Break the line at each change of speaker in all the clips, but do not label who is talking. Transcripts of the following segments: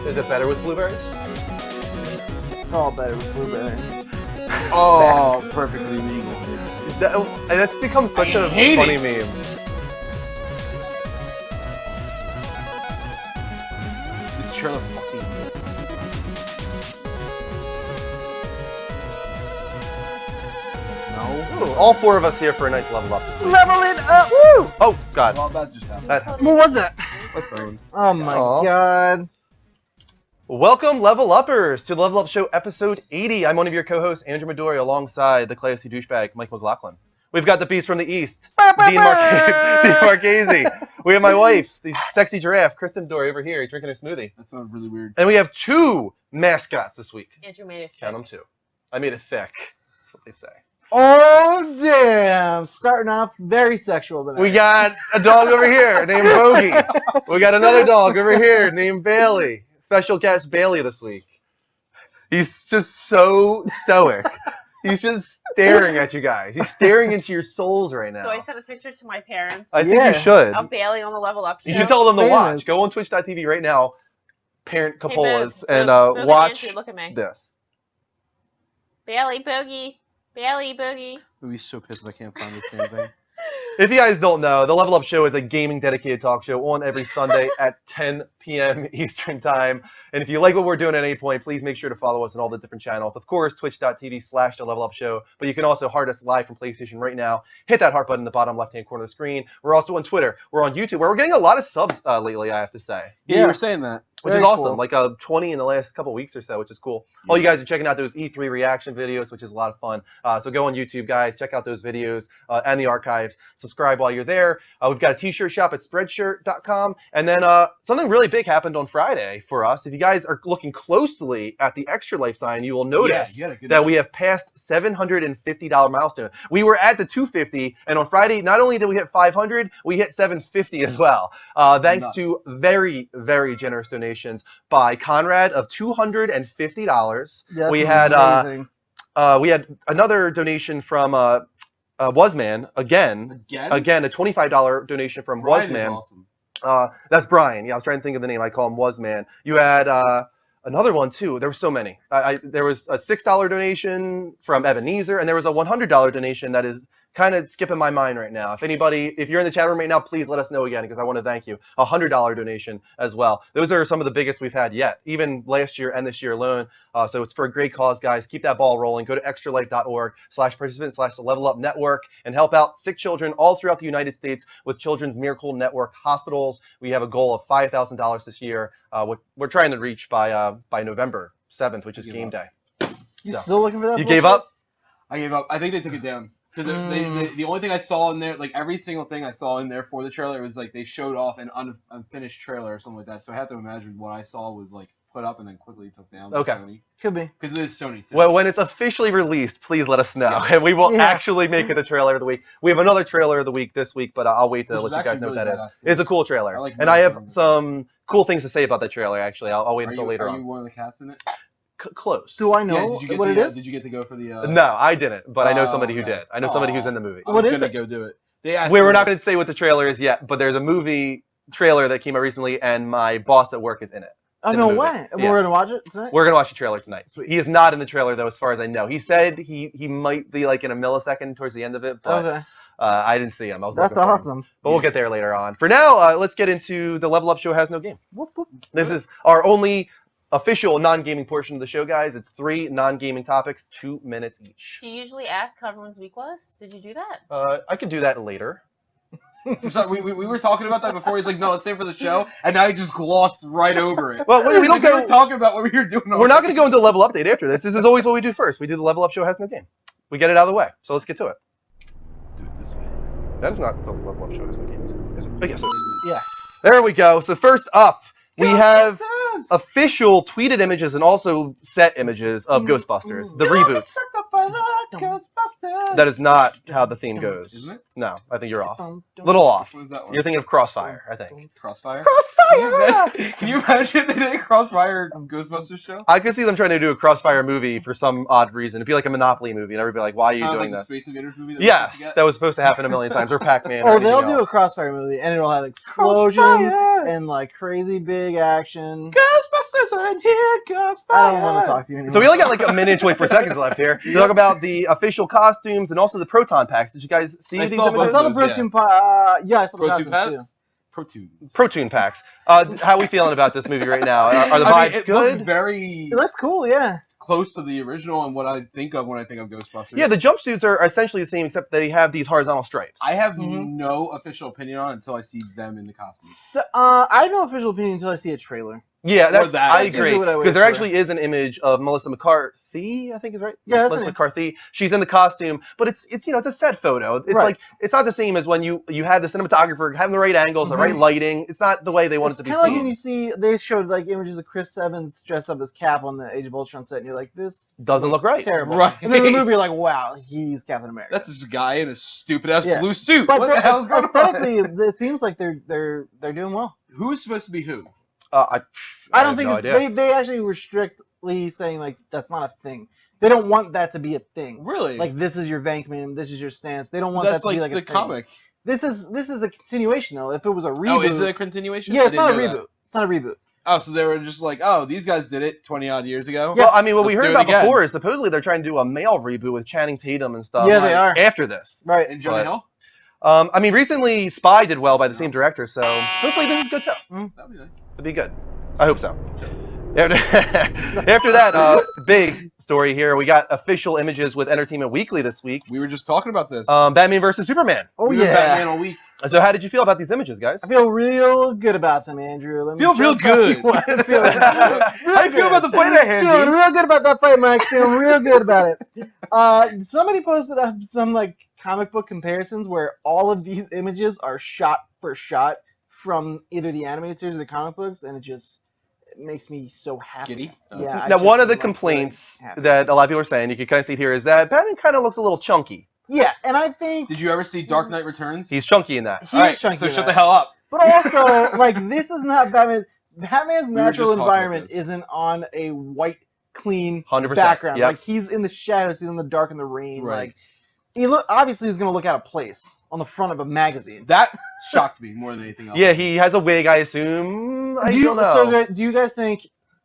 Is it better with blueberries?
It's all better with blueberry.
Oh, perfectly legal.
That's become such a
hate
funny
it.
meme.
This trailer fucking hits.
Ooh, all four of us here for a nice level up this week.
Level it up! Woo!
Oh, God.
Well, that just happened.
That happened.
What was that?
My phone.
Oh my
Aw.
god.
Welcome, Level Uppers, to the Level Up Show episode 80. I'm one of your co-hosts, Andrew Midori, alongside the classy douchebag, Mike McLaughlin. We've got the beast from the east, Dean Marchese. We have my wife, the sexy giraffe, Kristen Midori, over here, drinking her smoothie.
That sounds really weird.
And we have two mascots this week.
Andrew made it.
Count them two. I made it thick. That's what they say.
Oh damn! Starting off very sexual tonight.
We got a dog over here named Bogey. We got another dog over here named Bailey. Special guest Bailey this week. He's just so stoic. He's just staring at you guys. He's staring into your souls right now.
So I sent a picture to my parents
I think
Yeah.
you should.
of Bailey on the Level Up show.
You should tell them to watch.
Famous.
Go on twitch.tv right now, parent
Hey,
Capolas,
Boo,
and
Boo, Boo,
watch
Andrew, look at me.
this.
Bailey Boogie. Bailey Boogie.
I'd be so pissed if I can't find this damn thing.
If you guys don't know, the Level Up Show is a gaming dedicated talk show on every Sunday at 10 p.m. Eastern Time. And if you like what we're doing at any point, please make sure to follow us on all the different channels. Of course, twitch.tv/The Level Up Show. But you can also heart us live from PlayStation right now. Hit that heart button in the bottom left-hand corner of the screen. We're also on Twitter. We're on YouTube, where we're getting a lot of subs lately, I have to say.
Yeah, you were saying that.
Which
Very
is awesome.
cool.
Like 20 in the last couple weeks or so, which is cool. All you guys are checking out those E3 reaction videos, which is a lot of fun. So go on YouTube, guys. Check out those videos and the archives. Subscribe while you're there. We've got a t-shirt shop at Spreadshirt.com. And then something really big happened on Friday for us. If you guys are looking closely at the Extra Life sign, you will notice
you had a good
that
one.
we have passed $750 milestone. We were at the 250, and on Friday, not only did we hit 500, we hit 750 as well. Thanks
Nuts.
to very, very generous donations by Conrad of $250.
That's
we had
amazing.
we had another donation from Wasman again a $25 donation from
Brian is
Wasman.
awesome.
That's Brian. Yeah, I was trying to think of the name. I call him Wasman. You had another one too. There were so many. There was a $6 donation from Ebenezer, and there was a $100 donation that is kind of skipping my mind right now. If you're in the chat room right now, please let us know again, because I want to thank you. A $100 donation as well. Those are some of the biggest we've had yet, even last year and this year alone. So it's for a great cause, guys. Keep that ball rolling. Go to extralife.org/participant/the Level Up Network and help out sick children all throughout the United States with Children's Miracle Network hospitals. We have a goal of $5,000 this year. We're trying to reach by November 7th, which is game day.
You
so.
still looking for that?
You
bullshit?
gave up?
I gave up. I think they took it down. Because the only thing I saw in there, like every single thing I saw in there for the trailer, was like they showed off an unfinished trailer or something like that. So I have to imagine what I saw was like put up and then quickly took down by
Okay.
Sony.
Could be.
Because it is Sony too.
Well, when it's officially released, please let us know,
Yes.
and we will
Yeah.
actually make it a trailer of the week. We have another trailer of the week this week, but I'll wait to
Which
let
is
you guys
actually
know what
really
that is.
badass, too.
It's a cool trailer,
I like
and I have
Miracle.
some cool things to say about that trailer. Actually, I'll wait until later
are
on.
you one of the cast in it?
Close.
Do I
Yeah,
know
did you get
what
to,
it is?
Did you get to go for the?
No, I didn't, but I know somebody who
okay.
did. I know somebody who's
Aw.
in the movie.
I
What
was
is
gonna
it?
go do it. They asked
We're
me,
not going to say what the trailer is yet, but there's a movie trailer that came out recently, and my boss at work is in it.
Oh
in
no
the movie.
way!
Yeah.
We're gonna watch it tonight.
We're gonna watch the trailer tonight. So he is not in the trailer though, as far as I know. He said he might be like in a millisecond towards the end of it, but
Okay,
I didn't see him. I was
that's
looking for him.
awesome.
But we'll get there later on. For now, let's get into the Level Up Show Has No Game.
Whoop, whoop.
This is our only official non-gaming portion of the show, guys. It's 3 non-gaming topics, 2 minutes each.
Do you usually ask how everyone's week was? Did you do that?
I could do that later.
We were talking about that before. He's like, no, it's safe for the show, and now he just glossed right over it.
Well, we don't
Like, we were
go.
talking about what we were doing.
We're not going to go into the level update after this. This is always what we do first. We do the Level Up Show Has No Game. We get it out of the way. So let's get to it.
do it this way.
That is not the Level Up Show Has No Game, is it? Is it? Oh, yes, it is.
Yeah.
There we go. So first up, we have official tweeted images and also set images of Ghostbusters, the reboots. That is not how the theme goes.
Isn't it?
No, I think you're off.
Dum,
A
dum.
little off.
What is that one?
You're thinking of Crossfire, I think.
Crossfire?
Crossfire!
Can you imagine if they did a Crossfire Ghostbusters show?
I could see them trying to do a Crossfire movie for some odd reason. It'd be like a Monopoly movie, and everybody like, why are you doing
like
this?
the Space Invaders movie that we're
Yes,
supposed to get?
that was supposed to happen a million times. Or Pac-Man.
Oh,
or
they'll
anything
do a
else.
Crossfire movie, and it'll have explosions
Crossfire!
and like crazy big action.
Ghostbusters!
scissors and here goes fire.
I don't want to talk to you anymore.
So we only got like a minute and 24 seconds left here to talk about the official costumes and also the proton packs. Did you guys see
I
these
saw
I
images?
both.
saw the
Those,
protein yeah, I saw the
Protein
costumes too.
packs? Proteins.
Protein packs. How are we feeling about this movie right now? Are the
I
vibes
mean, it
good?
looks very
It looks cool, yeah.
close to the original and what I think of when I think of Ghostbusters.
Yeah, the jumpsuits are essentially the same, except they have these horizontal stripes.
I have
Mhm.
no official opinion on it until I see them in the costume.
So, I have no official opinion until I see a trailer.
Yeah,
Or that.
I
That's
agree.
usually what I wait
Because there
for.
actually is an image of Melissa McCarthy, I think is right.
Yeah, that's
Melissa
the name.
McCarthy. She's in the costume, but it's it's a set photo. It's
Right.
like it's not the same as when you had the cinematographer having the right angles, the right lighting. It's not the way they want
It's
it to be
kind of like
seen.
when you see they showed like images of Chris Evans dressed up as Cap on the Age of Ultron set, and you're like, this
Doesn't
looks
look right.
terrible.
Right.
And then in the movie, you're like, wow, he's Captain America.
That's this guy in a stupid ass
Yeah.
blue suit.
But
What the hell's going on?
aesthetically, it seems like they're doing well.
Who's supposed to be who?
I
I
don't
have
think
no
it's,
idea.
they actually were strictly saying like that's not a thing. They don't want that to be a thing.
Really?
Like this is your Venkman, this is your stance. They don't want
that's
that to be
like
like
the
a thing.
comic.
This is a continuation though. If it was a reboot,
Oh, is it a continuation?
yeah,
I
it's not a
didn't know
reboot.
that.
It's not a reboot.
Oh, so they were just like, oh, these guys did it 20 odd years ago.
Well, I mean, what we
Let's
heard
do it
about
again.
before is supposedly they're trying to do a male reboot with Channing Tatum and stuff.
Yeah, they are.
After this.
Right.
And Jonah
But-
Hill?
I mean, recently Spy did well by the same director, so hopefully this is good too.
That'd be nice.
It'd be good. I hope so. After that, big story here. We got official images with Entertainment Weekly this week.
We were just talking about this.
Batman versus Superman.
Oh
we were
yeah.
Batman all week.
So how did you feel about these images, guys?
I feel real good about them, Andrew. Let me
Feel real
just tell you
good.
what I'm feeling.
How you feel about the fight I had,
Feeling
Gene?
real good about that fight, Mike. Feeling real good about it. Somebody posted up some like comic book comparisons where all of these images are shot for shot from either the animated series or the comic books, and it makes me so happy.
Giddy? Oh.
Yeah. I
Now,
just
one of the
love
complaints
feeling happy.
that a lot of people are saying, you can kind of see it here, is that Batman kind of looks a little chunky.
Yeah, and I think
Did you ever see Dark Knight Returns?
He's chunky in that.
he's
All right,
chunky.
so
in
shut
that.
the hell up.
But also, like, this is not Batman. Batman's
were
natural
just talking about
environment
this.
isn't on a white, clean
100%.
background.
Yep.
Like, he's in the shadows, he's in the dark and the rain.
Right.
Like, he obviously he's going to look out of place on the front of a magazine.
That shocked me more than anything else.
Yeah, he has a wig, I assume. I
do
don't know.
So do you guys think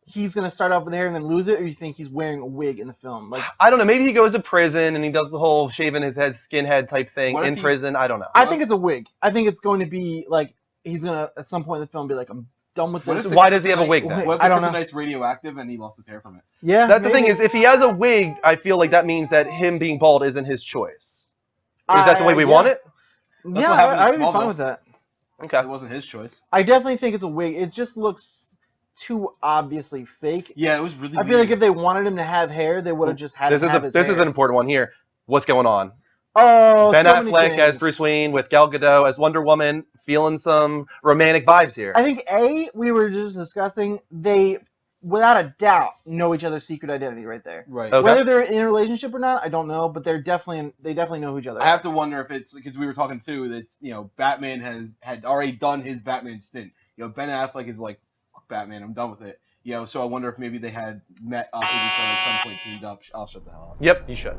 he's going to start off with hair and then lose it, or you think he's wearing a wig in the film? Like,
I don't know. Maybe he goes to prison and he does the whole shaving his head, skinhead type thing
What if
in
he-
prison. I don't know.
I think it's a wig. I think it's going to be, like, he's going to, at some point in the film, be like, I'm done with
What
this.
if
Why does he have a wig then?
Wait,
What if
I
the
don't know.
Kryptonite's radioactive and he lost his hair from it?
Yeah.
That's the thing
maybe.
is, if he has a wig, I feel like that means that him being bald isn't his choice. Is that the way we
yeah.
want it?
Yeah,
what happened
I
in
would be fine
Smallville.
with that.
Okay.
It wasn't his choice.
I definitely think it's a wig. It just looks too obviously fake.
Yeah, it was really
I feel like
weird.
if they wanted him to have hair, they would have just had
This
him
is
have his
this
hair.
is an important one here. What's going on?
Oh,
Ben
so many
Affleck as
things.
Bruce Wayne with Gal Gadot as Wonder Woman, feeling some romantic vibes here.
I think we were just discussing they, without a doubt, know each other's secret identity right there.
Right.
Okay.
Whether they're in a relationship or not, I don't know, but they definitely know who each other.
I have to wonder if it's because we were talking too that Batman had already done his Batman stint. Ben Affleck is like, fuck Batman, I'm done with it. So I wonder if maybe they had met up with each other at some point, teamed up. I'll shut the hell up.
Yep, you should.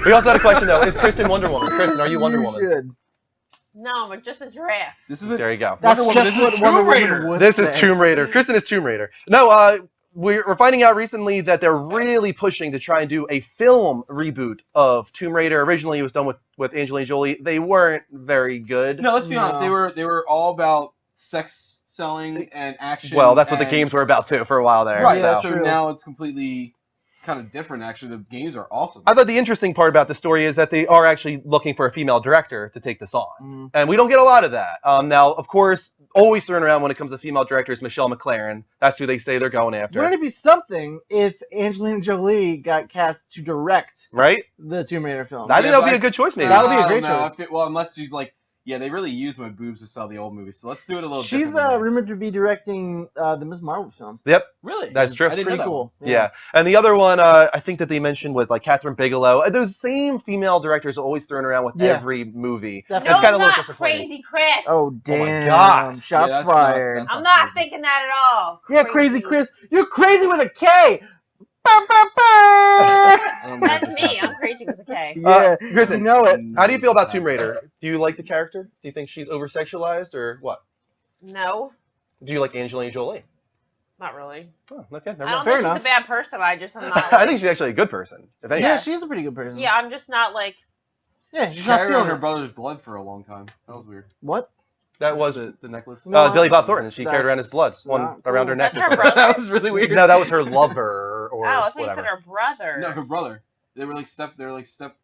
We also had a question though. Is Kristen Wonder Woman? Kristen, are you Wonder
You
Woman?
should.
No, but just a giraffe.
This is it.
There you go.
That's
Wonder Woman,
just
this
what
is
Wonder
Tomb
Woman
Raider.
would
This is
say.
Tomb Raider. Kristen is Tomb Raider. No, we're finding out recently that they're really pushing to try and do a film reboot of Tomb Raider. Originally, it was done with Angelina Jolie. They weren't very good.
No, let's be
No.
honest. They were all about sex selling and action.
Well, that's what the
and-
games were about too for a while there.
Right.
Yeah,
so.
So
true.
now it's completely kind of different. Actually, the games are awesome.
I thought the interesting part about the story is that they are actually looking for a female director to take this on.
Mhm.
And we don't get a lot of that. Now, of course, always thrown around when it comes to female directors, Michelle McLaren. That's who they say they're going after.
Wouldn't it be something if Angelina Jolie got cast to direct
Right?
the Tomb Raider film?
I think
Yeah,
that would
but
be
I-
a good choice, maybe.
That would be a
I don't
great
know.
choice.
Well, unless she's like, yeah, they really used my boobs to sell the old movie, so let's do it a little.
She's
differently.
rumored to be directing the Ms. Marvel film.
Yep,
Really?
that's true.
I didn't know
Pretty
that
cool.
yeah. And the other one, I think that they mentioned was like Catherine Bigelow. Those same female directors are always thrown around with
Yeah.
every movie.
Definitely.
No,
It's kinda
I'm
a little
not
disappointing.
Crazy Chris.
Oh damn!
God.
Shots
Yeah, that's not-
fired.
that's
I'm not
crazy.
thinking that at all.
Yeah, crazy Chris. You're crazy with a K. Ba, ba, ba.
I don't know what
That's
just
me.
happened.
I'm crazy with a K.
Yeah,
Kristen,
you know it.
How do you feel about Tomb Raider? Do you like the character? Do you think she's over-sexualized or what?
No.
Do you like Angelina Jolie?
Not really.
Oh, okay, never
I don't
mind.
Fair
think she's
enough.
a bad person. I just am not.
I think she's actually a good person. If anything.
Yeah, she's a pretty good person.
Yeah, I'm just not like.
Yeah,
She
she's not
carried
feeling
on her
it.
brother's blood for a long time. That was weird.
What?
that was
The necklace.
No,
Billy Bob Thornton. She carried around his blood,
That's
one
not
around her
cool.
neck.
That's her brother?
That was really weird.
No, that was her lover or
Oh, I thought you
whatever.
said her brother.
No, her brother. They were like step. They were like step.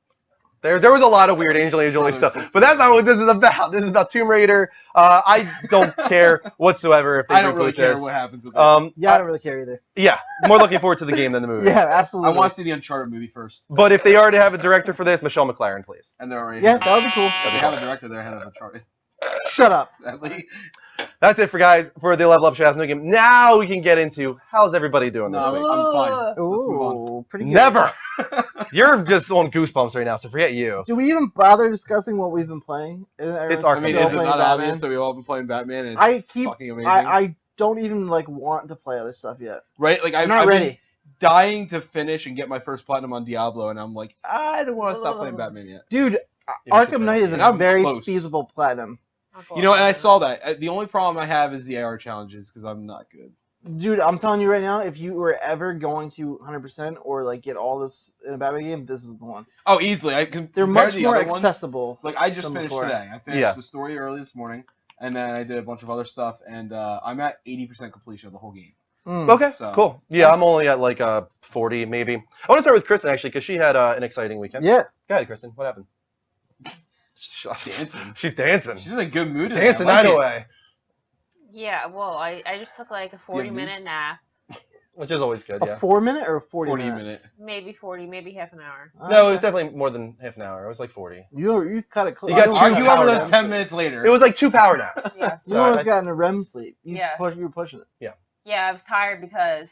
There was a lot of weird Angelina Jolie stuff, but that's not what this is about. This is about Tomb Raider. I don't care whatsoever if they
I don't really
reboot
care
this.
what happens with it.
Yeah, I don't really care either.
Yeah, more looking forward to the game than the movie.
Yeah,
I
absolutely.
want to see the Uncharted movie first,
But if they already have a director for this, Michelle McLaren, please.
and they're already.
Yeah, that would be cool.
They have a director there ahead of Uncharted.
Shut up.
Sadly.
That's it for the Level Up Shaz new game. Now we can get into how's everybody doing this
No,
week.
I'm fine.
Ooh.
Let's move on.
Ooh, pretty good.
Never. You're just on goosebumps right now, so forget you.
Do we even bother discussing what we've been playing?
It's
I mean,
Still
is it not obvious that we've all been playing Batman? And it's
I keep.
fucking amazing.
I don't even like want to play other stuff yet.
Right? Like
I'm
I've
not
been
ready.
dying to finish and get my first platinum on Diablo, and I'm like, I don't want to stop playing Batman yet.
Dude,
You should
Arkham
play
Knight
it.
is
And
a
I'm
very
close.
feasible platinum.
You know, and I saw that. The only problem I have is the AR challenges because I'm not good.
Dude, I'm telling you right now, if you were ever going to 100% or like get all this in a Batman game, this is the one.
Oh, easily. I can
They're
compare
much
the
more
other ones.
accessible.
Like I just
than
finished
before.
today. I finished
Yeah.
the story early this morning, and then I did a bunch of other stuff, and I'm at 80% completion of the whole game.
Mm.
Okay,
So-
cool. Yeah, I'm only at like 40 maybe. I want to start with Kristen actually because she had an exciting weekend.
Yeah.
Go ahead, Kristen. What happened?
Dancing.
She's dancing.
She's in a good mood today.
Dancing
I like
night
it.
away,
Yeah, well, I just took like a
Do you have
40-minute
news?
nap.
which is always good.
A
Yeah.
4-minute or a 40
40
minute?
minute.
Maybe 40, maybe half an hour.
No, it was
Okay.
definitely more than half an hour. It was like 40.
You cut it close.
You got
don't
two
got
Argue
a
over
power
those
naps.
10 minutes later.
It was like 2 power naps.
Yeah.
You
So
almost
I-
got into REM sleep. You
Yeah.
you were pushing it.
Yeah, I was tired because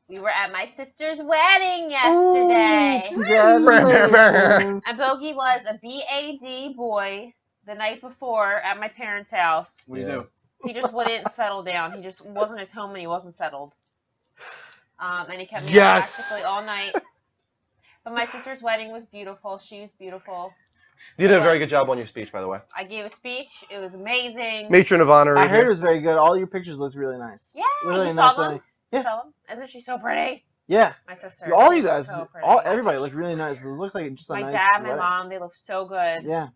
we were at my sister's wedding yesterday.
Ooh, congratulations.
And Bogey was a BAD boy the night before at my parents' house.
What do you
Yeah.
do?
He just wouldn't settle down. He just wasn't at home and he wasn't settled. And he kept me up
Yes!
practically all night. But my sister's wedding was beautiful. She was beautiful.
You did a very good job on your speech, by the way.
I gave a speech. It was amazing.
Matron of honor.
I
right
heard it
here.
was very good. All your pictures looked really nice.
Yeah,
Really
you
nice
saw them?
wedding. Yeah.
Saw them? Isn't she so pretty?
Yeah.
My sister.
All you
she's
guys,
so pretty.
everybody looked really nice. It looked like just a
My
nice
dad, my
wedding.
mom, they look so good.
Yeah.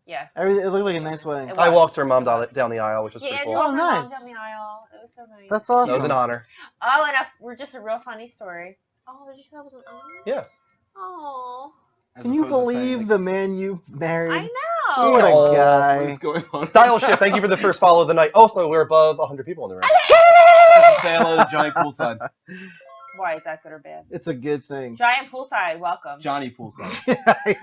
Yeah.
It looked like a nice wedding.
It
I
was.
walked her mom
It was.
down the aisle, which was
Yeah,
pretty
I
cool.
drove
Oh,
my mom
nice.
down the aisle. It was so nice.
That's
That was
awesome.
an honor.
Oh, and we're just a real funny story. Oh, did you say that was an honor?
Yes.
Oh,
As
Can you
opposed to saying,
believe
like,
the man you married?
I
What
know.
a
Oh,
what
guy.
is going on?
Style shift. Thank you for the first follow of the night. Also, we're above 100 people in the room.
Say hello to Johnny Poolside.
Why is that good or bad?
It's a good thing.
Giant poolside, welcome.
Johnny Poolside.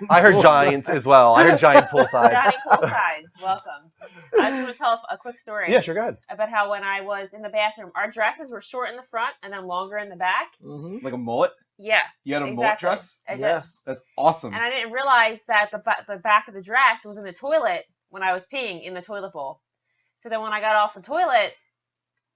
I heard giants as well. I heard giant poolside.
Johnny poolside, welcome. I just want to tell a quick story
Yeah, sure, go ahead.
about how when I was in the bathroom, our dresses were short in the front and then longer in the back.
hmm
Like a mullet?
Yeah,
You had a mullet
exactly.
dress?
I did.
Yes.
That's awesome.
And I didn't realize that the back of the dress was in the toilet when I was peeing in the toilet bowl. So then when I got off the toilet,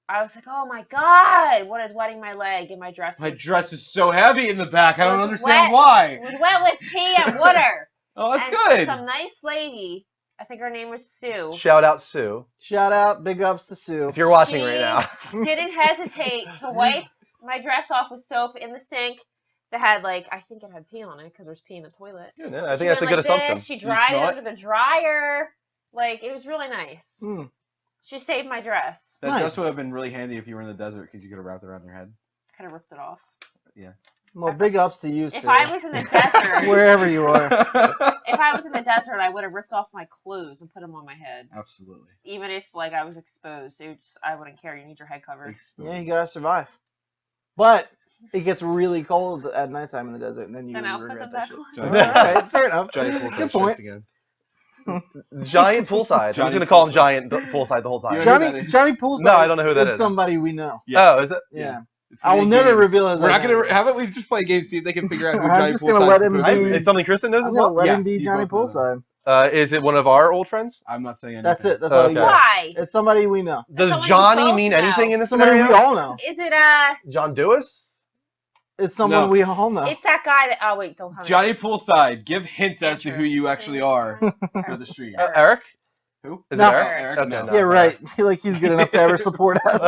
I was like, oh my god, what is wetting my leg? And my dress
My
was,
dress is so heavy in the back. I don't
Was
understand
wet.
why.
was wet with pee and water.
Oh, that's
and
good.
Some nice lady, I think her name was Sue,
Shout out Sue.
Shout out, big ups to Sue.
If you're watching right now.
didn't hesitate to wipe my dress off with soap in the sink that had, like, I think it had pee on it because there's pee in the toilet.
Yeah, I
She
think that's a
went
good
like
assumption.
This. She
you
dried it
smell it?
under the dryer. Like, it was really nice.
Hmm.
She saved my dress.
That
Nice.
dress would have been really handy if you were in the desert because you could have wrapped it around your head.
Could have ripped it off.
Well, big ups to you,
If
Sue.
I was in the desert,
Wherever you are.
if I was in the desert, I would have ripped off my clothes and put them on my head.
Absolutely.
Even if, like, I was exposed, I wouldn't care. You need your head covered.
Yeah, you gotta survive. But it gets really cold at nighttime in the desert, and then you
Then I'll put
regret
them
that
back
shit.
on.
Johnny,
Alright, fair enough.
Johnny
Good
Poolside
point.
shirts again.
Giant poolside. I'm just
Johnny
going to call him
Poolside.
Giant Poolside the whole time.
You know-
Johnny
that is.
Johnny Poolside
No, I don't know who that is.
somebody we know.
Yeah.
Oh, is it?
Yeah.
It's gonna
I will
be a
never
game.
reveal his
We're not
identity.
gonna. How about we just play a game, see if they can figure out who
I'm
Johnny
just gonna
Poolside's
let him
supposed
I,
to
be-
be.
is something Kristen knows
I'm
as
gonna
well?
let
Yeah,
him be
you
Johnny
both know
Poolside.
Is it one of our old friends?
I'm not saying anything.
That's it. That's all you
Okay.
got.
Why?
It's somebody we know.
Does
someone
Johnny
you both
mean
know.
anything in this
Somebody
scenario?
we all know.
Is it,
John Dewis?
It's someone
No.
we all know.
it's that guy that, oh, wait, don't tell me.
Johnny Poolside. Give hints as to
Andrew.
who you actually are for
Eric.
the stream.
Eric?
Who?
Is
No.
it Eric?
Eric,
Okay,
no.
no,
Yeah,
sorry.
right. Like he's good enough to ever support us.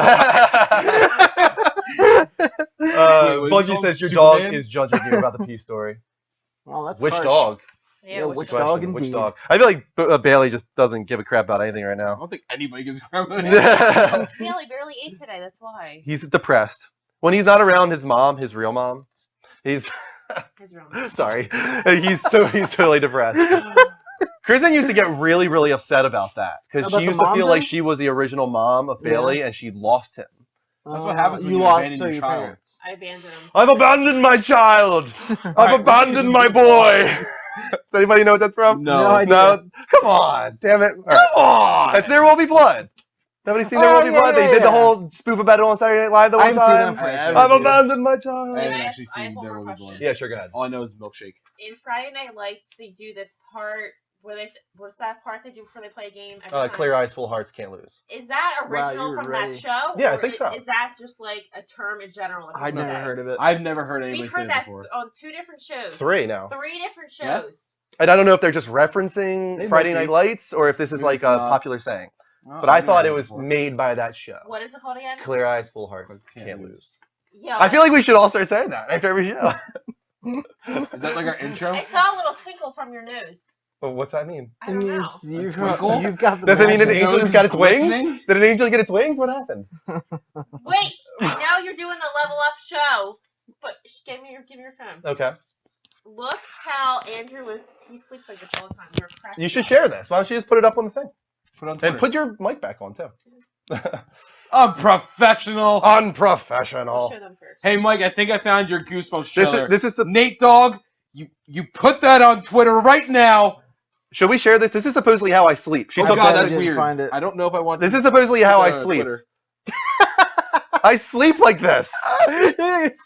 Wait, what is it
Bungie
called?
says your dog
Superman?
is judging you about the P story.
Well, that's
Which
harsh.
dog?
Yeah,
what's
which
the
dog
question?
Which
indeed.
dog? I feel like Bailey just doesn't give a crap about anything right
I
now.
don't think anybody gives a crap about it.
Bailey barely ate today. That's why.
He's depressed. When he's not around his mom, his real mom, he's
His real name.
sorry. He's totally depressed. Kristen used to get really, really upset about that because
About
she
the
used to
mom
feel
thing?
like she was the original mom of
Yeah.
Bailey and she lost him.
That's what happens when
you
you
lost
abandon
to
your
your
child.
parents.
I abandoned him.
I've abandoned my child. I've
Alright,
abandoned my boy. Does anybody know what that's from?
No.
idea.
No. Come on, damn it. All right.
Come on!
That's There Will Be Blood. Nobody seen There
Oh,
Will Be
yeah,
Blood?
yeah,
They did the
yeah.
whole spoof about it on Saturday Night Live the
I
one
haven't seen
time.
that
I
forever.
I've
dude.
abandoned my
I
child.
haven't
I have-
actually
I have
seen
one
There
more
Will Be Blood.
question.
Yeah, sure, go ahead.
All I know is Milkshake.
In Friday Night Lights, they do this part where what's that part they do before they play a game? Every time?
Clear eyes, full hearts, can't lose.
Is that
Wow,
original
you're
from
ready.
that show?
Yeah, I
or
think so.
Is that just like a term in general? that
I'd
people
never
say?
heard of it.
I've never heard anybody
We've
say
heard
that
that
before.
on 2 different shows.
3 now.
3 different
Yeah?
shows.
And I don't know if they're just referencing
They
Friday
might
Night
be.
Lights or if this is
Maybe
like
it's
a
not.
popular saying.
Well,
But I
I've never
thought
heard
it was
before.
made by that show.
What is it called again?
Clear eyes, full hearts,
Can't
can't
lose.
lose.
Yeah.
I feel like we should all start saying that after every show.
Is that like our intro?
I saw a little twinkle from your nose.
Well, what's that mean?
I don't know.
You've
twinkle?
got the
Does it mean an
magic.
angel
Nose
just got its wings?
glistening?
Did an angel get its wings? What happened?
Wait, I know you're doing the level up show, but give me your phone.
Okay.
Look how Andrew he sleeps like this all the time. You're cracking
You should
up.
share this. Why don't you just put it up on the thing?
Put on Twitter.
And put your mic back on, too.
Unprofessional.
I'll
Unprofessional.
show them first.
Hey, Mike, I think I found your Goosebumps trailer.
This is
Nate Dogg, you put that on Twitter right now.
Should we share this? This is supposedly how I sleep. She
Oh
took
God,
I
that's
didn't
weird.
find it.
I don't know if I want.
This
to
is supposedly
put
how
that
I
on
sleep.
Twitter.
I sleep like this.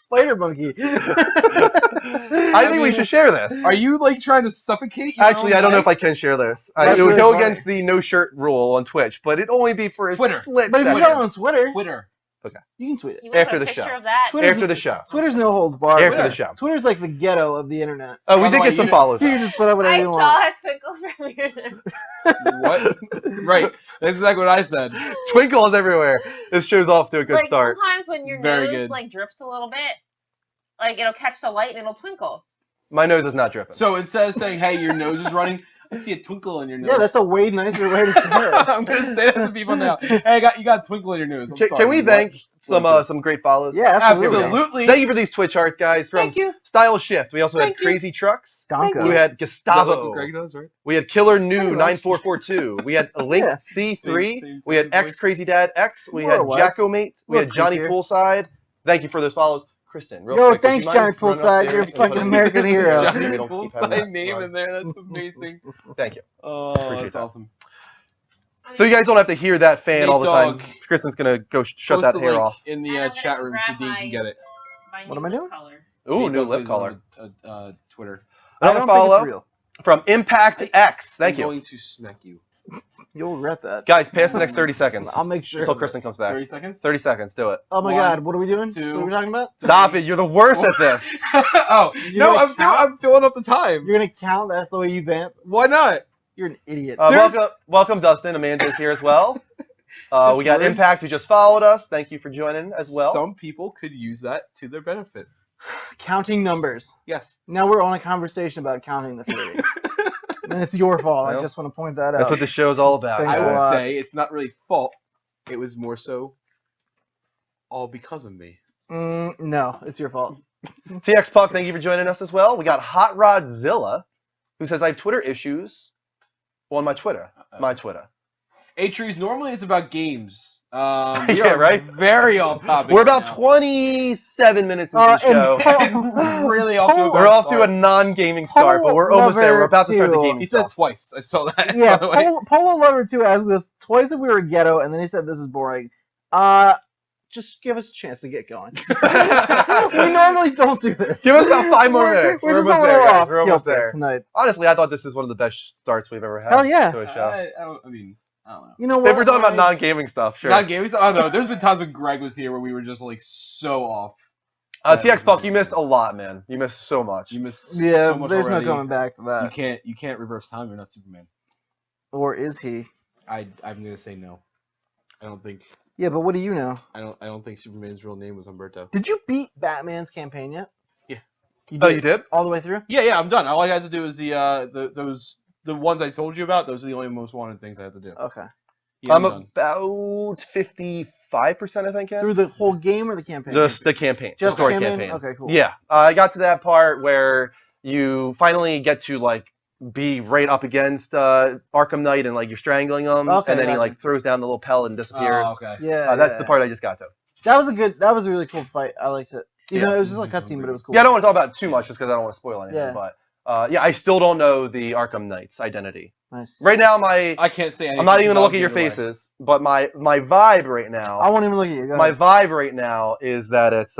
Spider monkey.
I think we should share this.
Are you like trying to suffocate? Your
Actually,
own
I don't know if
life?
I can share this.
That's
It would
really
go
funny.
against the no shirt rule on Twitch, but it'd only be for a
Twitter.
split
But if you
second.
show it on Twitter,
Twitter.
you can tweet it.
You want
After
to
the
put a picture
show.
of that?
Twitter's-
After the show.
Twitter's no holds barred.
After
Twitter.
the show.
Twitter's like the ghetto of the internet.
Oh, we
By the
did
way,
get some
you-
follows.
You can just put up whatever
I
you
saw
want.
a twinkle from your nose.
What? Right. That's exactly what I said.
Twinkles everywhere. This show's off to a good
Like
start.
sometimes when your
Very
nose
good.
like drips a little bit, like it'll catch the light and it'll twinkle.
My nose is not dripping.
So instead of saying, "Hey, your nose is running," I see a twinkle in your nose.
Yeah, that's a way nicer way to say it.
I'm gonna say that to people now. Hey, you got a twinkle in your nose. I'm
Can,
sorry.
can we
What?
thank
What?
some great follows?
Yeah, absolutely.
Absolutely.
Thank you for these Twitch hearts, guys. From
Thank you.
Style Shift. We also
Thank
had
you.
Crazy Trucks.
Donko.
We had
Is that what
Gustavo.
Greg does, right?
We had Killer New
Pretty much.
9442. We had Link
Yeah.
C3.
Same
We had
voice.
X Crazy Dad X. We
More
had
or less.
Jackomate. We
A
had
little
Johnny
creepier.
Poolside. Thank you for those follows. Kristen, real
Yo,
quick, would
thanks,
you mind
Johnny
running
Poolside.
upstairs
You're a
and
fucking
putting-
American hero.
So
Johnny
we don't keep
Poolside
having that
name
run.
in there. That's amazing.
Thank you.
Oh,
Appreciate
that's
that.
awesome.
So you guys don't have to hear that fan
Nate
all the
Dogg.
time. Kristen's gonna go shut
Post
that
the
hair
link
off.
in the
And I'm gonna
chat
go
room
grab
so Dean
my-
can get it.
My
What
new
am I
lip
doing?
color.
Ooh,
Nate
new
Dogg
lip
says
color.
on Twitter.
I
Another
don't think
follow
it's real.
from Impact X. Thank
I'm
you.
going to smack you.
You'll regret that.
Guys, past the next 30 seconds.
I'll make sure.
Until Kristen comes back.
30 seconds.
30 seconds. Do it.
Oh my
1,
god, what are we doing?
2,
What are we talking about?
Stop it. You're the worst at this.
Oh
You're
no,
gonna count?
I'm filling up the time.
You're gonna count? That's the way you vamp?
Why not?
You're an idiot.
There's-
Welcome, Dustin. Amanda's here as well.
That's
We got
words.
Impact who just followed us. Thank you for joining as well.
Some people could use that to their benefit.
Counting numbers.
Yes.
Now we're on a conversation about counting the 30. And it's your fault. I
Well,
just want to point that
That's
out.
what the show's all about.
Thanks
I
a
would
lot.
say it's not really fault. It was more so all because of me.
No, it's your fault.
TX Puck, thank you for joining us as well. We got Hot Rod Zilla, who says I have Twitter issues on my Twitter. My Twitter.
Trees. Normally it's about games. We
Yeah,
are
right?
Very off topic.
We're about
right now.
27 minutes into the show.
And really off to a
We're
bad
off to a
start.
non-gaming start, but we're
Polo
almost there. We're about to start the
Lover
gaming
He said
stuff.
twice. I saw that.
Yeah,
by the way.
Polo Lover 2 asked this twice if we were ghetto, and then he said this is boring. Just give us a chance to get going. We normally don't do this.
Give us about 5 more minutes.
We're
We're
just a
almost
little
there, guys.
off
We're almost
kilter
there.
tonight.
Honestly, I thought this is one of the best starts we've ever had
Hell yeah.
to a show.
I mean, I don't know.
You know what?
If we're talking about
Mike?
non-gaming stuff, sure.
Not gaming. I don't know. There's been times when Greg was here where we were just like so off.
TX Puck, you missed a lot, man. You missed so much.
You missed
Yeah,
so much
there's
already.
no coming back to that.
You can't reverse time. You're not Superman.
Or is he?
I'm gonna say no. I don't think.
Yeah, but what do you know?
I don't think Superman's real name was Humberto.
Did you beat Batman's campaign yet?
Yeah.
Oh, you did?
All the way through?
Yeah, I'm done. All I had to do is the ones I told you about. Those are the only most wanted things I had to do.
Okay.
Yeah,
I'm
I'm done.
about 55%, I think.
Through the whole game or the campaign?
Just the campaign,
Just
the story
campaign?
campaign.
Okay, cool.
Yeah, I got to that part where you finally get to like be right up against Arkham Knight and like you're strangling him,
Okay,
and then he
gotcha.
like throws down the little pellet and disappears.
Oh, okay.
Yeah.
That's the part I just got to.
That was a really cool fight. I liked it. Even
Yeah.
though it was just like a cutscene, but it was cool.
Yeah, I don't want to talk about it too much just because I don't want to spoil anything.
Yeah.
But yeah, I still don't know the Arkham Knight's identity.
Nice.
Right now,
I can't say anything.
I'm not even gonna
without
look at your
giving it away.
faces, but my vibe right now.
I won't even look at you. Go
My
ahead.
vibe right now is that it's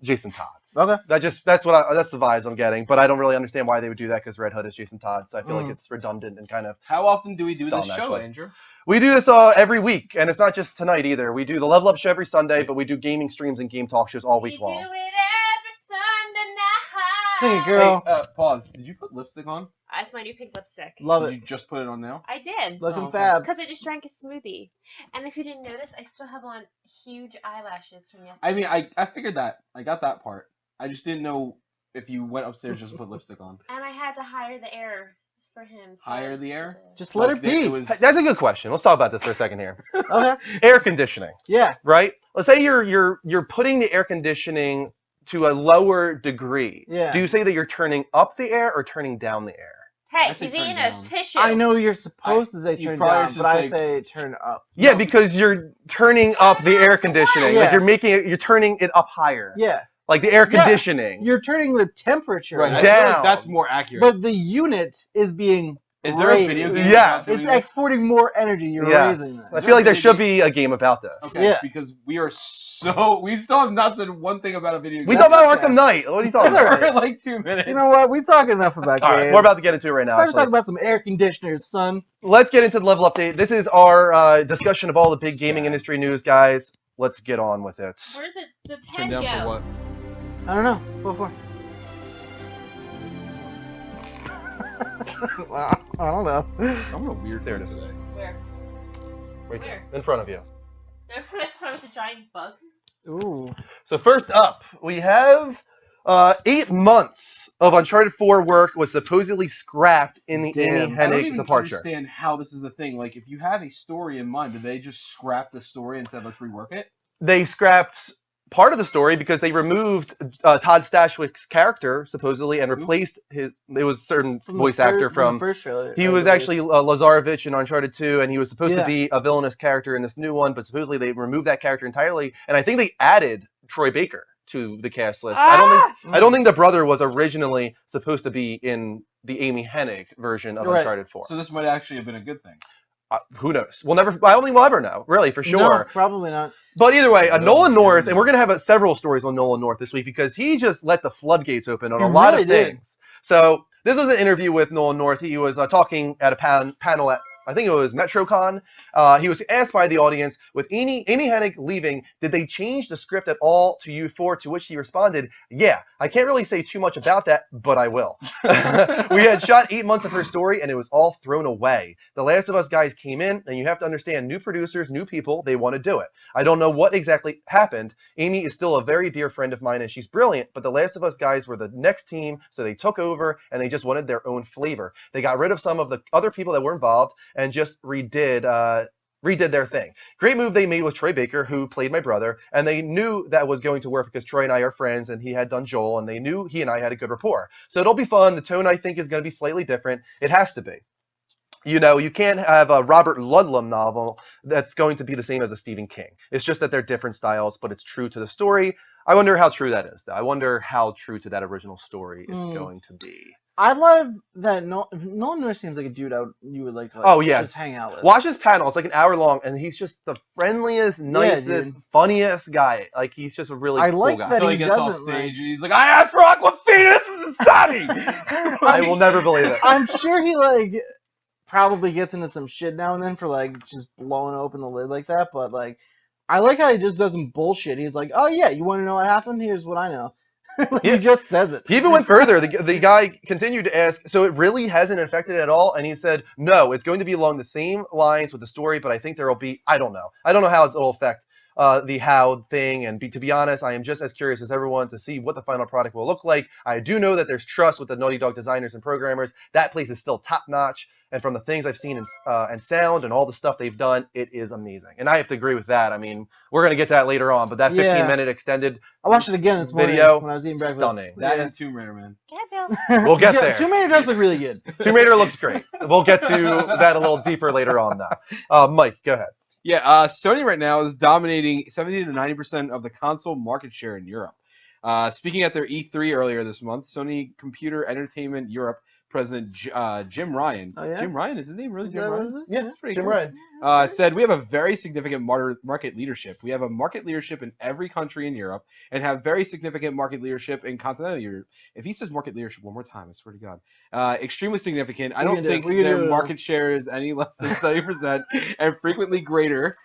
Jason Todd.
Okay.
That's the vibes I'm getting, but I don't really understand why they would do that because Red Hood is Jason Todd, so I feel like it's redundant and kind of.
How often do we do
Dumb,
this show,
actually.
Andrew?
We do this every week, and it's not just tonight either. We do the Level Up Show every Sunday, but we do gaming streams and game talk shows all
We
week
do
long.
it every Sunday night.
Sing it, girl.
Hey, pause. Did you put lipstick on?
That's my new pink lipstick.
Love
Did
it.
you just put it on now?
I did.
Looking
okay.
fab.
Because I just drank a smoothie. And if you didn't notice, I still have on huge eyelashes from yesterday.
I mean, I figured that. I got that part. I just didn't know if you went upstairs just to put lipstick on.
And I had to hire the air for him. So
Hire
I
the air?
did.
Just let
Like,
it be.
it was-
That's a good question. Let's talk about this for a second here.
Okay.
Air conditioning,
Yeah.
right? Let's say you're putting the air conditioning to a lower degree.
Yeah.
Do you say that you're turning up the air or turning down the air?
Hey,
I say
he's
turn
eating
down.
a tissue.
I know you're supposed to say
you
turn
probably
down,
should
but I
say-
say turn up.
Yeah,
No.
because you're turning up the air conditioning.
Yeah.
Like you're turning it up higher.
Yeah.
Like the air
Yeah.
conditioning.
You're turning the temperature
Right.
up,
I feel
Down.
like that's more accurate.
but the unit is being
Is there a
raised.
video game?
Yes.
about doing
It's
this?
exporting more energy. You're
Yes.
raising
I
that.
feel like there
video
should be a game about this.
Okay,
Yeah.
because we still have not said one thing about a video game.
We
That's
talked about
okay.
Arkham Knight. What are you talking
That's
about?
all
for like 2 minutes.
You know what? We talk enough about
All right,
games.
we're about to get into it right now.
Time to talk
Actually.
about some air conditioners, son.
Let's get into the level update. This is our discussion of all the big gaming
Sad.
industry news, guys. Let's get on with it.
Where'd the
Turn
pen
down
go?
for what?
I don't know. What for? Well, I don't know.
I'm a weird
There it
thing
is.
today.
Where?
Right
Where?
there, in front of you.
I thought it was a giant bug.
Ooh.
So first up, we have 8 months of Uncharted 4 work was supposedly scrapped in the
Damn.
Amy
I don't
Hennig
even
departure.
understand how this is the thing. Like, if you have a story in mind, do they just scrap the story and said, let's rework it?
They scrapped part of the story because they removed Todd Stashwick's character supposedly and replaced it was a certain
From the
voice actor from
the first trailer.
he
I
was
believe.
actually Lazarevich in Uncharted 2, and he was supposed
Yeah.
to be a villainous character in this new one, but supposedly they removed that character entirely, and I think they added Troy Baker to the cast list. I don't think the brother was originally supposed to be in the Amy Hennig version of
Right.
Uncharted 4.
So this might actually have been a good thing.
Who knows? I don't think we'll ever know, really, for sure.
No, probably not.
But either way,
No,
Nolan North,
no.
and we're going to have several stories on Nolan North this week because he just let the floodgates open on
He
a lot
really
of
did.
things. So this was an interview with Nolan North. He was talking at a panel at, I think it was MetroCon. He was asked by the audience, with Amy Hennig leaving, did they change the script at all to U4? To which he responded, yeah, I can't really say too much about that, but I will. We had shot 8 months of her story, and it was all thrown away. The Last of Us guys came in, and you have to understand, new producers, new people, they want to do it. I don't know what exactly happened. Amy is still a very dear friend of mine, and she's brilliant, but the Last of Us guys were the next team, so they took over, and they just wanted their own flavor. They got rid of some of the other people that were involved, and just redid their thing. Great move they made with Troy Baker, who played my brother, and they knew that was going to work because Troy and I are friends, and he had done Joel, and they knew he and I had a good rapport. So it'll be fun. The tone, I think, is going to be slightly different. It has to be. You know, you can't have a Robert Ludlum novel that's going to be the same as a Stephen King. It's just that they're different styles, but it's true to the story. I wonder how true that is, though. I wonder how true to that original story is going to be.
I love that Nolan North seems like a dude you would like to
Oh, yeah.
just hang out with.
Watch his panel. It's like an hour long, and he's just the friendliest, nicest,
dude.
funniest guy. Like, he's just a really
I
cool
like
guy.
that
So
he
he gets off
doesn't,
stage and he's like, I asked for Aquafina, this is the study!
I will never believe it.
I'm sure he like probably gets into some shit now and then for like just blowing open the lid like that, but like I like how he just doesn't bullshit. He's like, oh yeah, you want to know what happened? Here's what I know. Like,
Yeah.
He just says it.
He even went further. The guy continued to ask, so it really hasn't affected it at all? And he said, no, it's going to be along the same lines with the story, but I think there will be, I don't know how it'll affect the how thing. And to be honest, I am just as curious as everyone to see what the final product will look like. I do know that there's trust with the Naughty Dog designers and programmers. That place is still top notch. And from the things I've seen and sound and all the stuff they've done, it is amazing. And I have to agree with that. I mean, we're going to get to that later on, but that 15-minute extended
I watched it again this morning
video,
when I was eating breakfast.
stunning.
That
Yeah.
and Tomb Raider, man.
Yeah, Bill.
We'll get there.
Tomb Raider does look really good.
Tomb Raider looks great. We'll get to that a little deeper later on, though. Mike, go ahead.
Yeah, Sony right now is dominating 70 to 90% of the console market share in Europe. Speaking at their E3 earlier this month, Sony Computer Entertainment Europe president Jim Ryan.
Oh, yeah?
Jim Ryan, is his name really
Is
Jim
that what
Ryan?
it is?
Yeah,
That's pretty
Jim
cool.
Ryan.
Said we have a very significant market leadership. We have a market leadership in every country in Europe and have very significant market leadership in continental Europe. If he says market leadership one more time, I swear to God. Extremely significant. I
We
don't
can do it.
think
We can do
their
it.
market share is any less than 70% and frequently greater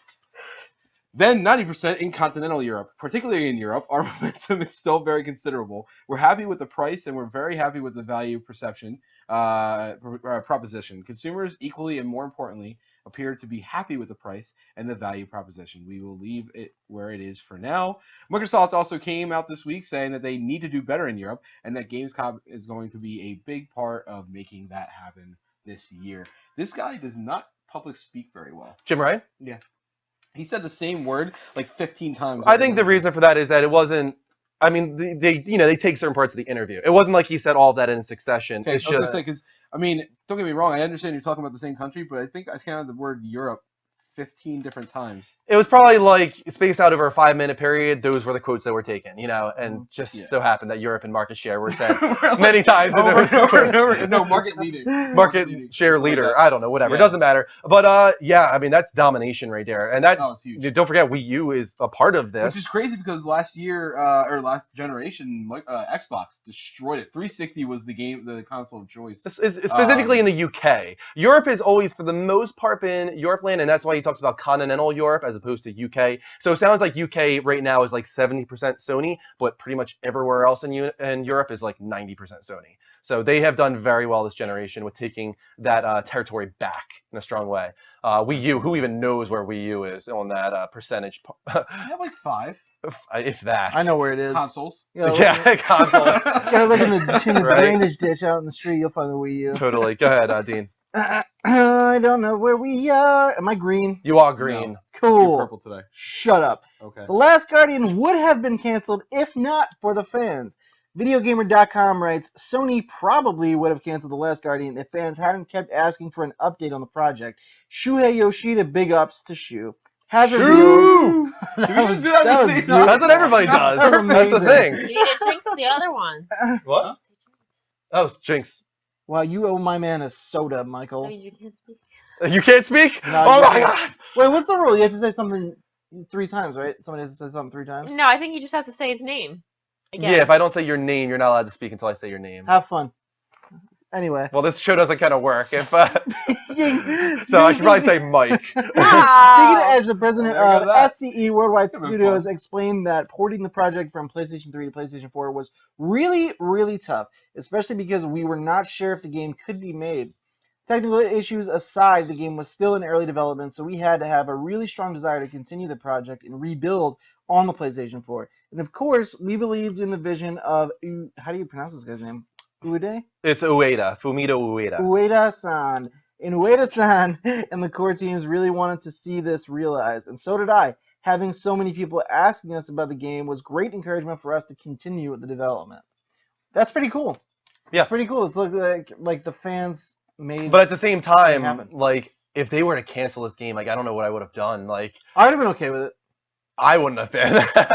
than 90% in continental Europe. Particularly in Europe, our momentum is still very considerable. We're happy with the price and we're very happy with the value perception proposition. Consumers equally and more importantly appear to be happy with the price and the value proposition. We will leave it where it is for now. Microsoft also came out this week saying that they need to do better in Europe and that Gamescom is going to be a big part of making that happen this year. This guy does not public speak very well.
Jim Ryan?
He said the same word like 15 times.
I think the reason for that is that it wasn't. I mean, they take certain parts of the interview. It wasn't like he said all of that in succession.
Okay,
It's
I was gonna
just
say because I mean, don't get me wrong. I understand you're talking about the same country, but I think I counted the word Europe 15 different times.
it was probably like spaced out over a 5-minute period. Those were the quotes that were taken, and just
Yeah.
so happened that Europe and market share were said
We're like,
many times in
over
those
and over
quotes.
and over. No, market leading.
Market
leading.
share
Something like
leader.
that.
I don't know, whatever. It
Yeah.
doesn't matter. But yeah, I mean that's domination right there, and that
Oh, it's huge.
don't forget Wii U is a part of this.
Which is crazy because last year or last generation, Xbox destroyed it. 360 was the console of choice.
Specifically in the UK. Europe has always, for the most part, been Europe land, and that's why he talks about continental Europe as opposed to UK. So it sounds like UK right now is like 70% Sony, but pretty much everywhere else in Europe is like 90% Sony. So they have done very well this generation with taking that territory back in a strong way. Wii U, who even knows where Wii U is on that percentage?
I have like 5
If that.
I know where it is.
consoles.
You gotta look
Yeah, consoles.
You gotta look in the
Right.
drainage ditch out in the street. You'll find the Wii U.
Totally. Go ahead, Dean.
I don't know where we are. Am I green?
You are green.
You're
Cool.
purple today.
Shut up.
Okay.
The Last Guardian would have been canceled if not for the fans. Videogamer.com writes, Sony probably would have canceled The Last Guardian if fans hadn't kept asking for an update on the project. Shuhei Yoshida, big ups to Shu, has revealed...
Did we just do that
that was
at the same
good.
time?
That's what everybody does.
That was
That's the
amazing.
thing.
You need to jinx the other one.
What? Oh, Jinx.
Well, you owe my man a soda,
Oh,
Michael.
you can't speak.
You can't speak?
No,
Oh
you
my
can't.
god.
Wait, what's the rule? You have to say something 3 times, right? Somebody has to say something 3 times?
No, I think you just have to say his name. Again.
Yeah, if I don't say your name, you're not allowed to speak until I say your name.
Have fun. Anyway.
Well, this show doesn't kind of work. If so,
So
I should probably say Mike.
Speaking of
Wow.
Edge, the president
There you
of
go, that.
SCE Worldwide
Could've been
Studios
fun.
explained that porting the project from PlayStation 3 to PlayStation 4 was really, really tough, especially because we were not sure if the game could be made. Technical issues aside, the game was still in early development, so we had to have a really strong desire to continue the project and rebuild on the PlayStation 4. And of course, we believed in the vision of, how do you pronounce this guy's name? Uede?
It's Ueda, Fumito Ueda.
Ueda-san. And Ueda-san and the core teams really wanted to see this realized, and so did I. Having so many people asking us about the game was great encouragement for us to continue with the development. That's pretty cool.
Yeah.
It's pretty cool. It's like the fans made.
But at the same time,
happen.
like, if they were to cancel this game, like, I don't know what I would have done. Like,
I would have been okay with it.
I wouldn't have been.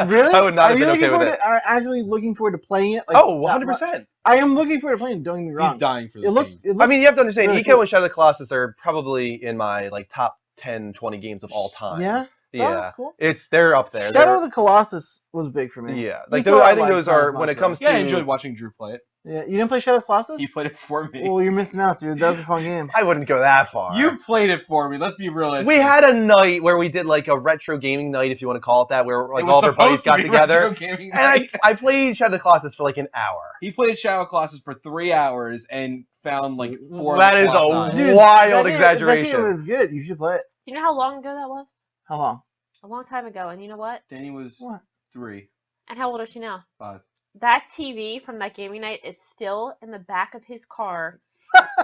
Really?
I would not
Are
have
you
been
looking
okay with
forward
it.
to, are actually looking forward to playing it? Like,
Oh,
that
100%.
I am looking forward to playing it. Don't get me wrong.
He's dying for this
It looks.
game.
It looks
I mean, you have to understand,
really
Eco
cool.
and Shadow of the Colossus are probably in my, like, top 10, 20 games of all time.
yeah. Oh,
Yeah.
that's cool.
They're up there.
Shadow
They're-
of the Colossus was big for me.
Yeah. Like,
Eco,
those, I think
like
those
not
are,
as
when
much,
it comes
Yeah, I
to...
enjoyed watching Drew play it.
Yeah, you didn't play Shadow of the Colossus?
He played it for me.
Well, you're missing out, dude. That was a fun game.
I wouldn't go that far.
You played it for me. Let's be realistic.
We had a night where we did like a retro gaming night, if you want to call it that, where like
It was
all of our buddies
supposed
got
to be
together.
retro gaming
And I,
night.
I played Shadow of the Colossus for like an hour.
He played Shadow of the Colossus for 3 hours and found like 4
That is
plot
a
lines.
Dude,
wild
that
exaggeration.
game was good. You should play it.
Do you know how long ago that was?
How long?
a long time ago, and you know what?
Danny was
What?
3,
And how old is she now?
5.
That TV from that gaming night is still in the back of his car.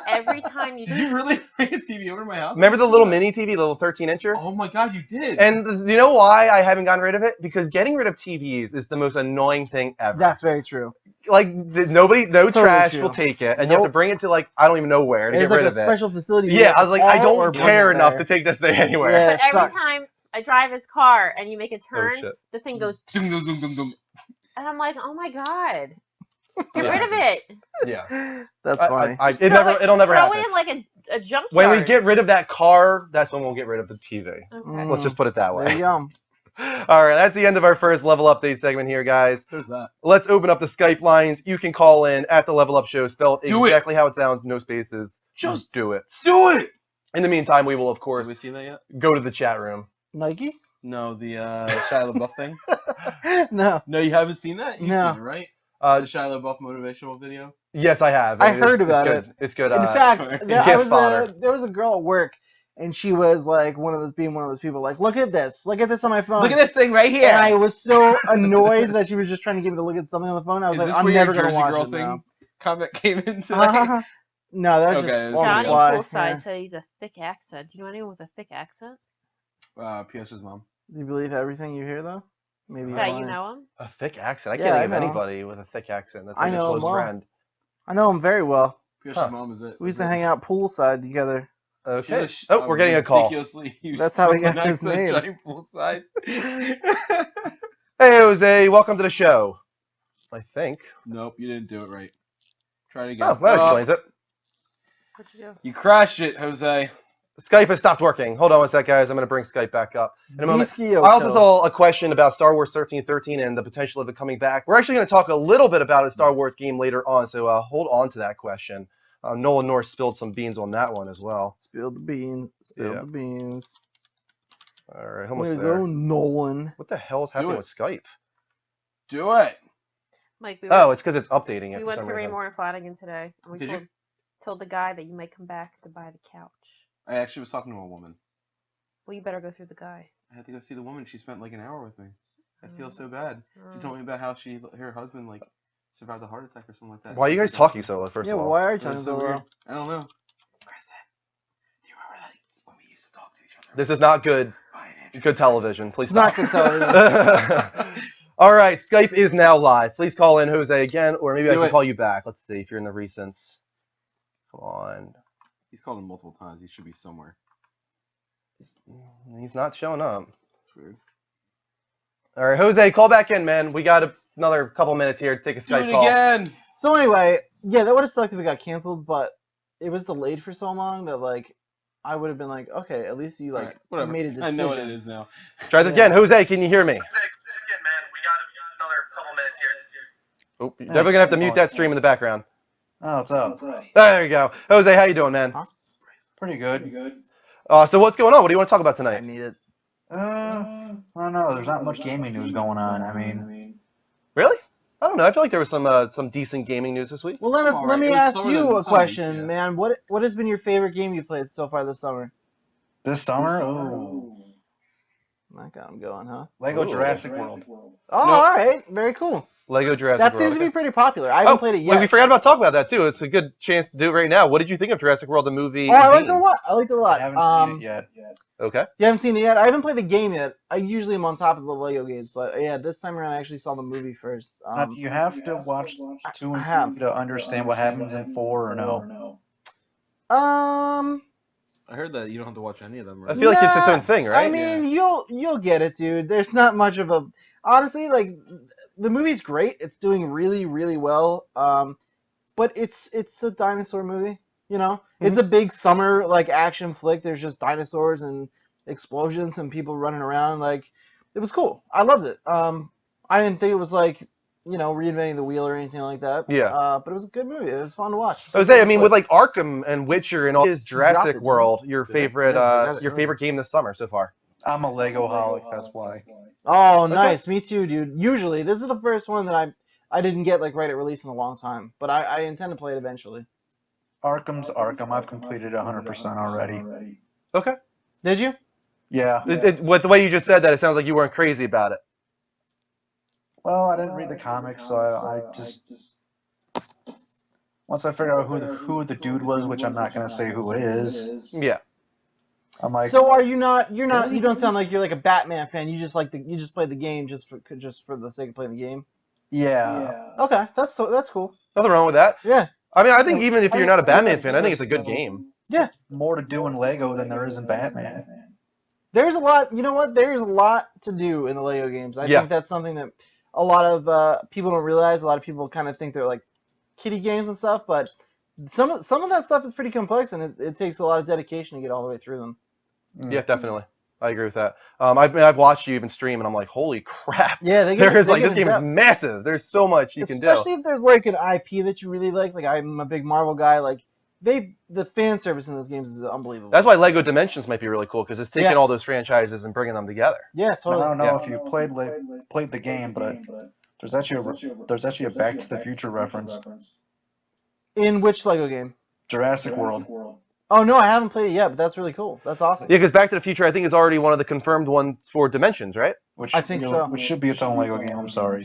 Every time you
Did you really bring a TV over to my house?
Remember the little mini TV, the little 13-incher?
Oh my god, you did.
And you know why I haven't gotten rid of it? Because getting rid of TVs is the most annoying thing ever.
That's very true.
Like no
Totally
trash
true.
will take it, and you have to
Nope.
bring it to like I don't even know where to
There's
get
like
rid
a
of it.
special facility.
Yeah, I was like, I
All or
don't
bring
care
it
enough
there.
to take this thing anywhere.
Yeah.
But every
sucks.
time I drive his car and you make a
Oh
turn,
shit.
the thing goes,
Dum, dum, dum, dum, dum.
and I'm like, oh my god, get
Yeah.
rid of it.
Yeah.
That's funny.
Just throw
It'll never
throw
happen.
it in like a junkyard.
When we get rid of that car, that's when we'll get rid of the TV.
Okay.
Let's just put it that
There you
way.
go.
All right, that's the end of our first level update segment here, guys.
There's that.
Let's open up the Skype lines. You can call in at the Level Up Show, spelled
Do it.
exactly how it sounds, no spaces. Just do it.
Do it.
In the meantime, we will of
Have
course
we seen that yet?
go to the chat room.
Nike?
No, the Shia LaBeouf thing.
No.
No, you haven't seen that. You've
No.
seen it, right?
Uh,
The Shia LaBeouf motivational video.
yes, I have.
I
and
heard
it's
about
good.
it.
It's good.
In fact,
sorry.
Gift fodder.
there was a girl at work, and she was like one of those people like, look at this on my phone.
Look at this thing right here.
And I was so annoyed that she was just trying to get me to look at something on the phone. I was
Is
like,
this
I'm
where
never
your
gonna
Jersey
watch
Girl
it
thing
now.
comment came into that?
No, that was
Okay,
just
it's
on the
Johnny
fly.
Poolside
Yeah.
said he's a thick accent. Do you know anyone with a thick accent?
P.S.'s mom.
Do you believe everything you hear though? Maybe
That
lying.
you know him?
A thick accent. I
Yeah,
can't
I
think of
know.
anybody with a thick accent. That's
I
like a
know
close
them all.
friend.
I know him very well.
P.S.'s
Huh.
mom is it?
We used to hang out poolside together.
Okay. Oh, we're getting a call.
That's how he got his name.
Johnny Poolside.
Hey, Jose. Welcome to the show. I think.
Nope, you didn't do it right. Try it again.
Oh, that explains it.
What'd you do?
You crashed it, Jose.
Skype has stopped working. Hold on one sec, guys. I'm going to bring Skype back up in a moment.
Niskio
I also
Kill.
saw a question about Star Wars 1313 and the potential of it coming back. We're actually going to talk a little bit about a Star Wars game later on, so hold on to that question. Nolan North spilled some beans on that one as well.
Spill the beans. Spill
Yeah.
the beans.
All right,
Way
almost
to
there.
go, Nolan.
What the hell is happening
it.
with Skype?
Do it.
Mike, we
Oh,
went,
it's because it's updating it
we
for
went
some
to
reason.
Raymore and Flanagan today, and we
Did you?
told the guy that you might come back to buy the couch.
I actually was talking to a woman.
Well, you better go through the guy.
I had to go see the woman. She spent like an hour with me. I feel so bad. She told me about how her husband like survived a heart attack or something like that.
Why are you guys talking so low, first
Yeah,
of all?
why are you
It
talking
was
so
so weird.
low?
I don't know. Kristen, do you remember that when we used to talk to each other?
This is not good
Ryan Andrews.
good television. Please
It's not
stop.
good television.
All right, Skype is now live. Please call in Jose again, or maybe I
Do
can
it.
call you back. Let's see if you're in the recents. Come on.
He's called him multiple times. He should be somewhere.
He's not showing up.
That's weird.
All right, Jose, call back in, man. We got another couple minutes here to take a
Do
Skype
it
call.
again.
So anyway, yeah, that would have sucked if it got canceled, but it was delayed for so long that like I would have been like, okay, at least you like
Alright, whatever.
made a decision.
I know what it is now.
Try this again. Jose, can you hear me?
Again, man. We got another couple minutes here.
Oh, you're definitely gonna have to mute that stream in the background.
Oh, what's up?
There you go. Jose, how you doing, man?
Pretty good.
So what's going on? What do you want to talk about
I
tonight?
need it.
I don't know. There's not much gaming news going on. I mean,
Really? I don't know. I feel like there was some decent gaming news this week.
Well, let
Alright,
me
it was
ask
slower
you
than
a
some
question,
weeks, yeah.
man. What has been your favorite game you played so far this summer?
this summer, oh,
That got him going, huh?
Lego
Ooh.
Jurassic World.
Oh,
No.
all right, very cool.
Lego Jurassic
That
World.
seems to be
Okay.
pretty popular. I haven't played it
wait,
yet.
we forgot about talking about that too. It's a good chance to do it right now. What did you think of Jurassic World, the movie?
Oh, I liked it a
Bean?
lot. I liked it a
I
lot.
haven't seen it yet.
Okay.
You haven't seen it yet? I haven't played the game yet. I usually am on top of the Lego games, but yeah, this time around I actually saw the movie first.
You have to watch 2
I
and
have.
3 to understand what happens in 4 or no.
I heard that you don't have to watch any of them.
I
Right?
feel like it's its
Nah,
own thing, right?
I mean, you'll get it, dude. There's not much of a honestly like the movie's great. It's doing really really well. But it's a dinosaur movie. You know, it's a big summer like action flick. There's just dinosaurs and explosions and people running around. Like it was cool. I loved it. I didn't think it was like reinventing the wheel or anything like that.
Yeah.
But it was a good movie. It was fun to watch.
Jose, I mean, with like Arkham and Witcher and all his
dropped
Jurassic
it,
World, your
Did I?
favorite,
Yeah, I got it.
your favorite game this summer so far.
I'm a Lego holic, that's why.
Oh, nice. Me too, dude. Usually, this is the first one that I didn't get like right at release in a long time, but I intend to play it eventually.
Arkham's Arkham. I've completed 100% already.
Okay.
Did you?
Yeah.
With the way you just said that, it sounds like you weren't crazy about it.
Well, I didn't read the comics, so I just once I figured out who the dude was, which I'm not gonna say who it is,
Yeah.
I'm like,
So are you not? You're not.
Really?
You don't sound like you're like a Batman fan. You just you just play the game just for the sake of playing the game.
yeah.
Okay, that's cool.
Nothing wrong with that.
Yeah.
I mean, I think even if
I
you're
think
not a
for me,
Batman fan, I think it's a
just,
good
you know,
game.
Yeah.
More to do in Lego than there is in Batman.
There's a lot. You know what? There's a lot to do in the Lego games. I
Yeah.
think that's something that a lot of people don't realize. A lot of people kind of think they're like kiddie games and stuff, but some of that stuff is pretty complex, and it takes a lot of dedication to get all the way through them.
Yeah, definitely. I agree with that. I've watched you even stream, and I'm like, holy crap.
Yeah, they
There is
they
like
get
this game
in
is
depth.
massive. There's so much you can do.
Especially if there's like an IP that you really like. Like I'm a big Marvel guy. Like the fan service in those games is unbelievable.
That's why Lego Dimensions might be really cool because it's taking
Yeah.
all those franchises and bringing them together.
Yeah,
Now,
totally.
I don't know
Yeah.
if you played the game, but there's actually a Back to the Future reference.
In which Lego game?
Jurassic World.
Oh no, I haven't played it yet, but that's really cool. That's awesome.
Yeah, because Back to the Future I think is already one of the confirmed ones for Dimensions, right?
Which
I think so.
Which should be its own Lego game. I'm sorry.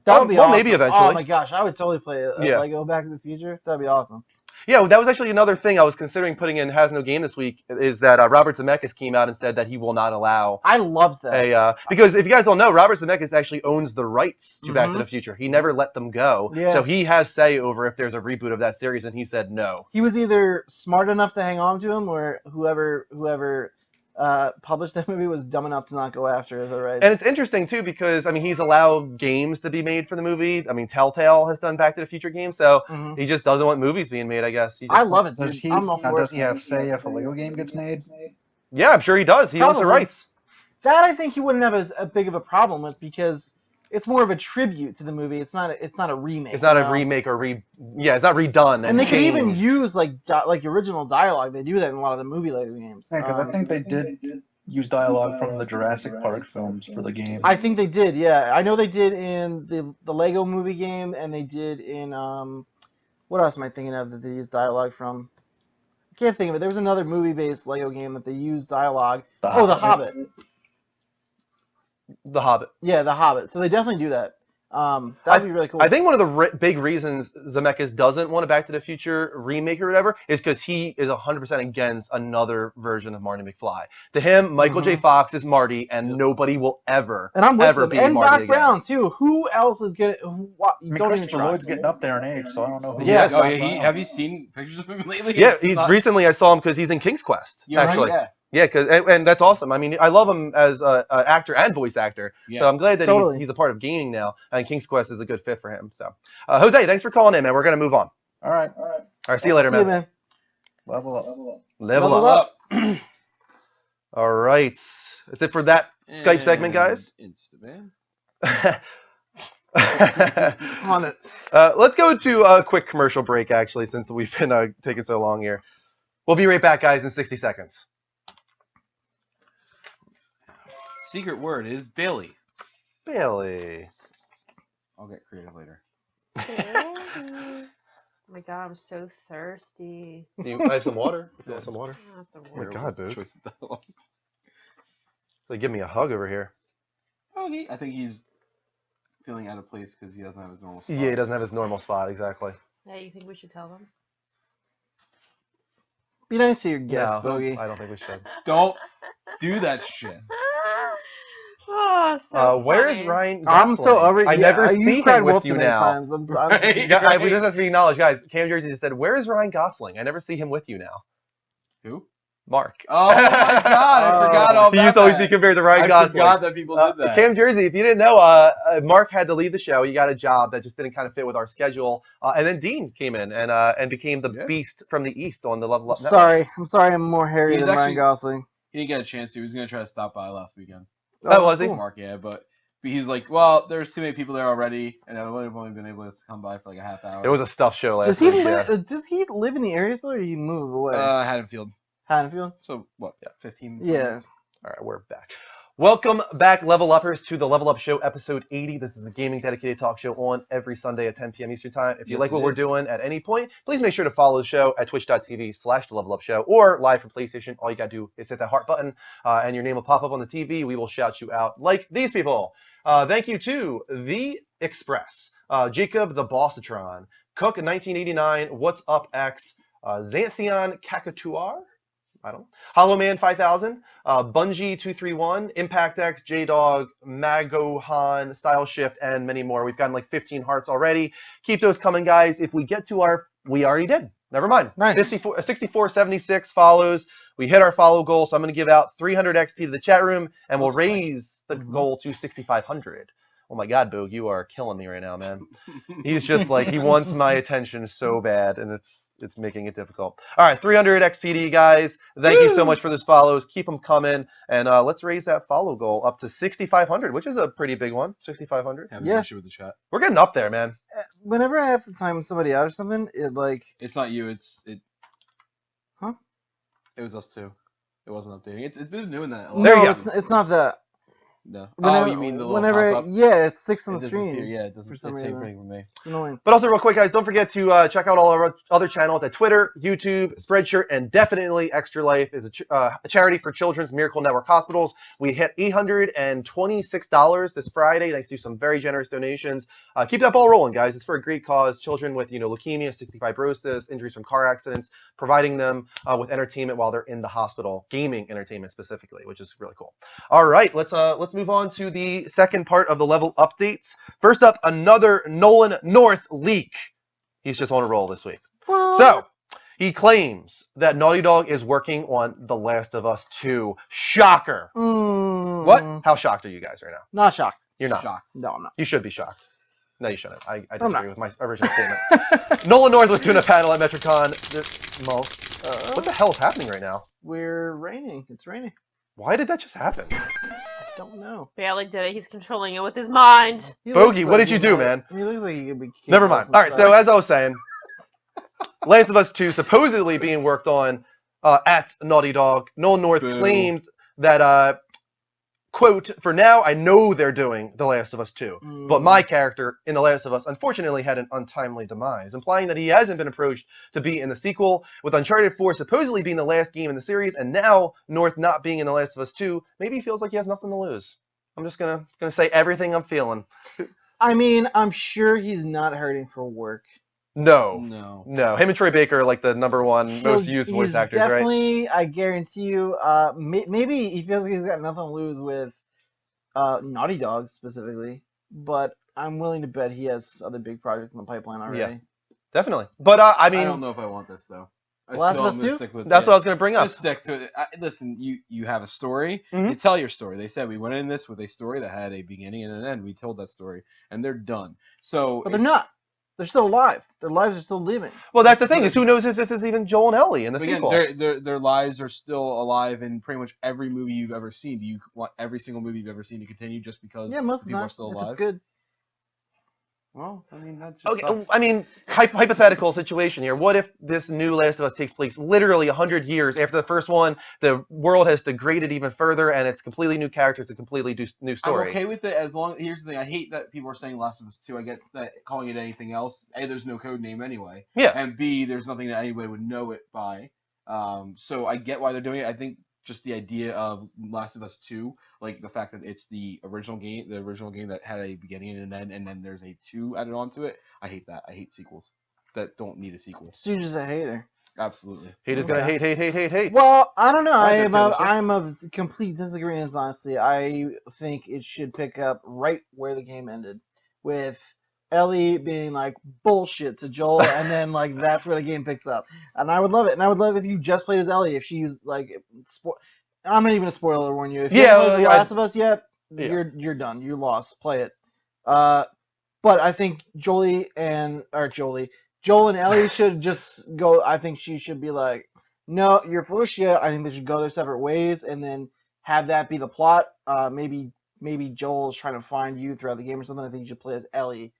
That would be
well,
awesome.
maybe eventually.
Oh my gosh, I would totally play a
Yeah.
Lego Back to the Future. That'd be awesome.
Yeah, that was actually another thing I was considering putting in Has No Game this week is that Robert Zemeckis came out and said that he will not allow
I loved that.
because if you guys don't know, Robert Zemeckis actually owns the rights to Back to
Mhm.
the Future. He never let them go.
Yeah.
So he has say over if there's a reboot of that series, and he said no.
He was either smart enough to hang on to him, or whoever published that movie was dumb enough to not go after the rights.
And it's interesting too because I mean he's allowed games to be made for the movie. I mean Telltale has done Back to the Future games, so
Mhm.
he just doesn't want movies being made. I guess. He just,
I love it, dude.
Does he?
I'm all
Now,
for
does
it.
he have say if a Lego game gets made?
Yeah, I'm sure he does. He owns the
Probably.
rights.
That I think he wouldn't have a big of a problem with because it's more of a tribute to the movie. It's not a remake.
It's not
you
a
know?
remake or yeah, it's not redone.
And they could even
changed.
use like original dialogue. They do that in a lot of the movie Lego games.
Yeah, because I think they did use dialogue from the Jurassic Park films for the game.
I think they did. Yeah, I know they did in the Lego movie game, and they did in what else am I thinking of that they used dialogue from? I can't think of it. There was another movie-based Lego game that they used dialogue. The Hobbit.
The Hobbit.
Yeah, The Hobbit. So they definitely do that. That'd be really cool.
I think one of the big reasons Zemeckis doesn't want a Back to the Future remake or whatever is because he is 100% against another version of Marty McFly. To him, Michael J. Fox is Marty, and nobody will ever,
and I'm with
ever
them.
be
And
Marty
Doc
again.
Brown too. Who else is gonna?
I mean,
Don't even
Christopher
try.
Lloyd's getting up there in age, so I don't know who.
Yeah.
is
Oh
Doc
yeah.
Brown.
Have you seen pictures of him lately?
Yeah,
It's not-
recently I saw him because he's in King's Quest.
You're right,
actually,
yeah.
yeah, and that's awesome. I mean, I love him as an actor and voice actor.
Yeah.
So I'm glad that
Totally.
he's a part of gaming now, and King's Quest is a good fit for him. So, Jose, thanks for calling in, man. We're gonna move on.
All right.
All right, see you later,
See you,
man.
man.
Level up.
Level
Level
up. All right, that's it for that Skype segment, guys.
Instaman.
On it.
Let's go to a quick commercial break, actually, since we've been taking so long here. We'll be right back, guys, in 60 seconds.
Secret word is Bailey.
Bailey.
I'll get creative later.
Oh my god, I'm so thirsty.
I have some water. If you want some water.
Oh, some
Oh my
water.
God, dude.
Choice of dialogue.
So give me a hug over here.
Oh, I think he's feeling out of place because he doesn't have his normal spot.
Yeah, he doesn't have his normal spot, exactly.
Hey, you think we should tell them?
Be nice to your guest,
No,
Bogey.
I don't think we should.
Don't do that shit.
Oh, so
Where is
funny.
Ryan
I'm so
Gosling?
over.
I never
you
see
cried
him with
wolf
you
too many
now.
times. I'm
Right?
Yeah, this has to be acknowledged, guys. Cam Jersey just said, "Where is Ryan Gosling? I never see him with you now."
Who?
Mark.
Oh my god, I forgot all
He
about
used to always
that.
be compared to Ryan
I
Gosling.
forgot that people did that.
Cam Jersey, if you didn't know, Mark had to leave the show. He got a job that just didn't kind of fit with our schedule, and then Dean came in and became the
Yeah.
Beast from the East on the Level Up Network.
sorry. I'm sorry. I'm more hairy
He's
than Ryan
actually-
Gosling.
He didn't get a chance to. He was gonna try to stop by last weekend.
Oh, was he?
cool.
Mark, yeah, but he's like, well, there's too many people there already, and I've only been able to come by for like a half hour.
It was a stuff show last
Does he
week.
live? Does he live in the area still, or did he move away?
Haddonfield.
Haddonfield.
So what? 15.
Yeah.
minutes?
All right, we're back. Welcome back, Level Uppers, to the Level Up Show, episode 80. This is a gaming dedicated talk show on every Sunday at 10 p.m. Eastern Time. If you
Yes,
like what
it
we're
is.
doing at any point, please make sure to follow the show at twitch.tv/The Level Up Show or live from PlayStation. All you got to do is hit that heart button and your name will pop up on the TV. We will shout you out like these people. Thank you to The Express, Jacob the Bossatron, Cook1989, What's Up X, Xanthion Kakatuar, I don't know. Hollow Man 5000, Bungie 231, Impact X, J-Dog, Magohan, Style Shift, and many more. We've gotten like 15 hearts already. Keep those coming, guys. If we get to we already did. Never mind.
Nice.
6476 follows. We hit our follow goal, so I'm going to give out 300 XP to the chat room, and we'll
That's correct.
raise the goal to 6,500. Oh my God, Boog, you are killing me right now, man. He's just like, he wants my attention so bad, and it's making it difficult. All right, 300 XP to you guys. Thank you so much for those follows. Keep them coming, and let's raise that follow goal up to 6,500, which is a pretty big one. 6,500.
Having
Yeah.
an issue with the chat.
We're getting up there, man.
Whenever I have to time somebody out or something, it like
It's not you. It.
Huh?
It was us too. It wasn't updating. It's been doing that.
There you
no,
go.
it's not that.
No.
Whenever,
Oh, you mean the little
whenever
pop-up?
yeah, it sticks on
It
the
disappear.
screen.
Yeah, it doesn't.
for some
It's same
reason.
thing for me.
It's annoying.
But also, real quick, guys, don't forget to check out all our other channels at Twitter, YouTube, Spreadshirt, and definitely Extra Life is a charity for Children's Miracle Network Hospitals. We hit $826 this Friday, thanks to some very generous donations. Keep that ball rolling, guys. It's for a great cause. Children with leukemia, cystic fibrosis, injuries from car accidents, providing them with entertainment while they're in the hospital, gaming entertainment specifically, which is really cool. All right, let's move on to the second part of the level updates. First up, another Nolan North leak. He's just on a roll this week. So, he claims that Naughty Dog is working on The Last of Us 2. Shocker. What? How shocked are you guys right now?
Not shocked.
You're not.
Shocked.
No, I'm not.
You should be shocked. No, you shouldn't. I
I'm
disagree
not.
with my original statement. Nolan North was doing a panel at Metricon. Mo, what the hell is happening right now?
We're raining. It's raining.
Why did that just happen?
I don't know.
Bailey did it. He's controlling it with his mind.
He
Bogey,
looks
what
like
did you
he
do,
might-
man?
He looks like he could be.
Never
capable of
mind.
some
All right, so
stuff.
as I was saying, Last of Us 2 supposedly being worked on at Naughty Dog. Nolan North
Boo.
claims that, quote, for now, I know they're doing The Last of Us 2, but my character in The Last of Us unfortunately had an untimely demise, implying that he hasn't been approached to be in the sequel, with Uncharted 4 supposedly being the last game in the series, and now North not being in The Last of Us 2, maybe he feels like he has nothing to lose. I'm just gonna say everything I'm feeling.
I mean, I'm sure he's not hurting for work.
No.
No.
Him and Troy Baker are like the number one most used voice
He's
actors, right?
definitely, I guarantee you. Maybe he feels like he's got nothing to lose with Naughty Dog specifically, but I'm willing to bet he has other big projects in the pipeline already.
Definitely. But I mean,
I don't know if I want this though. I
Last
still
of Us
am gonna
2?
stick with
that's
it.
what I was gonna bring up.
Just stick to it. Listen, you have a story.
Mhm.
You tell your story. They said we went in this with a story that had a beginning and an end. We told that story, and they're done. So,
But they're not. They're still alive. Their lives are still living.
Well, that's the thing is, who knows if this is even Joel and Ellie in the
Again,
sequel?
their lives are still alive in pretty much every movie you've ever seen. Do you want every single movie you've ever seen to continue just because
Yeah, most of the
people
time.
are still
If
alive?
it's good.
Well, I mean that just
Okay,
sucks.
I mean, hypothetical situation here. What if this new Last of Us takes place literally 100 years after the first one? The world has degraded even further, and it's completely new characters, a completely new story.
I'm okay with it as long. Here's the thing: I hate that people are saying Last of Us 2. I get that calling it anything else. A, there's no code name anyway,
Yeah.
and B, there's nothing that anybody would know it by. So I get why they're doing it. I think just the idea of Last of Us 2, like the fact that it's the original game that had a beginning and an end, and then there's a 2 added onto it. I hate that. I hate sequels that don't need a sequel.
So you're just a hater.
Absolutely.
Haters gonna
Okay.
hate.
Well, I don't know.
I do too, sir.
I'm of complete disagreement, honestly. I think it should pick up right where the game ended, with Ellie being like bullshit to Joel, and then like that's where the game picks up. And I would love it. And I would love if you just played as Ellie. If she used like, I'm not even a spoiler warn you. If you
Yeah,
haven't played The
I-
Last of Us yet,
Yeah.
you're done. You lost. Play it. But I think Joel and Ellie should just go. I think she should be like, no, you're full of shit. I think they should go their separate ways, and then have that be the plot. Maybe Joel's trying to find you throughout the game or something. I think you should play as Ellie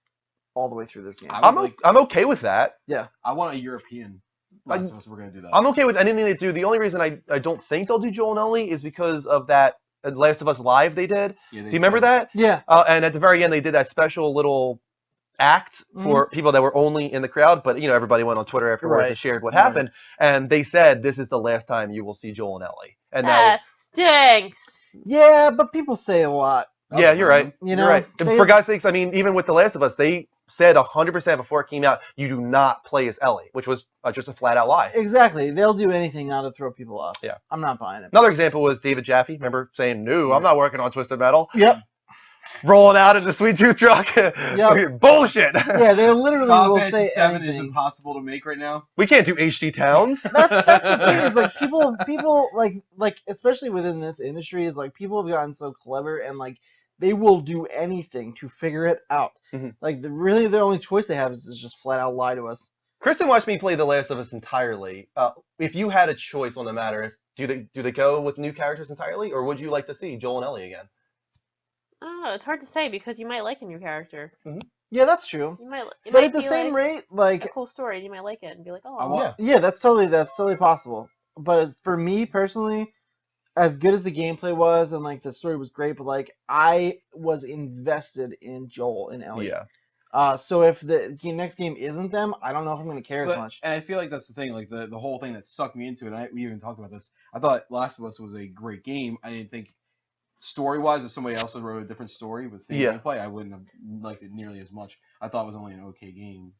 all the way through this game.
I'm okay with that.
I want a European Last of Us. We're gonna do that.
I'm okay with anything they do. The only reason I don't think they'll do Joel and Ellie is because of that Last of Us Live they did.
Yeah,
Do you remember that?
Yeah.
And at the very end, they did that special little act for people that were only in the crowd, but everybody went on Twitter afterwards and
Right.
shared what
Right.
happened, and they said this is the last time you will see Joel and Ellie. And
That stinks.
Yeah, but people say a lot.
yeah, you're right.
You
You're
know,
right.
they-
For God's sakes, I mean, even with The Last of Us, they said 100% before it came out, you do not play as Ellie, which was just a flat out lie.
Exactly. They'll do anything now to throw people off.
Yeah.
I'm not buying it.
Another example was David Jaffe. Remember saying, "No, I'm not working on Twisted Metal."
Yep.
Rolling out in the Sweet Tooth truck. Bullshit.
Yeah, they literally
Final
will
Fantasy
say
7 is
anything.
impossible to make right now.
We can't do HD Towns.
That's the thing is like people like especially within this industry is like people have gotten so clever and like they will do anything to figure it out.
Mhm.
Like really the only choice they have is to just flat out lie to us.
Kristen watched me play The Last of Us entirely. If you had a choice on the matter, do they go with new characters entirely, or would you like to see Joel and Ellie again?
Oh, it's hard to say because you might like a new character.
Yeah, that's true.
You might. It
But
might
at the
be
same
like
rate,
a
like
cool story, and you might like it and be like, oh.
I want-
yeah, that's totally possible. But for me personally, as good as the gameplay was and like the story was great, but like I was invested in Joel and Ellie.
Yeah.
So if the next game isn't them, I don't know if I'm gonna care as
But-
much.
And I feel like that's the thing, like the whole thing that sucked me into it. And we even talked about this. I thought Last of Us was a great game. I didn't think story-wise, if somebody else had wrote a different story with the same
Yeah.
gameplay, I wouldn't have liked it nearly as much. I thought it was only an okay game.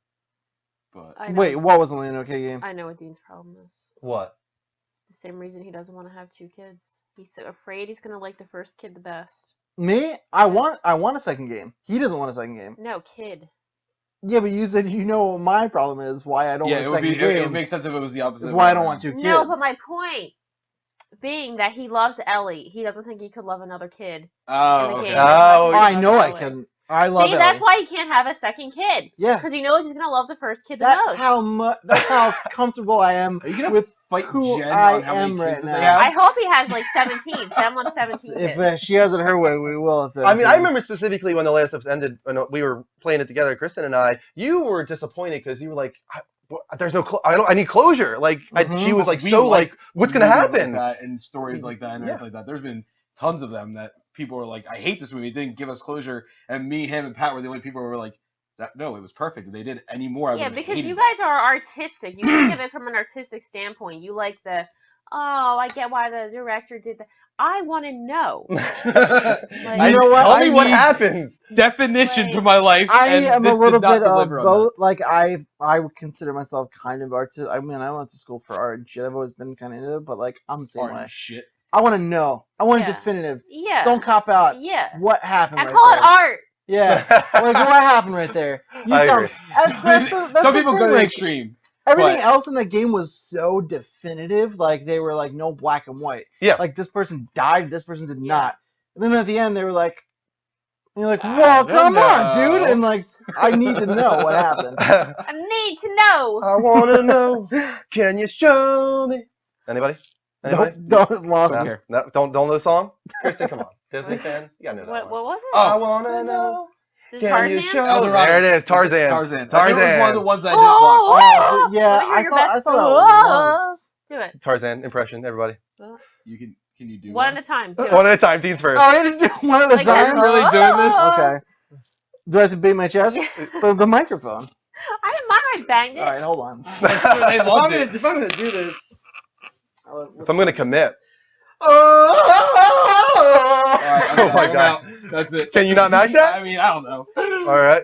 But
I know.
Wait, what was only an okay game?
I know what Dean's problem is.
What?
The same reason he doesn't want to have 2 kids. He's so afraid he's gonna like the first kid the best.
Me? I want a second game. He doesn't want a second game.
No, kid.
Yeah, but you said you know what my problem is why I don't
yeah,
want
it
a
would
second
be.
game.
It would make sense if it was the opposite.
Is why I
way
don't
around.
want 2 kids.
No, but my point being that he loves Ellie. He doesn't think he could love another kid.
Oh,
in the
okay.
game.
Oh,
Oh, I
Love
know I
Ellie.
can. I love
See, that's
Ellie.
why he can't have a second kid.
Yeah,
Because he knows he's gonna love the first kid the
that's
most.
how comfortable I am
Are you gonna
with
fight
who
Jen
I
on how many
am
kids
right
that
now.
they have?
I hope he has like 17. Tell him on 17
If
kids.
she has it her way, we will.
I mean, I remember specifically when The Last of Us ended, when we were playing it together, Kristen and I. You were disappointed because you were like, "There's no, I need closure." Like she was like,
We
so
like
like, what's gonna
movies
happen?
Like that and stories like that and
Yeah.
everything like that. There's been tons of them that people were like, I hate this movie. It didn't give us closure. And me, him, and Pat were the only people who were like, no, it was perfect. If they did any more, I would
Yeah,
have
because
hated
you
it.
guys are artistic. You think of it from an artistic standpoint. You like the, oh, I get why the director did that. I want to know.
You know what?
Tell me
I
what
need-
happens.
definition
Like-
to my life.
I
and
am a
this did
little
not
bit of
deliver on
both. Like I would consider myself kind of artistic. I mean, I went to school for art and shit. I've always been kind of into it, but like I'm the
that.
same
Art
way.
and shit.
I want to know. I want
Yeah.
it definitive.
Yeah.
Don't cop out.
Yeah.
What happened?
And
right
call it
there.
art.
Yeah. Like what happened right there? You
I
tell
agree.
me. That's
Some
the
people
thing,
go to the
like,
extreme.
everything
but-
else in the game was so definitive. Like they were like no black and white.
Yeah.
Like this person died. This person did
Yeah.
not. And then at the end they were like, you're like,
I
well,
don't
come on, dude.
know.
And like, I need to know what happened.
I need to know.
I wanna know. Can you show me? Anybody? Anybody?
Don't lost
No,
me.
no, don't know the song. Kristen, come on. Disney fan. You gotta know that
What,
one.
what was it?
Oh.
I wanna know.
Is
Can you
Tarzan?
show?
El Dorado.
There it is. Tarzan.
Tarzan.
Tarzan.
It was one of the ones that I
Oh,
didn't watch.
Yeah,
Let me hear
I
your
saw,
best
I saw
solo.
that once.
Do it.
Tarzan impression, everybody.
Can you do
One at a time. Do
One
it.
at a time. Dean's first.
Oh, I didn't do one at a
Like
time.
this.
really doing this?
Okay. Do I have to beat my chest? For the microphone.
I didn't mind. I banged it.
All right, hold on.
I'm sure they loved it.
If I'm gonna do this,
If I'm gonna commit.
All right,
Oh my
I'm
God.
out. That's it.
Can you not match that?
I mean, I don't know.
All right.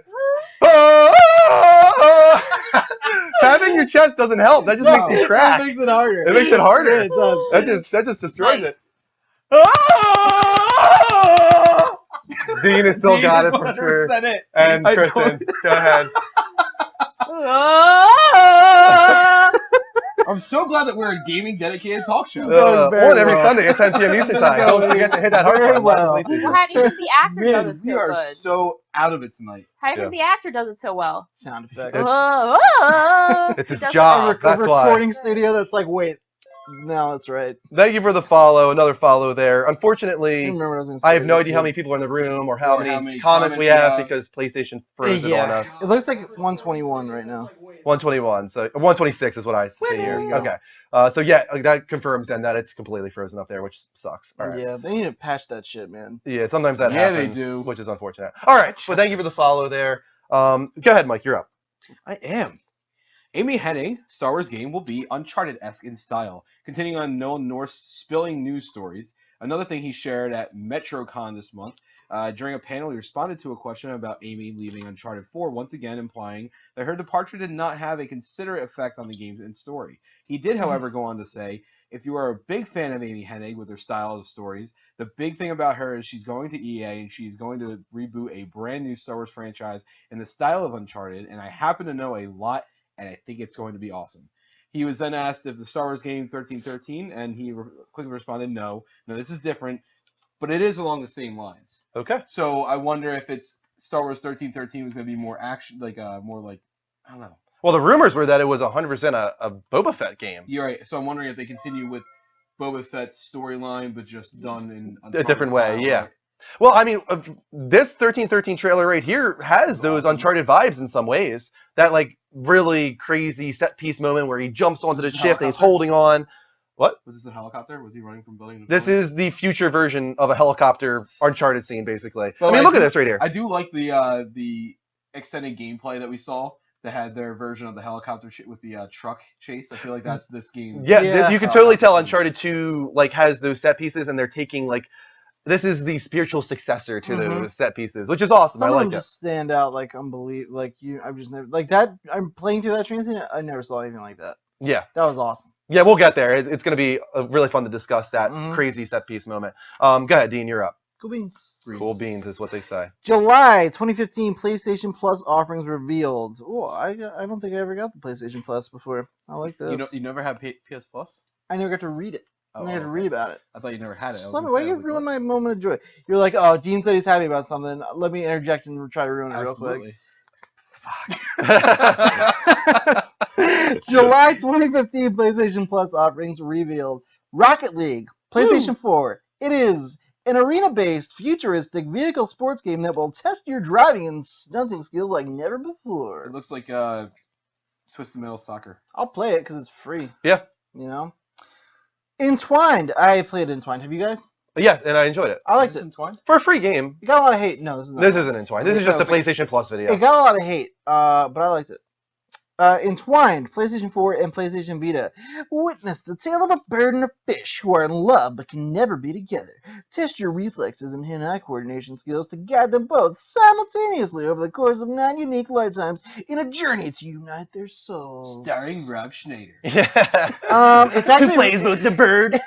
Tapping your chest doesn't help. That just makes you crack.
It makes it harder.
It makes it harder.
Yeah, it does.
That just destroys
Like-
it. Dean has still got it for sure.
100% it.
And
I
Kristen, go ahead.
I'm so glad that we're a gaming dedicated talk show.
going very
On every
well.
Sunday at 10 p.m. Eastern time.
Going
Don't forget to hit that heart
very
button.
well.
Please.
Well, how do you think the actor does
Man,
it
we
so
are
good?
so out of it tonight.
How do you think the actor does it so well?
Sound effect.
It's-
Oh,
It's his
he does it-
job.
A
That's why.
recording studio that's like, wait, No, that's right.
Thank you for the follow. Another follow there.
I
Unfortunately,
didn't remember what I was going to say.
I have no idea how many people are in the room or how
Or
many comments we have because PlayStation froze it on us.
It looks like 121 right now.
121, so 126 is what I see here.
There you go.
Okay, so yeah, that confirms then that it's completely frozen up there, which sucks. All right.
Yeah, they need to patch that shit, man.
Yeah, sometimes that
Yeah, they
happens,
do.
which is unfortunate. All right, well, thank you for the follow there. Go ahead, Mike. You're up.
I am. Amy Hennig, Star Wars game will be Uncharted-esque in style, continuing on Nolan North's spilling news stories. Another thing he shared at MetroCon this month. During a panel, he responded to a question about Amy leaving Uncharted 4, once again implying that her departure did not have a considerate effect on the games and story. He did, however, go on to say, if you are a big fan of Amy Hennig with her style of stories, the big thing about her is she's going to EA and she's going to reboot a brand new Star Wars franchise in the style of Uncharted, and I happen to know a lot, and I think it's going to be awesome. He was then asked if the Star Wars game 1313, and he quickly responded, no, this is different, but it is along the same lines.
Okay.
So I wonder if it's Star Wars 1313 was going to be more action, more like, I don't know.
Well, the rumors were that it was 100% a Boba Fett game.
You're right. So I'm wondering if they continue with Boba Fett's storyline, but just done in
A different way,
style,
yeah.
right?
Well, I mean, this 1313 trailer right here has those Uncharted vibes in some ways. That like really crazy set piece moment where he jumps onto the
Is this
ship and he's
helicopter?
holding on. What?
Was this a helicopter? Was he running from building to
This
building?
is the future version of a helicopter Uncharted scene, basically.
Well,
I mean,
I
look at
do-
this right here.
I do like the extended gameplay that we saw that had their version of the helicopter with the truck chase. I feel like that's this game.
Yeah,
Yeah.
you can totally tell Uncharted 2 like has those set pieces, and they're taking like this is the spiritual successor to
Mhm.
those set pieces, which is awesome.
Some
I
of them
like it.
just stand out like unbelievable. Like I've just never like that. I'm playing through that train scene. I never saw anything like that.
Yeah,
That was awesome.
yeah, we'll get there. It's going to be really fun to discuss that
Mhm.
crazy set piece moment. Go ahead, Dean. You're up.
Cool beans.
Cool beans is what they say.
July 2015 PlayStation Plus offerings revealed. Oh, I don't think I ever got the PlayStation Plus before. I like this.
You never had PS Plus?
I never got to read it. I never got to
okay.
read about it.
I thought you never had it. I was
Stop it.
gonna
Why
say,
you
I was like,
ruin
what?
my moment of joy? You're like, oh, Dean said he's happy about something. Let me interject and try to ruin it real quick.
Absolutely.
July 2015 PlayStation Plus offerings revealed. Rocket League, PlayStation 4. It is an arena-based, futuristic vehicle sports game that will test your driving and stunting skills like never
It
before.
looks like Twisted Metal Soccer.
I'll play it because it's free.
Yeah.
You know? Entwined. I played Entwined. Have you guys?
Yeah, and I enjoyed it.
I liked
Is this
it.
Entwined?
For a free game,
It got a lot of hate. No, this is not.
this isn't Entwined. This is just
No,
the PlayStation Plus video.
It got a lot of hate, but I liked it. Entwined, PlayStation 4 and PlayStation Vita. Witness the tale of a bird and a fish who are in love but can never be together. Test your reflexes and hand-eye coordination skills to guide them both simultaneously over the course of 9 unique lifetimes in a journey to unite their souls.
Starring Rob Schneider.
Yeah.
It's actually-
Who plays both the bird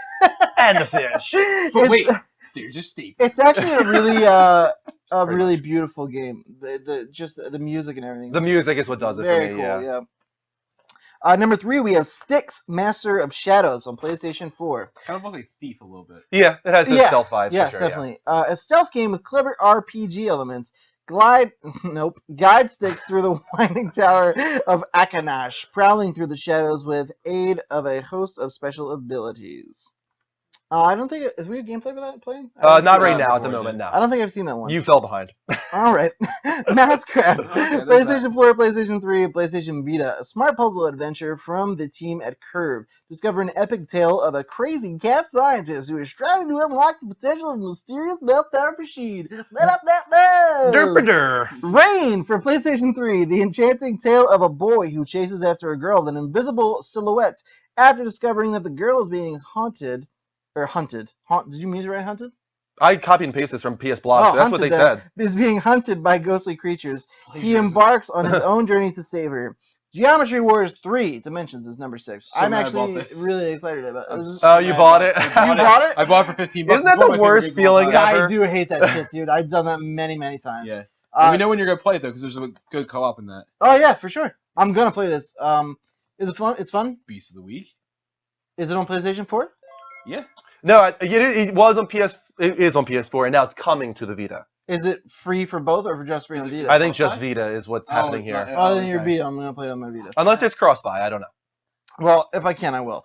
and the fish.
But wait, there's a staple.
It's actually a really really beautiful game. The music and everything.
The music is what does it
Very
for me.
cool,
Yeah.
yeah. Number 3, we have Styx, Master of Shadows on PlayStation 4.
Kind of like Thief a little bit.
Yeah, it has those
Yeah,
stealth vibes.
Yes,
for sure,
definitely. A stealth game with clever RPG elements. Guide Styx through the winding tower of Akanash, prowling through the shadows with aid of a host of special abilities. I don't think is we have gameplay for that playing?
Yeah. Not right
Yeah,
now at the
before
moment.
I
No.
don't think I've seen that one.
You fell behind.
All right. Masscraft,
Okay, there's
PlayStation 4, PlayStation 3, and PlayStation Vita. A smart puzzle adventure from the team at Curve. Discover an epic tale of a crazy cat scientist who is striving to unlock the potential of a mysterious belt-powered machine. Let up that love!
Derpader.
Rain for PlayStation 3. The enchanting tale of a boy who chases after a girl with an invisible silhouette after discovering that the girl is being hunted. Did you mean to write hunted?
I copied and pasted this from PS Blog,
Oh,
so that's what they
hunted
said.
Is being hunted by ghostly creatures. He embarks on his own journey to save her. Geometry Wars 3 Dimensions is number 6.
So
I'm
mad
actually
about this.
really excited about it.
I'm
This is-
so
you
mad
bought
about
it?
I
You bought it?
I bought it for 15 bucks.
Isn't that
It's one
the
of my favorite
worst
games of all
feeling
time.
ever?
I do hate that shit, dude. I've done that many times.
Yeah. Let
Uh,
me know when you're gonna play it though, because there's a good co-op in that.
Oh yeah, for sure. I'm gonna play this. Is it fun? It's fun.
Beast of the Week.
Is it on PlayStation 4?
Yeah.
No, it was on PS. It is on PS4, and now it's coming to the Vita.
Is it free for both or for just free on
Is it-
Vita?
I think
Cross-buy?
just Vita is what's
Oh,
happening
it's
here.
not-
Oh, then your
okay.
Vita. I'm gonna play it on my Vita.
Unless there's cross-buy, I don't know.
Well, if I can, I will.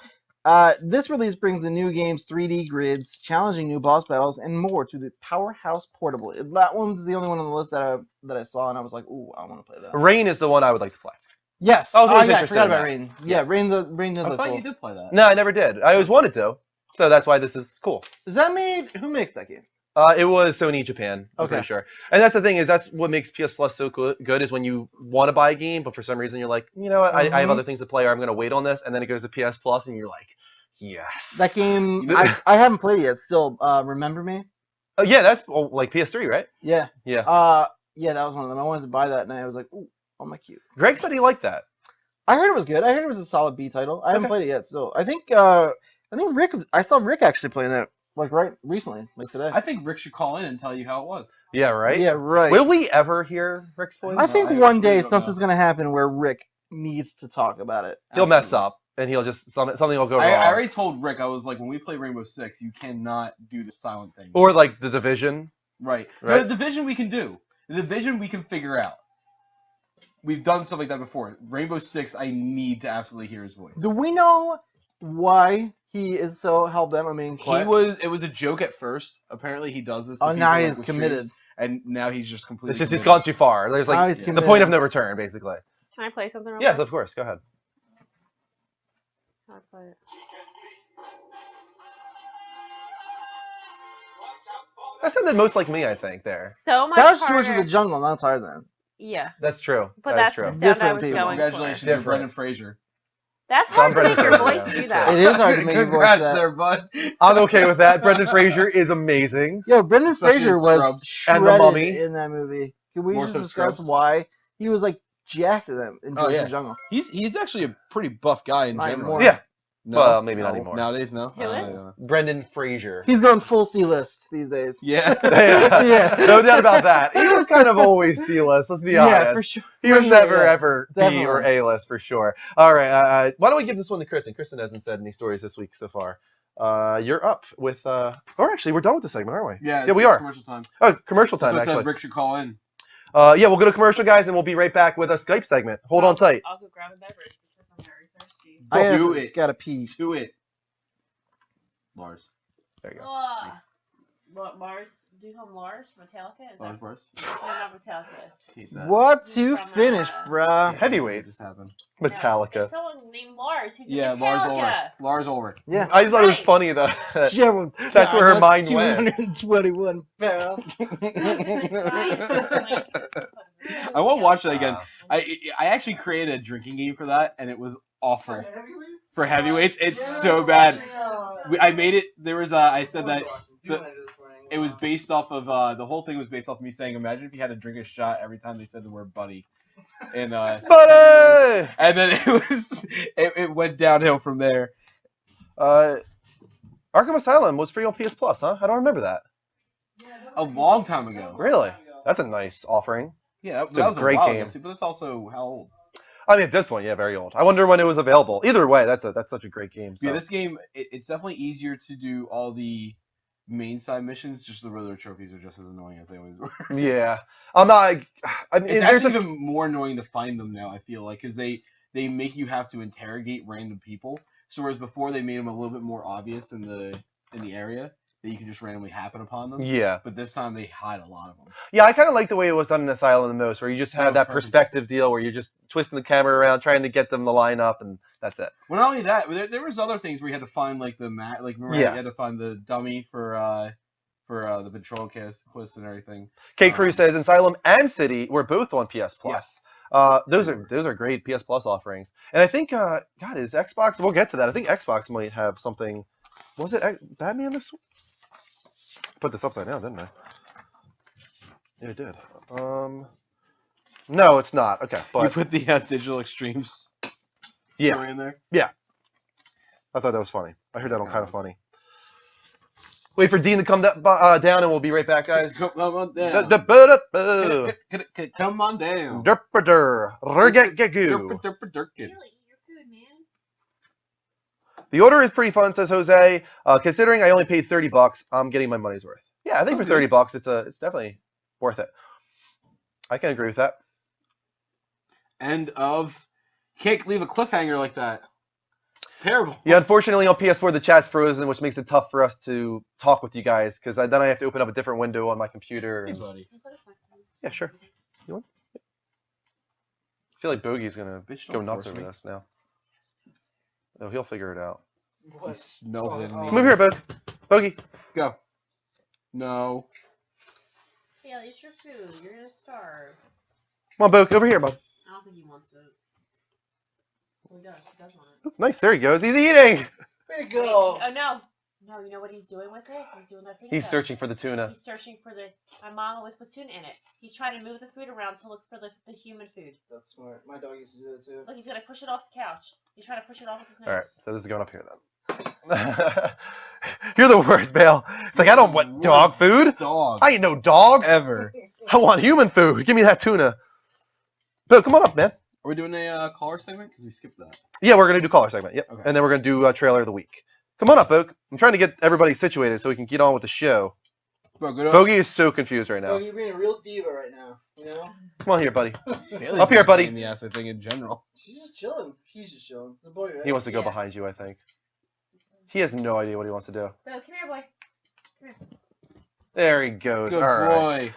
This release brings the new game's 3D grids, challenging new boss battles, and more to the Powerhouse Portable. That one's the only one on the list that I saw, and I was like, ooh, I want to play that.
Rain is the one I would like to play.
Yes.
I was always
yeah, I
interested
forgot
in
about
that.
Rain. Yeah, Rain does
I
look
thought
cool.
you did play that.
No, I never did. I always wanted to, so that's why this is cool.
Is that made? Who makes that game?
It was Sony Japan, I'm
Okay.
pretty sure. And that's the thing is that's what makes PS Plus so good is when you want to buy a game, but for some reason you're like, you know what, I have
Mhm.
other things to play, or I'm going to wait on this, and then it goes to PS Plus, and you're like, yes.
That game,
You know-
I haven't played it yet. Still, Remember Me?
Oh, yeah, that's like PS3, right?
Yeah.
Yeah.
Yeah, that was one of them. I wanted to buy that, and I was like, ooh, oh my cute.
Greg said he liked that.
I heard it was good. I heard it was a solid B title. I haven't
Okay.
played it yet, so I think Rick. I saw Rick actually playing that like right recently, like today.
I think Rick should call in and tell you how it was.
Yeah, right?
Yeah, right.
Will we ever hear Rick's voice?
I think
I
one
really
day
don't
something's
know.
gonna happen where Rick needs to talk about it.
He'll mess
Absolutely.
up, and he'll just something will go wrong.
I already told Rick, I was like, when we play Rainbow Six, you cannot do the silent thing.
Or like the Division.
Right.
Right.
The Division we can do. The Division we can figure out. We've done stuff like that before. Rainbow Six, I need to absolutely hear his voice.
Do we know why he is so hell bent on being quiet?
It was a joke at first. Apparently he does this. To
Oh,
people,
now
like,
he's
with
committed.
streams, and now he's just completely.
It's just he's
committed.
gone too far. There's
Now
like
he's
the
committed.
point of no return, basically.
Can I play something real
Yes,
quick?
of course. Go ahead.
How do I play it?
That sounded most like me, I think. There.
So much
That was
harder.
George of the Jungle, not Tarzan.
Yeah,
That's true.
but
That
that's
is true.
the sound I
Different
was
people.
going
Congratulations
for.
to
Different.
Brendan Fraser.
That's
John
hard to make
Brennan
your
Fraser,
voice
yeah.
do that.
It is hard to make your voice
Congrats
that.
there, bud.
I'm okay with that. Brendan Fraser is amazing.
Yo, Brendan
Especially
Fraser
in
was
Scrubs.
And The
shredded
Mummy.
in that movie. Can we
More
just
so
discuss
Scrubs.
why he was like jacked in them in
Oh,
George of
yeah.
the Jungle?
He's actually a pretty buff guy in
Not
general.
anymore.
Yeah.
No?
Well, maybe
No.
not anymore.
Nowadays, no.
Who is?
Brendan Fraser.
He's going full C-list these days.
Yeah.
Yeah. No doubt about that. He was kind of always C-list. Let's be honest.
Yeah, for sure.
He
For
was
sure,
never
yeah.
ever B
Definitely.
or A-list for sure. All right. Why don't we give this one to Kristen? Kristen hasn't said any stories this week so far. You're up with. Or actually, we're done with the segment, aren't we?
Yeah,
Yeah, we
it's
are.
Commercial time.
Oh, commercial
That's
time
what I said
actually.
Rick should call in.
Yeah, we'll go to commercial, guys, and we'll be right back with a Skype segment. Hold on tight.
I'll go grab a beverage because I'm very thirsty.
I
Do
have
it.
got to pee.
Do it. Lars.
There you go.
Ugh. What, Mars? Do you call him Lars? Metallica? Is
Lars
that?
Bars.
No, not Metallica.
Hate that.
What to
From,
finish,
uh,
bruh?
Heavyweights.
Just happened.
No,
Metallica.
there's someone named Lars who's
Yeah,
in
Lars
Metallica.
Ulrich. Lars Ulrich.
Yeah.
I just thought it was
Right.
funny though.
Gerald,
That's where her mind went.
221 pounds.
I won't watch that again. I actually created a drinking game for that, and it was awful. For heavyweights, it's so bad. I made it. There was I said that it was based off of the whole thing was based off me saying, imagine if you had to drink a shot every time they said the word buddy, and
Buddy!
and then it went downhill from there.
Arkham Asylum was free on PS Plus, huh? I don't remember that.
A long time ago.
Really? That's a nice offering.
Yeah,
It's
that
a
was
great
a while
game.
ago too, but that's also how old.
I mean, at this point, yeah, very old. I wonder when it was available. Either way, that's such a great game. So.
Yeah, this game it's definitely easier to do all the main side missions. Just the regular trophies are just as annoying as they always were.
Yeah, I'm not. I mean,
It's
there's
actually
a,
even more annoying to find them now. I feel like because they make you have to interrogate random people. So whereas before they made them a little bit more obvious in the area that you can just randomly happen upon them.
yeah,
But this time they hide a lot of them.
yeah. I kind of like the way it was done in Asylum the most, where you just
That
have
was
that
perfect.
perspective deal where you're just twisting the camera around, trying to get them to line up, and that's it.
Well, not only that, there was other things where you had to find like the remember
Yeah.
you had to find the dummy for the patrol quest and everything.
K Crew says Asylum and City were both on PS Plus.
Yes.
Those are great PS Plus offerings, and I think God is Xbox. We'll get to that. I think Xbox might have something. Was it Batman this? Put this upside down, didn't I? Yeah, it did. No, it's not. Okay,
You
but
put the Digital Extremes
yeah,
story in there.
I thought that was funny. I heard that on Kind of Funny. Wait for Dean to come down, and we'll be right back, guys.
Come on down.
Derp-a-derp-a.
Come on down.
Derp-a-der. Rrrgegegu.
Derp-a-derp-a-derp.
Really, your food, man.
The order is pretty fun, says Jose. Considering I only paid $30, I'm getting my money's worth. Yeah, I think for
Sounds
$30, it's definitely worth it. I can agree with that.
End of. Can't leave a cliffhanger like that. terrible.
Yeah, unfortunately on PS4 the chat's frozen, which makes it tough for us to talk with you guys because then I have to open up a different window on my computer.
Hey,
And...
buddy.
Yeah, sure. You want? I feel like Bogey's gonna
Bitch,
go
don't
nuts
force
over
me.
this now. Oh, he'll figure it out.
He smells it in the
Come over here, Bog. Bogey.
Go. No.
Yeah, it's your food. You're gonna starve.
Come on, Bog. Over here, Bog.
I don't think he wants it. Well, he does. He does want it.
Nice. There he goes. He's eating.
Way to go.
Oh no. No, you know what he's doing with it? He's doing that thing.
He's
he does.
searching for the tuna.
He's searching for the. My mom always puts tuna in it. He's trying to move the food around to look for the human food.
That's smart. My dog used to do that too.
Look, he's gonna push it off the couch. He's trying to push it off with his nose.
All right, so this is going up here then. You're the worst, Bale. It's like I don't want dog food.
Dog.
I ain't no dog.
Ever.
I want human food. Give me that tuna. Bill, come on up, man.
Are we doing a caller segment? Because we skipped that.
Yeah, we're gonna do caller segment. Yep,
Okay.
and then we're gonna do trailer of the week. Come on up, Bogue. I'm trying to get everybody situated so we can get on with the show.
Bro, good
Bogey is so confused right
Oh,
now.
you're being a real diva right now. You know?
Come on here, buddy.
Bailey's
Up here, buddy.
In the ass, I think in general.
She's just chilling. He's just chilling. It's a boy, right?
He wants to go
Yeah.
behind you, I think. He has no idea what he wants to do.
Bo, come here, boy.
There he goes.
Good
All right.
boy.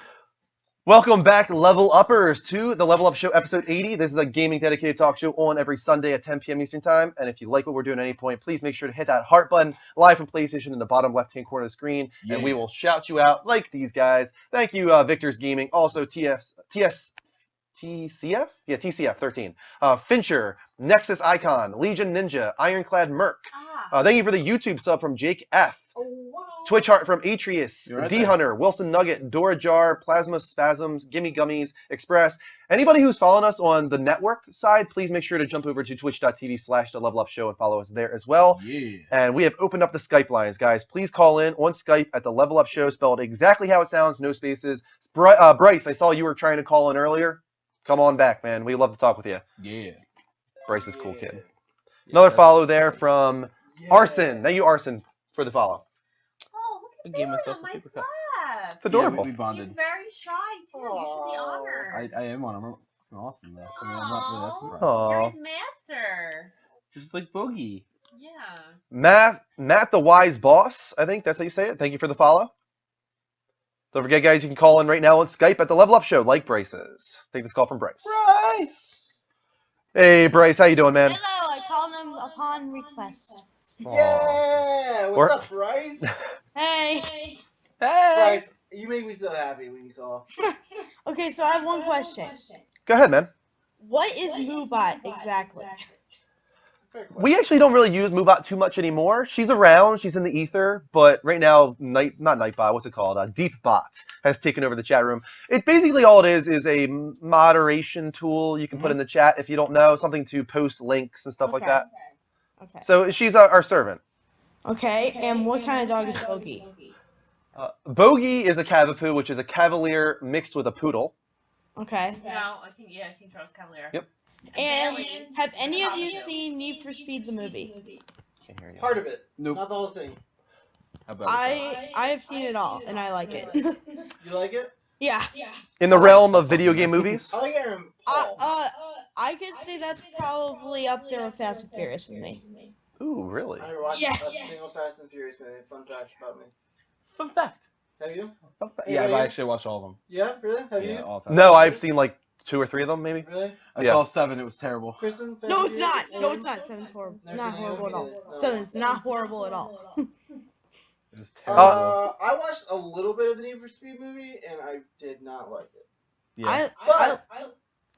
Welcome back, Level Uppers, to the Level Up Show, episode 80. This is a gaming dedicated talk show on every Sunday at 10 p.m. Eastern Time. And if you like what we're doing at any point, please make sure to hit that heart button live from PlayStation in the bottom left-hand corner of the screen, and we
Yeah.
will shout you out like these guys. Thank you, Victor's Gaming. Also, TCF? Yeah, TCF 13. Fincher, Nexus Icon, Legion Ninja, Ironclad Merc.
Ah.
Thank you for the YouTube sub from Jake F.
Oh, wow.
Twitch Heart from Atreus,
You're right
D
there.
Hunter, Wilson Nugget, Dora Jar, Plasma Spasms, Gimme Gummies, Express. Anybody who's following us on the network side, please make sure to jump over to twitch.tv/The Level Up Show and follow us there as well.
Yeah.
And we have opened up the Skype lines, guys. Please call in on Skype at The Level Up Show, spelled exactly how it sounds, no spaces. Bryce, I saw you were trying to call in earlier. Come on back, man. We love to talk with you.
Yeah.
Bryce is a cool kid.
Yeah,
Another
that's-
follow there from
Yeah.
Arson. Thank you, Arson, for the follow.
Oh, look
I
at
gave
Billy
myself
on
a
my
paper cut.
slab.
It's adorable.
Yeah, we
He's
bonded.
very shy too. You should be
Aw.
honored.
I am on. I'm fucking awesome, though. I mean, I'm not really that
Aw.
surprised.
Aw.
You're his master.
Just like Boogie.
Yeah.
Matt the Wise Boss, I think that's how you say it. Thank you for the follow. Don't forget, guys, you can call in right now on Skype at The Level Up Show, like Bryce's. Take this call from Bryce.
Bryce!
Hey, Bryce, how you doing, man?
Hello, I called him upon request.
Aw.
Yeah. What's
Or-
up, Bryce?
Hey.
Hey!
Bryce, you make me so happy when you call.
Okay, so I have one question.
Go ahead, man.
What is Moobot exactly?
Fair question.
We actually don't really use Moobot too much anymore. She's around, she's in the ether, but right now, not Nightbot, what's it called? Deepbot has taken over the chat room. It basically all it is a moderation tool you can put in the chat if you don't know, something to post links and stuff like
Okay.
that.
Okay.
So she's our servant.
Okay, and what kind of dog is Bogey?
Bogey is a Cavapoo, which is a Cavalier mixed with a Poodle.
Okay.
No, I think King Charles Cavalier.
Yep.
And
Bailey.
have any of you seen Need for Speed the movie?
Can't hear you.
Part of it.
Nope.
Not the whole thing.
How about
I have seen it all, and I like it.
You like it?
Yeah.
In the realm of video game movies?
I like Aaron Paul.
I could say that's probably up there with Fast and Furious for me.
Ooh, really?
I never watched
Yes.
a single Fast and Furious movie. Fun fact about me.
Fun fact.
Have you?
Yeah,
Anybody?
I actually watched all of them.
Yeah, really? Have
Yeah,
you?
all of them.
No, I've seen like 2 or 3 of them, maybe.
Really?
I
Yeah.
saw 7. It was terrible.
Kristen? Fast
No,
and
it's not.
Furious?
No, it's not. Seven's horrible.
Never
Not
seen any
horrible at all.
either.
Seven's not horrible at all.
It was terrible.
I watched a little bit of the Need for Speed movie, and I did not like it.
Yeah.
But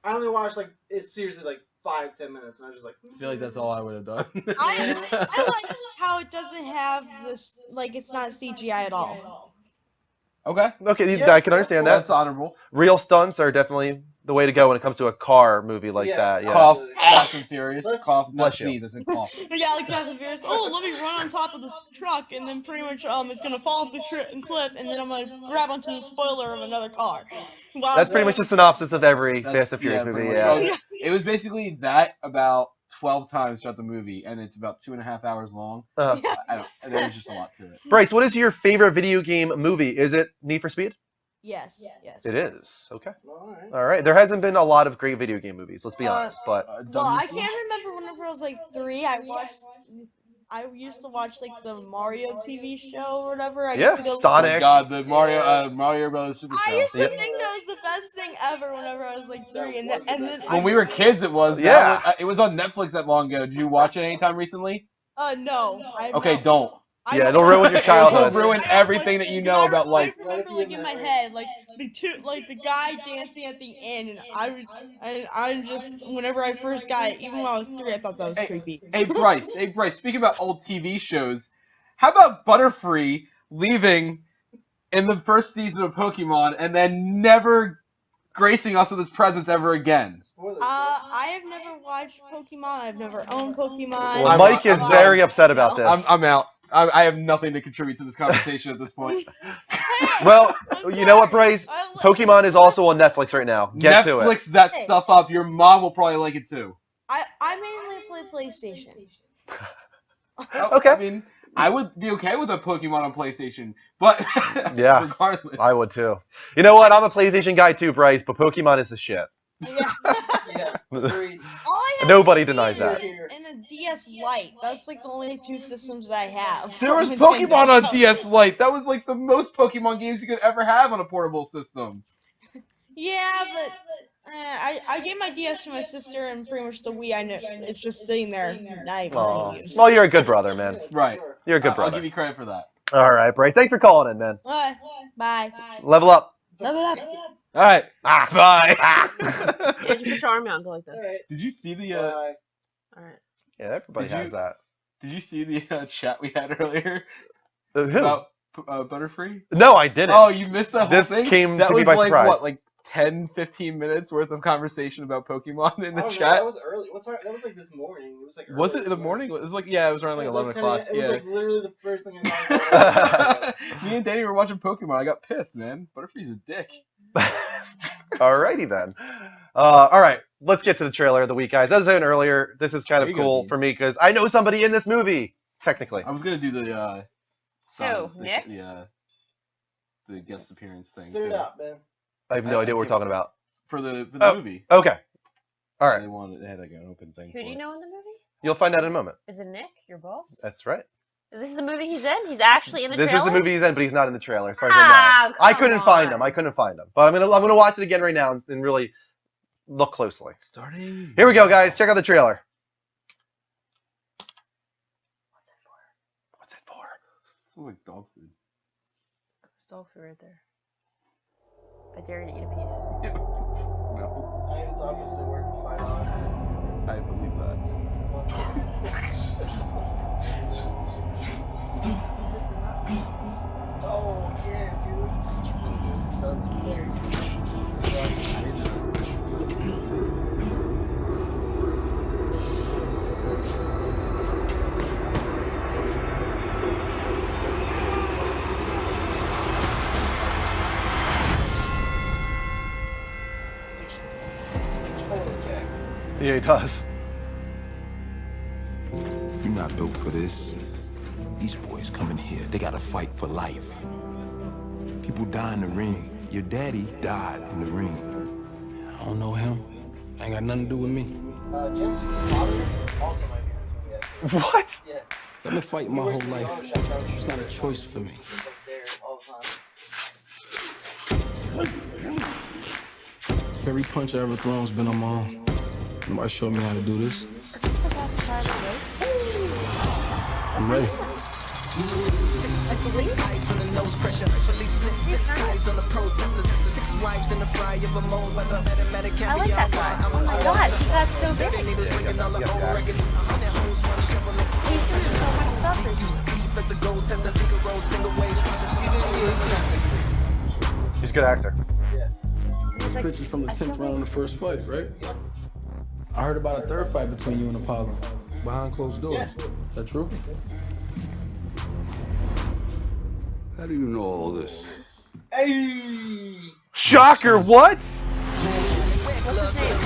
I only watched it's seriously 5-10 minutes, and I was just like,
I feel like that's all I would have done.
I like how it doesn't have this, it's not CGI at all.
Okay.
Okay,
Yeah,
I can understand
Well,
that.
that's honorable.
Real stunts are definitely the way to go when it comes to a car movie like
Yeah.
that. Yeah.
Cough. Fast and Furious.
Let's-
Cough. Not
Bless you.
sneeze. I said cough.
Yeah, like Fast and Furious. Oh, let me run on top of this truck, and then pretty much it's gonna fall off the cliff, and then I'm gonna grab onto the spoiler of another car. Wow,
That's pretty much the synopsis of every
That's-
Fast and Furious movie.
pretty
Yeah.
much. Well, it was basically that about 12 times throughout the movie, and it's about 2.5 hours long. I don't. And there's just a lot to it.
Bryce, what is your favorite video game movie? Is it Need for Speed?
Yes.
It is. Okay.
All right.
All right. There hasn't been a lot of great video game movies. Let's be honest, but
Well, I can't remember whenever I was like 3. I used to watch like the Mario TV show or whatever. I
yeah,
used to go.
Oh
Sonic.
God, the Mario Brothers Super
I
Show.
used to
Yep.
think that was the best thing ever whenever I was like 3, and then
When we were kids, it was.
Yeah.
Now it was on Netflix that long ago. Did you watch it anytime recently?
No. I
Okay,
no.
don't.
I
Yeah,
don't
it'll ruin your
It
childhood.
will ruin
I don't
everything
like-
that you
'cause
know
I
about life.
remember, like in my head, like the guy dancing at the end, and I just whenever I first got it, even when I was 3, I thought that was creepy.
Hey Bryce, speaking about old TV shows, how about Butterfree leaving in the first season of Pokemon and then never gracing us with his presence ever again?
I have never watched Pokemon. I've never owned Pokemon.
Well, Mike is very upset about this.
I'm out. I have nothing to contribute to this conversation at this point.
Well,
I'm
you know what,
sorry.
Bryce? Pokemon is also on Netflix right now. Get to it.
Netflix that stuff up. Your mom will probably like it too.
I mainly play PlayStation.
Okay.
I mean, I would be okay with a Pokemon on PlayStation, but
Yeah.
regardless.
I would too. You know what? I'm a PlayStation guy too, Bryce, but Pokemon is the shit.
Yeah.
Agreed.
All I have
Nobody
is a
denies that.
And a DS Lite. That's like the only 2 systems that I have.
There was
from Nintendo,
Pokemon on
so-
DS Lite. That was like the most Pokemon games you could ever have on a portable system.
Yeah, but I gave my DS to my sister, and pretty much the Wii, it's just sitting there, not even
Aw.
being used.
Well, you're a good brother, man.
Right.
You're a good
I'll
brother.
give you credit for that.
All right, Bryce. Thanks for calling in, man.
Bye.
Level up.
Level up.
All right.
Bye.
Yeah, just put your arm out and go like this.
All right.
Did you see the?
Bye.
All right.
Yeah, everybody
Did you-
has that.
Did you see the chat we had earlier
Who?
about Butterfree?
No, I didn't.
Oh, you missed that whole
This
thing.
came
that
to me
was
by
like
surprise.
what, like 10, 15 minutes worth of conversation about Pokemon in the
Oh, no,
chat.
that was early. What time? That was like this morning. It was like.
Was
early
it in the morning? It was like, yeah, it was around like
It was
11
10
o'clock.
It was
Yeah.
like literally the first thing I thought.
Me and Danny were watching Pokemon. I got pissed, man. Butterfree's a dick.
Alrighty then. All right, let's get to the trailer of the week, guys. As I was saying earlier, this is kind
There
of
you go,
cool
Dean.
for me because I know somebody in this movie, technically.
I was gonna do the
Nick?
the guest appearance thing
Spit it
too.
out, man.
I have no idea what we're talking about.
for the
Oh.
movie.
Okay. All right.
They had like an open thing.
Who
for
do you
it.
know in the movie?
You'll find out in a moment.
Is it Nick, your boss?
That's right.
This is the movie he's in? He's actually in the
This
trailer?
is the movie he's in, but he's not in the trailer, as far as
Ah,
I know. I
come
couldn't find him.
on.
I couldn't find him. But I'm gonna watch it again right now and really look closely.
Starting.
Here we go, guys. Check out the trailer. What's it for?
Smells like dog food.
Dog food right there. I dare you to eat a piece.
No,
I it's obviously working $5.
I believe that.
Oh yeah, dude.
It's really good.
That's very
Yeah, he does.
You're not built for this. These boys come in here, they gotta fight for life. People die in the ring. Your daddy died in the ring. I don't know him. Ain't got nothing to do with me.
Jen's father also might be in this movie. Actually.
What?
Yeah.
I've been fighting my whole life. It's not a choice for me.
He's like there all the time.
Every punch I ever thrown's been on my own. Nobody showed me how to do this. I'm ready.
I like that guy. Oh my god, he got so big. He's doing so much stuff.
He's a good actor.
This picture's from the 10th round of the first fight, right? I heard about a third fight between you and Apollo. Behind closed doors. Is that true?
How do you know all this?
Hey!
Shocker, what?
What's his name?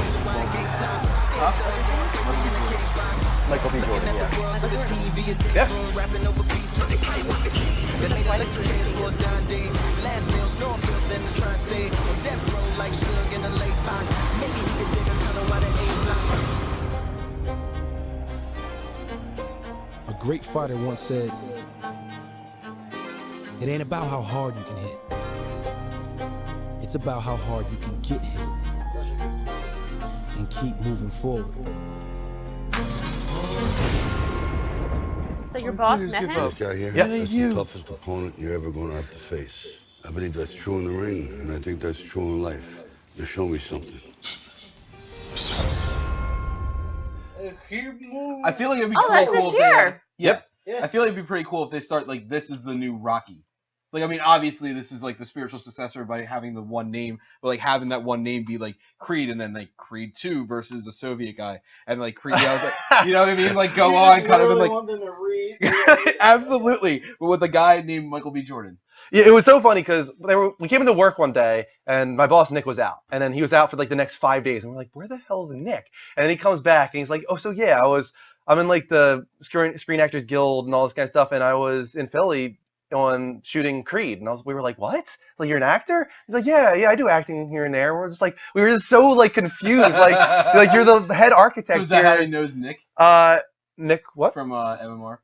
Michael B. Jordan, yeah. Yeah.
stay on death row like Suge in a late box. Maybe he could dig a tunnel while the A block.
A great fighter once said, "It ain't about how hard you can hit. It's about how hard you can get hit and keep moving forward."
So your boss met him?
This guy here,
Yeah.
that's the toughest opponent you're ever going to have to face. I believe that's true in the ring, and I think that's true in life. Now show me something.
I feel like it'd be
Oh, that's
cool
this
if they,
year.
Yep.
Yeah.
I feel like it'd be pretty cool if they start like this is the new Rocky. Like, I mean, obviously this is like the spiritual successor by having the one name, but like having that one name be like Creed, and then like Creed 2 versus the Soviet guy, and like Creed, you know what I mean? Like go
You
on,
just
kind of
literally
like
want them to read.
absolutely, but with a guy named Michael B. Jordan.
Yeah, it was so funny because we came into work one day and my boss Nick was out, and then he was out for like the next 5 days, and we're like, where the hell's Nick? And then he comes back and he's like, oh, so yeah, I'm in like the Screen Actors Guild and all this kind of stuff, and I was in Philly on shooting Creed, and we were like, what? Like, you're an actor? He's like, yeah, I do acting here and there. We're just like, we were just so like confused, like you're the head architect
So is that how he
here.
knows Nick
Nick, what?
from MMR?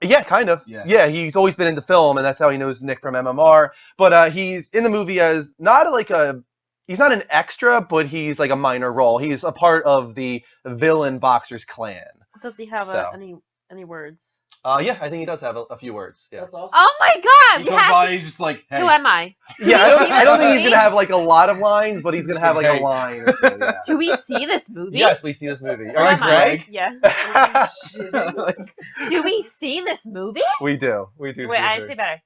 Yeah, kind of.
Yeah.
Yeah, he's always been into film, and that's how he knows Nick from MMR. But he's in the movie as he's not an extra, but he's like a minor role. He's a part of the villain Boxer's clan.
Does he have
So.
any words?
Yeah, I think he does have a few words. Yeah.
That's awesome.
Oh my God!
He
You
comes
have
by,
to-
he's just like, hey.
Who am I?
Yeah, I don't think he's
movie?
gonna have like a lot of lines, but he's gonna have like
Hey.
a line or two. Yeah.
Do we see this movie?
Yes, we see this movie.
Who
All right,
am I?
Greg.
Yeah.
Like,
Do we see this movie?
We do. We do.
Wait,
see
I
this
say better.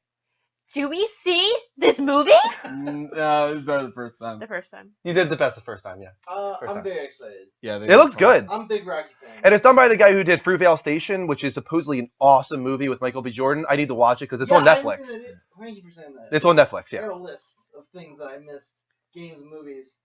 Do we see this movie?
it was better the first time.
The first time.
You did the best the first time, yeah. First
I'm
time.
very excited.
Yeah,
It looks good.
I'm a big Rocky fan.
And it's done by the guy who did Fruitvale Station, which is supposedly an awesome movie with Michael B. Jordan. I need to watch it because it's on
I haven't
Netflix.
seen it. Thank you for saying that.
It's on Netflix,
I
yeah.
got a list of things that I missed, games and movies.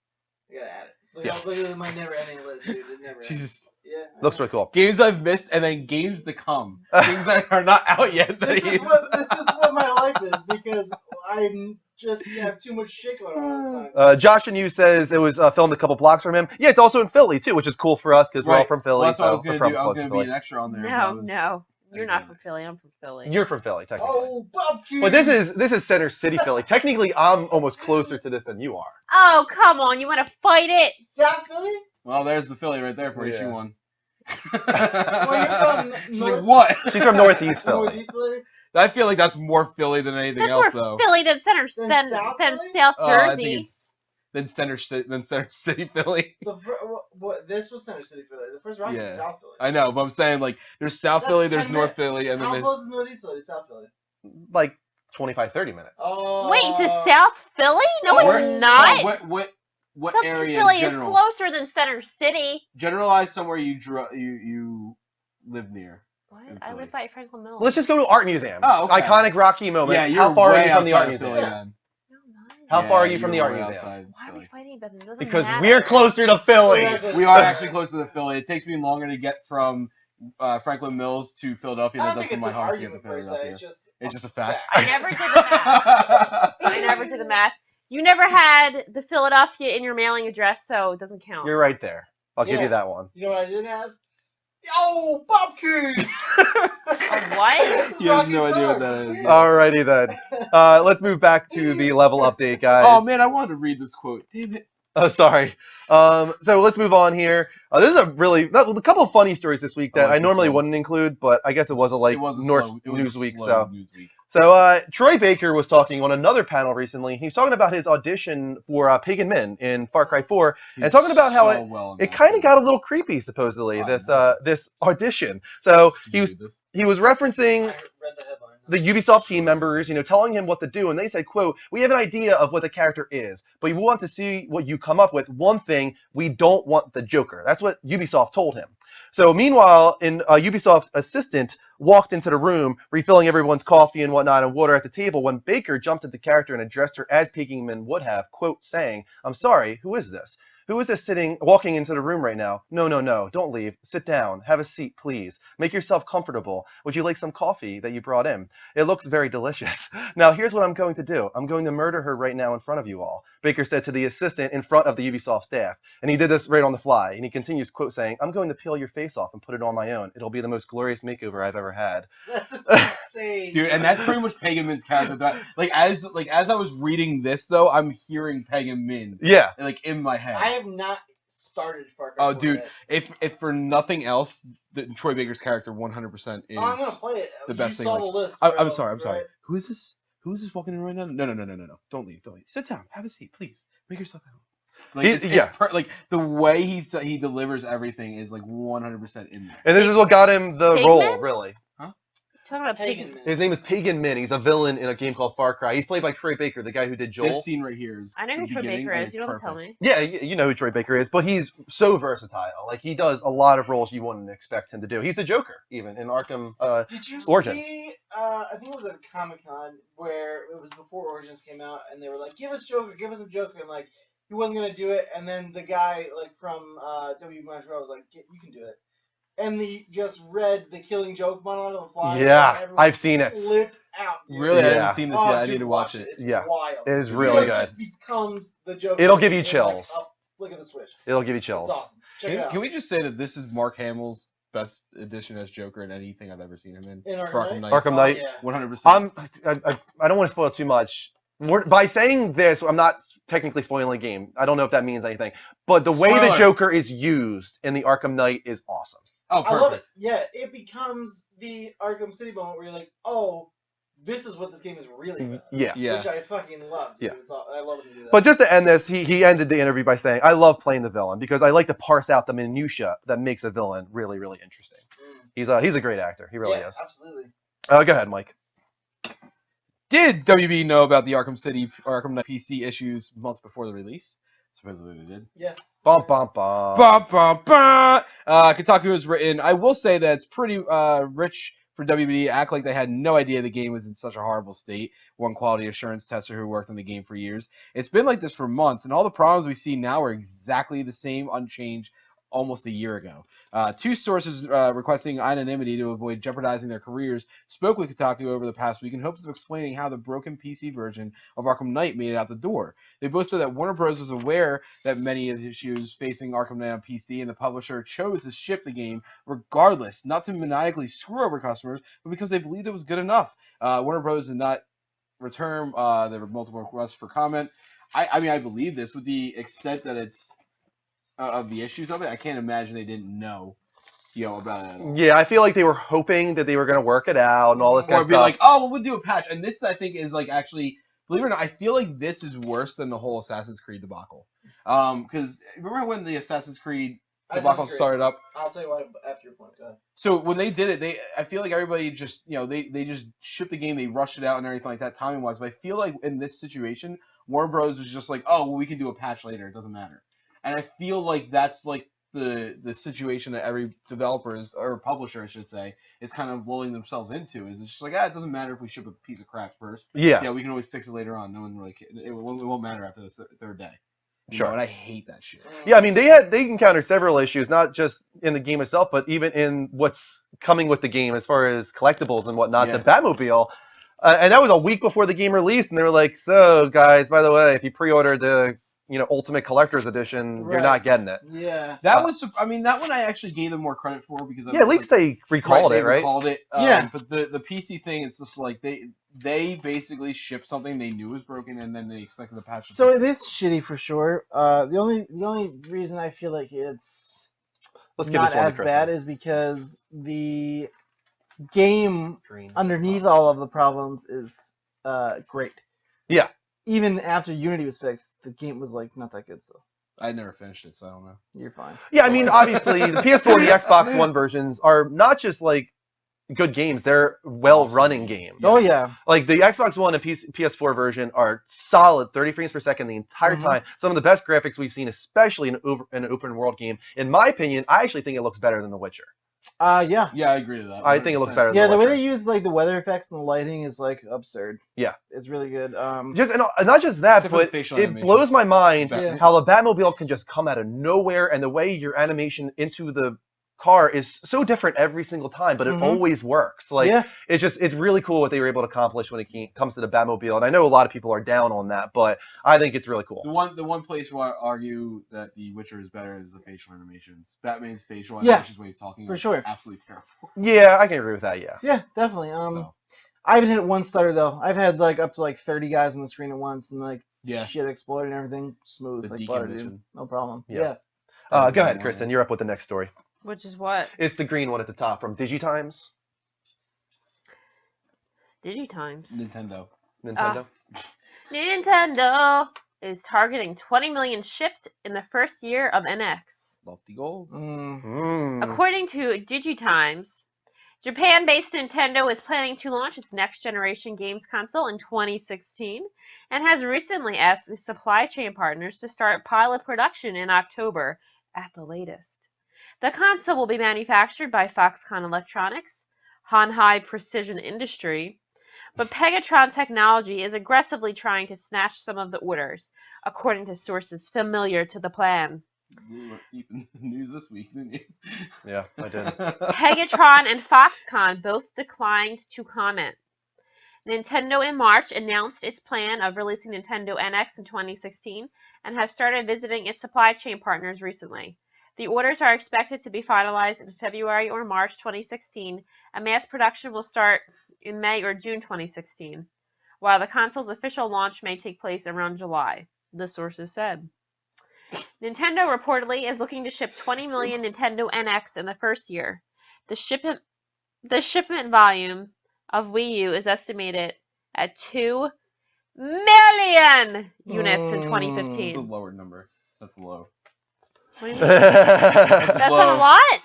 I gotta add it. Look,
Yeah.
look at my never-ending list, dude. It never ends.
Jesus.
Yeah. I
Looks
know.
really cool.
Games I've missed, and then games to come. Games that are not out yet. that
This
he-
is what my life is because I just have too much shit going on all the time.
Josh and you says it was filmed a couple blocks from him. Yeah, it's also in Philly too, which is cool for us because we're all
Right.
from Philly.
Well, that's what I
so
was gonna
we're from
do. I was
close to
gonna be
Philly.
an extra on there. but I
No,
was-
no. You're not
Okay.
from Philly. I'm from Philly.
You're from Philly, technically.
Oh, Bobcats!
But this is Center City, Philly. Technically, I'm almost closer to this than you are.
Oh, come on. You want to fight it?
South Philly?
Well, there's the Philly right there for you.
Yeah.
She won.
Well, you're from
She's
North-
like, what?
She's from Northeast Philly.
Northeast Philly?
I feel like that's more Philly than anything
That's
else,
more
though.
Philly than
Than South
than
Philly?
South
I think
Jersey.
it's then Center City, Philly.
What? This was Center City Philly. The first round was
Yeah.
South Philly.
I know, but I'm saying like there's South
That's
Philly, there's
10
North
minutes.
Philly, and then
How
there's
close is Northeast Philly to South Philly?
Like 25, 30 minutes.
Oh.
Wait, to South Philly? No,
Where-
it's not.
What
South
area
Philly
in
is
general?
closer than Center City.
Generalize somewhere you live near.
What?
In
I
Philly.
live by Franklin Mills.
Let's just go to Art Museum.
Oh, okay.
Iconic Rocky moment.
Yeah, you're
How far are
way
you from the Art
outside of
Museum?
Philly, then.
No, I'm not.
How far are
Yeah,
you from the
you're
Art
way
Museum?
outside
Why are we
Philly.
fighting about this? It doesn't
Because
matter.
we're closer to Philly.
We are actually closer to Philly. It takes me longer to get from Franklin Mills to Philadelphia
I
than
don't
it does
think
from
it's
my
an
house to get
argument
to
per se.
Philadelphia.
It's
It's just a fact.
I never did the math. I never did the math. You never had the Philadelphia in your mailing address, so it doesn't count.
You're right there. I'll give
Yeah.
you that one.
You know what I did have? Yo, Bobcats!
A what?
You have no idea what that is.
Alrighty then. Let's move back to the level update, guys.
Oh man, I wanted to read this quote. Damn it.
Oh, sorry. So let's move on here. This is a couple of funny stories this week that
like
I
this
normally
one.
wouldn't include, but I guess it was a
It was a
North
slow- it was a
Newsweek.
slow
So
Newsweek.
Troy Baker was talking on another panel recently. He's talking about his audition for Pagan Min in Far Cry 4, and talking about how
So well in
it
that
kind of
movie.
got a little creepy, supposedly,
I
this
know.
this audition. So
Did you read this?
he was referencing
I read the headline.
the Ubisoft team members, telling him what to do, and they said, quote, "We have an idea of what the character is, but we want to see what you come up with. One thing, we don't want the Joker." That's what Ubisoft told him. So meanwhile, a Ubisoft assistant walked into the room, refilling everyone's coffee and whatnot and water at the table when Baker jumped at the character and addressed her as Peking Min would have, quote, saying, "I'm sorry, who is this?" Who is this walking into the room right now? No, no, no, don't leave. Sit down. Have a seat, please. Make yourself comfortable. Would you like some coffee that you brought in? It looks very delicious. Now, here's what I'm going to do. I'm going to murder her right now in front of you all, Baker said to the assistant in front of the Ubisoft staff. And he did this right on the fly. And he continues, quote, saying, I'm going to peel your face off and put it on my own. It'll be the most glorious makeover I've ever had.
That's insane.
Dude, and that's pretty much Pagan Min's character. That as I was reading this though, I'm hearing Pagan Min.
Yeah.
Like in my head.
I have not started Far Cry 4
Oh, dude,
yet.
if for nothing else, Troy Baker's character 100% is
I'm gonna play it.
the best
you
thing.
Saw
Like,
the list,
I'm
bro,
sorry.
right?
Who is this? Who is this walking in right now? No. Don't leave. Sit down. Have a seat, please. Make yourself at home. Like, like the way he delivers everything is like 100% in there.
And this is what got him the
Pagan
role,
Man?
really.
Talking about
Pagan Man.
His name is Pagan Min. He's a villain in a game called Far Cry. He's played by Troy Baker, the guy who did Joel.
This scene right here is.
I know who
the
Troy
beginning,
Baker
and
is.
it's
You don't have to tell
perfect.
me.
Yeah, you know who Troy Baker is, but he's so versatile. Like, he does a lot of roles you wouldn't expect him to do. He's the Joker, even, in Arkham
Did you
Origins.
see, I think it was at Comic-Con, where it was before Origins came out, and they were like, give us Joker, and like, he wasn't going to do it, and then the guy, like, from W. Montreal was like, you can do it. And he just read the Killing Joke monologue on the fly.
Yeah,
and
I've seen it.
Flipped out, dude.
Really, I
Yeah.
haven't seen this
Oh,
yet. I
dude,
need to watch it.
It's
Yeah.
wild.
It is
He,
really
like,
good.
just becomes the Joker.
It'll give you
in,
chills.
Like, a flick of the switch.
It'll give you
It's
chills.
awesome. Check it out.
Can we just say that this is Mark Hamill's best edition as Joker in anything I've ever seen him in?
In
For
Arkham Knight?
Arkham Knight.
Yeah.
100%.
I don't want to spoil too much. By saying this, I'm not technically spoiling the game. I don't know if that means anything. But the way the
Spoiler.
Joker is used in the Arkham Knight is awesome.
Oh,
I
perfect.
love it. Yeah, it becomes the Arkham City moment where you're like, oh, this is what this game is really about.
Yeah.
Yeah.
Which I fucking love. Dude.
Yeah.
I love when you do that.
But just to end this, he ended the interview by saying, I love playing the villain because I like to parse out the minutia that makes a villain really, really interesting. He's a great actor. He really
yeah,
is.
absolutely.
Go ahead, Mike.
Did WB know about the Arkham Knight PC issues months before the release? Supposedly they did.
Yeah.
Bum, bum, bum.
Bum, bum, bum. Kotaku has written, I will say that it's pretty rich for WB to act like they had no idea the game was in such a horrible state. One quality assurance tester who worked on the game for years. It's been like this for months, and all the problems we see now are exactly the same, unchanged, almost a year ago. Two sources requesting anonymity to avoid jeopardizing their careers spoke with Kotaku over the past week in hopes of explaining how the broken PC version of Arkham Knight made it out the door. They boasted that Warner Bros. Was aware that many of the issues facing Arkham Knight on PC, and the publisher chose to ship the game regardless, not to maniacally screw over customers, but because they believed it was good enough. Warner Bros. Did not return there were multiple requests for comment. I mean, I believe this with the extent that it's of the issues of it. I can't imagine they didn't know, about it at all.
Yeah, I feel like they were hoping that they were going to work it out and all this kind
Or
of
be
stuff.
like, oh, well, we'll do a patch. And this, I think, is like actually, believe it or not, I feel like this is worse than the whole Assassin's Creed debacle. Because remember when the Assassin's Creed debacle started up?
I'll tell you why after your point. Go ahead.
So when they did it, I feel like everybody just, they just shipped the game, they rushed it out and everything like that, timing wise. But I feel like in this situation, Warner Bros. Was just like, oh, well, we can do a patch later. It doesn't matter. And I feel like that's like the situation that every developer or publisher, I should say, is kind of lulling themselves into. Is it's just like, it doesn't matter if we ship a piece of crap first.
Yeah.
We can always fix it later on. No one really it won't matter after the third day.
Sure.
And I hate that shit.
Yeah, I mean, they encountered several issues, not just in the game itself, but even in what's coming with the game as far as collectibles and whatnot.
Yeah.
The Batmobile, and that was a week before the game released, and they were like, "So, guys, by the way, if you pre-ordered the Ultimate Collector's Edition, you're not getting it."
Yeah.
That was, I mean, that one I actually gave them more credit for because
Yeah, at least they recalled it, right?
Recalled it.
Yeah.
But the PC thing, it's just like they basically shipped something they knew was broken and then they expected the patch.
So it is shitty for sure. The only reason I feel like it's
Let's give
not
this one to
as
Kristen.
bad is because the game underneath all of the problems is great.
Yeah.
Even after Unity was fixed, the game was like not that good still.
I never finished it, so I don't know.
You're fine.
Yeah, I mean, obviously, the PS4 and the Xbox One versions are not just like good games; they're well-running games.
Oh yeah.
Like the Xbox One and PS4 version are solid 30 frames per second the entire time. Some of the best graphics we've seen, especially in an open world game. In my opinion, I actually think it looks better than The Witcher.
Yeah.
Yeah, I agree to that.
I think it looks
100%.
better than
Yeah, the way
Witcher.
they use like the weather effects and the lighting is like absurd.
Yeah.
It's really good.
Just and not just that,
Except for the
but
facial
it
animations.
blows my mind
Yeah.
how the Batmobile can just come out of nowhere, and the way your animation into the car is so different every single time, but it
Mhm.
always works. Like
Yeah.
it's really cool what they were able to accomplish when it comes to the Batmobile, and I know a lot of people are down on that, but I think it's really cool.
The one place where I argue that The Witcher is better is the facial animations. Batman's facial
Yeah,
animations when he's talking
for
is
sure.
absolutely terrible.
Yeah, I can agree with that. Yeah.
Yeah, definitely.
So,
I haven't hit one stutter though. I've had like up to like 30 guys on the screen at once, and like
yeah.
shit exploded and everything smooth,
The
like butter,
decommission.
dude. No problem.
Yeah.
Yeah.
Go
That's
ahead,
the
Kristen.
one.
You're up with the next story.
Which is what?
It's the green one at the top from Digitimes.
Digitimes.
Nintendo.
Nintendo.
Nintendo is targeting 20 million shipped in the first year of NX.
Lofty goals.
According to Digitimes, Japan-based Nintendo is planning to launch its next-generation games console in 2016 and has recently asked its supply chain partners to start pilot production in October at the latest. The console will be manufactured by Foxconn Electronics, Hanhai Precision Industry, but Pegatron Technology is aggressively trying to snatch some of the orders, according to sources familiar to the plan.
You were deep in the news this week, didn't you?
Yeah, I did.
Pegatron and Foxconn both declined to comment. Nintendo in March announced its plan of releasing Nintendo NX in 2016 and has started visiting its supply chain partners recently. The orders are expected to be finalized in February or March 2016, and mass production will start in May or June 2016, while the console's official launch may take place around July, the sources said. Nintendo reportedly is looking to ship 20 million Nintendo NX in the first year. The shipment volume of Wii U is estimated at 2 million units in
That's a
2015.
lower number. That's low.
What do you mean? That's not a
low.
lot?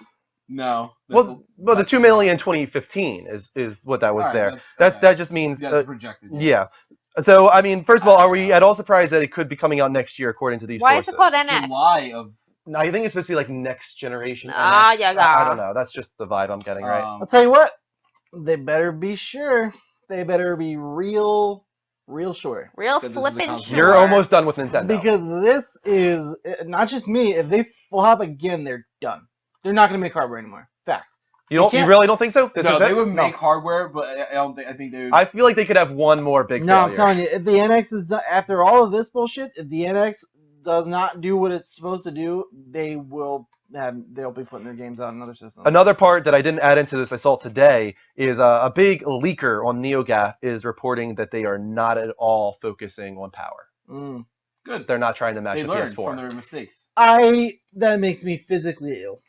No.
Well, the 2 million in 2015 is what that was
Alright,
there.
that's okay.
That just means
Yeah, it's projected.
yeah. So I mean, first of all, are we at all surprised that it could be coming out next year according to these
Why
sources?
is it called NX?
July of.
No, I think it's supposed to be like next generation
Ah,
NX.
yeah,
I
yeah.
don't know. That's just the vibe I'm getting, right?
I'll tell you what. They better be sure. They better be real sure.
Real
That this is the
flippin'
console.
sure.
You're almost done with Nintendo.
Because this is not just me. If they flop again, they're done. They're not going to make hardware anymore. Fact.
you
can't-
really don't think so? This
No,
is
they
it?
would
No.
make hardware, but I don't think. I think they would.
I feel like they could have one more big
No,
failure.
I'm telling you, if the NX is done, after all of this bullshit, if the NX does not do what it's supposed to do, they'll be putting their games out in other systems.
Another part that I didn't add into this I saw today is a big leaker on NeoGAF is reporting that they are not at all focusing on power.
Mm.
Good.
They're not trying to match
They
the
learned from
PS4.
their mistakes.
That makes me physically ill.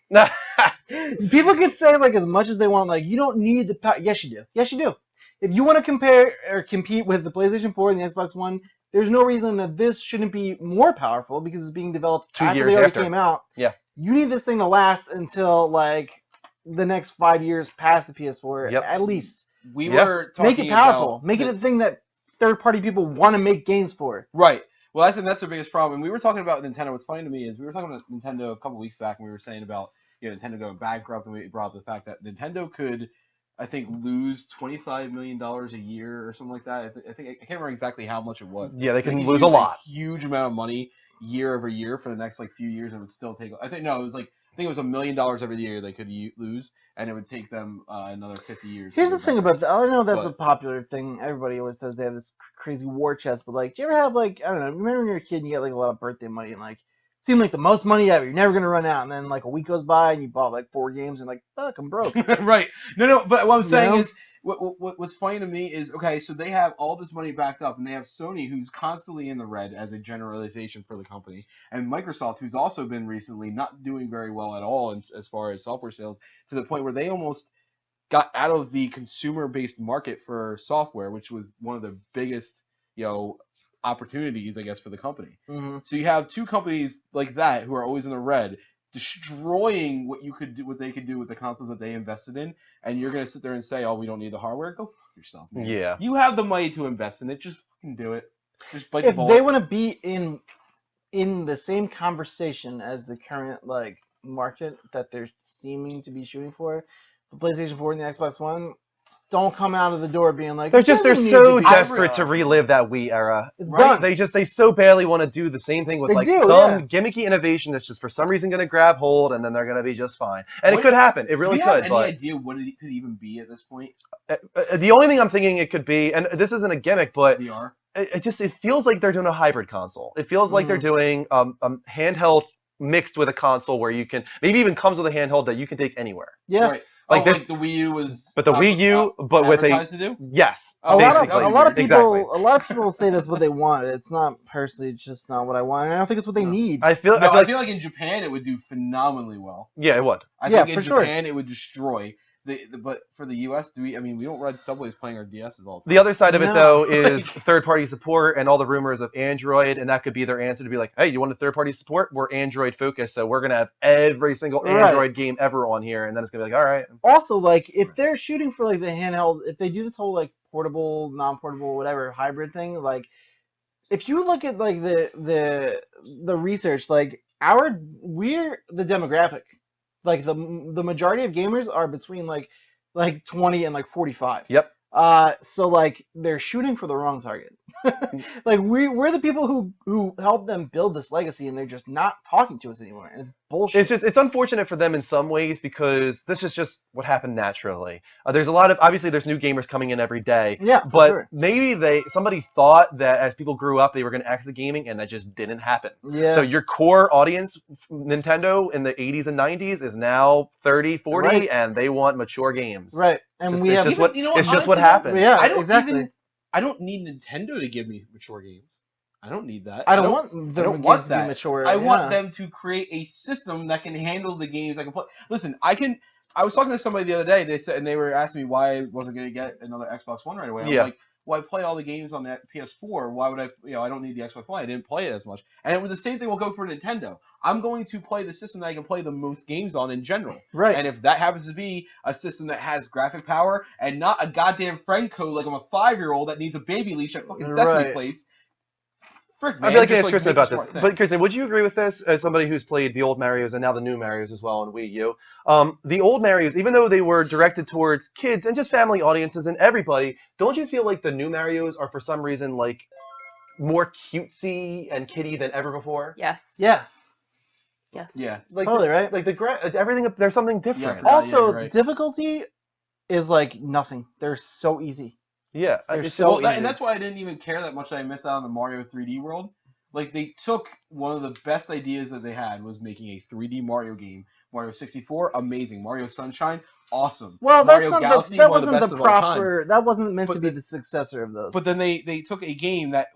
People can say like as much as they want, like you don't need the power. Yes, you do. Yes, you do. If you want to compare or compete with the PlayStation 4 and the Xbox One, there's no reason that this shouldn't be more powerful because it's being developed
2
after
years
they already
after.
came out.
Yeah.
You need this thing to last until like the next 5 years past the PS4
Yep.
at least.
We
Yeah.
were talking
Make it powerful.
about
Make it a thing that third-party people want to make games for.
Right. Well, that's their biggest problem. And we were talking about Nintendo. What's funny to me is we were talking about Nintendo a couple weeks back, and we were saying about Nintendo going bankrupt, and we brought up the fact that Nintendo could, I think, lose $25 million a year or something like that. I think I can't remember exactly how much it was.
Yeah, they can
could
lose
use
a lot.
huge amount of money year over year for the next like few years, and it would still take. I think it was $1 million every year they could lose, and it would take them another 50 years.
Here's
to
the
go
thing
bankrupt.
about that. I know that's a
But-
popular thing. Everybody always says they have this crazy war chest, but like, do you ever have like, I don't know, remember when you were a kid and you get like a lot of birthday money and like, it seemed like the most money ever. You're never gonna run out, and then like a week goes by and you bought like 4 games and like, fuck, I'm broke.
Right. No. But what I'm saying
know?
is, what's funny to me is, okay, so they have all this money backed up, and they have Sony, who's constantly in the red as a generalization for the company, and Microsoft, who's also been recently not doing very well at all as far as software sales, to the point where they almost got out of the consumer-based market for software, which was one of the biggest, opportunities, I guess, for the company.
Mm-hmm.
So you have two companies like that who are always in the red, destroying what they could do with the consoles that they invested in, and you're gonna sit there and say, "Oh, we don't need the hardware." Go fuck yourself, man.
Yeah.
You have the money to invest in it. Just fucking do it. Just bite the
If
bullet.
they want to be in the same conversation as the current like market that they're seeming to be shooting for, the PlayStation 4 and the Xbox One, don't come out of the door being like
They're
"It doesn't need
so
to be
desperate to
so."
relive that Wii era.
It's
Right.
done.
They so badly want to do the same thing with
They
like
do,
some
yeah.
gimmicky innovation that's just for some reason going to grab hold and then they're going to be just fine. And
What-
it could happen. It
Do
really
we have
could.
any
But
idea what it could even be at this point?
the only thing I'm thinking it could be, and this isn't a gimmick, but
VR.
it feels like they're doing a hybrid console. It feels like they're
Mm.
doing handheld mixed with a console where you can maybe even comes with a handheld that you can take anywhere.
Yeah.
Right.
Like
Like,
this-
like the Wii U was.
But the Wii U, but with a
advertised to do.
yes,
Oh,
a
basically.
lot of people,
Exactly.
a lot of people say that's what they want. It's not personally, it's just not what I want. And I don't think it's what they
No.
need.
I feel
No,
like
in Japan it would do phenomenally well.
yeah, it would.
I
Yeah,
think in
for sure.
Japan it would destroy. But for the US, we don't ride subways playing our DSs all the time.
The other side of it,
No.
though, is third-party support and all the rumors of Android, and that could be their answer to be like, hey, you want a third-party support? We're Android-focused, so we're going to have every single
Right.
Android game ever on here, and then it's going to be like, all right.
Also, like, if they're shooting for like the handheld, if they do this whole like portable, non-portable, whatever hybrid thing, like, if you look at like the research, like we're the demographic, like the majority of gamers are between like 20 and like 45.
Yep.
So like they're shooting for the wrong target. Like we're the people who helped them build this legacy, and they're just not talking to us anymore, and it's bullshit.
It's unfortunate for them in some ways because this is just what happened naturally. There's a lot of obviously there's new gamers coming in every day.
Yeah, for
but
sure.
maybe somebody thought that as people grew up they were going to exit gaming, and that just didn't happen.
Yeah.
So your core audience, Nintendo in the 80s and 90s, is now 30, 40,
Right.
and they want mature games.
Right, and
Just-
we
it's
have
just what
You know what,
it's just what
honestly,
happened.
yeah,
I don't
exactly.
I don't need Nintendo to give me mature games. I don't need that.
I don't want the
I don't
games
want
to
that.
be mature.
I want
yeah.
them to create a system that can handle the games I can play. Listen, I was talking to somebody the other day. They said, and they were asking me why I wasn't going to get another Xbox One right away. I'm
Yeah.
like, well, I play all the games on that PS4. Why would I? I don't need the Xbox One. I didn't play it as much. And it was the same thing will go for Nintendo. I'm going to play the system that I can play the most games on in general.
Right.
And if that happens to be a system that has graphic power and not a goddamn friend code like I'm a 5-year-old that needs a baby leash at fucking Sesame
Right.
Place. Frick,
I'd
man,
be like to
just,
ask Kristen
make a
about this.
smart thing.
But Kristen, would you agree with this as somebody who's played the old Marios and now the new Marios as well on Wii U? The old Marios, even though they were directed towards kids and just family audiences and everybody, don't you feel like the new Marios are for some reason like more cutesy and kiddie than ever before?
Yes.
Yeah.
Yes.
Yeah.
Like
Totally right.
Like everything, there's something different.
Yeah,
Also,
you're right.
difficulty is like nothing. They're so easy.
Yeah,
They're
it's
so
just-
Well,
easy.
and that's why I didn't even care that much that I missed out on the Mario 3D World. Like, they took one of the best ideas that they had was making a 3D Mario game. Mario 64, amazing. Mario Sunshine, awesome.
Well,
Mario
that's not
Galaxy,
that
one of the
wasn't
best
the
of all time.
proper. That wasn't meant
But
to be
the-
the successor of those.
But then they took a game that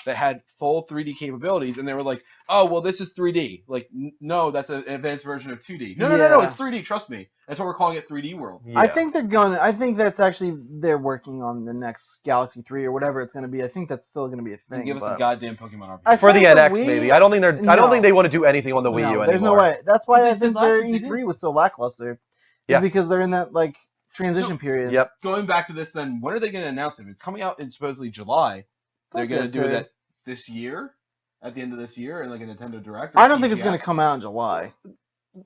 had full 3D capabilities, and they were like, oh, well, this is 3D. Like, no, that's an advanced version of 2D. No,
Yeah.
it's 3D. Trust me. That's why we're calling it 3D World.
I
yeah.
think I think that's actually they're working on the next Galaxy 3 or whatever it's going to be. I think that's still going to be a
And
thing.
give us a
but-
goddamn Pokemon RPG.
I
for the
feel the
NX
Wii-
maybe. I don't think I don't
No.
think they want to do anything on the Wii U anymore.
There's no way. That's why
But
I
they said
think
last
their
week they
E3
did.
was so lackluster.
Yeah.
Because they're in that like transition period.
Yep.
Going back to this, then, when are they going to announce it? It's coming out in supposedly July. They're going to do it this year, at the end of this year, in like a Nintendo Direct. Or
I don't think it's
TGS?
going to come out in July.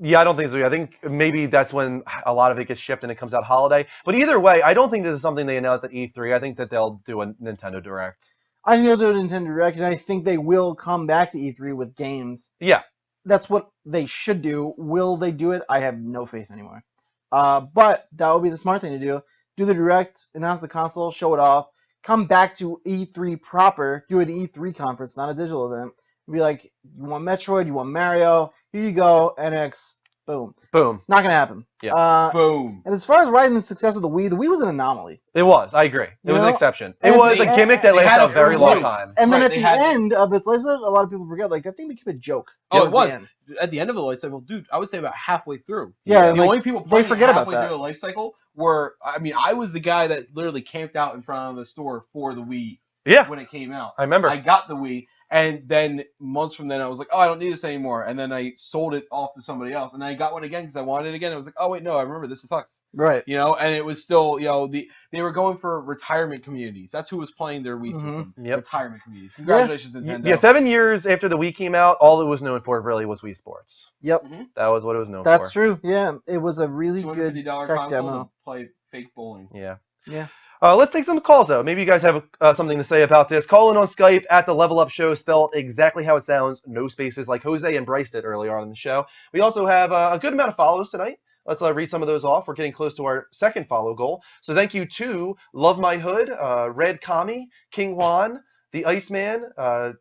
Yeah, I don't think so. I think maybe that's when a lot of it gets shipped and it comes out holiday. But either way, I don't think this is something they announced at E3. I think that they'll do a Nintendo Direct.
I think they'll do a Nintendo Direct, and I think they will come back to E3 with games.
Yeah.
That's what they should do. Will they do it? I have no faith anymore. But that would be the smart thing to do. Do the Direct, announce the console, show it off, come back to E3 proper, do an E3 conference, not a digital event. Be like, you want Metroid, you want Mario, here you go, NX, boom.
Boom.
Not gonna happen.
Yeah.
Boom.
And as far as riding the success of the Wii was an anomaly.
It was. I agree. It
You
was
know?
an exception. It
And
was
they-
a gimmick that
they had
lasted a
it
very
for
long
Wii.
time.
And then
Right,
at
they
the
had-
end of its life cycle, a lot of people forget, like, that thing became a joke.
Oh, it
towards the
was.
end.
At the end of the life cycle, dude, I would say about halfway through.
Yeah,
The
and, like,
only people
they
playing
forget
it
about
halfway
that.
through the life cycle were, I was the guy that literally camped out in front of the store for the Wii
Yeah.
when it came out.
I remember.
I got the Wii, And then months from then, I was like, oh, I don't need this anymore. And then I sold it off to somebody else. And I got one again because I wanted it again. I was like, oh, wait, no, I remember this sucks.
Right.
And it was still, they were going for retirement communities. That's who was playing their Wii system.
Yep.
Retirement communities. Congratulations, Nintendo.
Yeah, 7 years after the Wii came out, all it was known for really was Wii Sports.
Yep.
That was what it was known for.
That's true. Yeah, it was a really good
$250
tech
console
demo.
to play fake bowling.
Yeah.
Yeah.
Let's take some calls, though. Maybe you guys have something to say about this. Call in on Skype at the Level Up Show, spelled exactly how it sounds, no spaces, like Jose and Bryce did earlier on in the show. We also have a good amount of follows tonight. Let's read some of those off. We're getting close to our second follow goal. So thank you to Love My Hood, Red Kami, King Juan, The Iceman,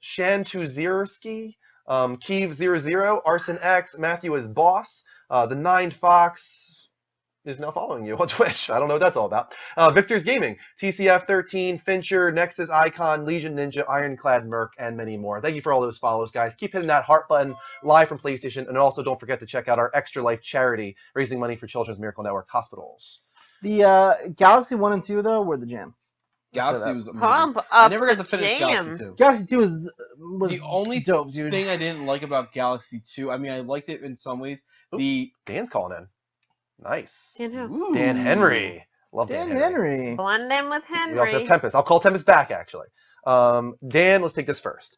Shan Tuzirski, Keeve00, Arson X, Matthew is Boss, The Nine Fox is now following you on Twitch. I don't know what that's all about. Victor's Gaming, TCF13, Fincher, Nexus Icon, Legion Ninja, Ironclad Merc, and many more. Thank you for all those follows, guys. Keep hitting that heart button live from PlayStation, and also don't forget to check out our Extra Life charity, raising money for Children's Miracle Network hospitals.
The Galaxy 1 and 2, though, were the jam.
Galaxy was amazing.
Pump
I
up
never got to
the
finish
jam.
Galaxy 2.
Galaxy 2 was
The only
dope, dude.
thing I didn't like about Galaxy 2, I mean, I liked it in some ways.
Dan's calling in. Nice.
Dan who?
Dan Henry. Love Dan Henry.
Blend in with Henry.
We also have Tempest. I'll call Tempest back, actually. Dan, let's take this first.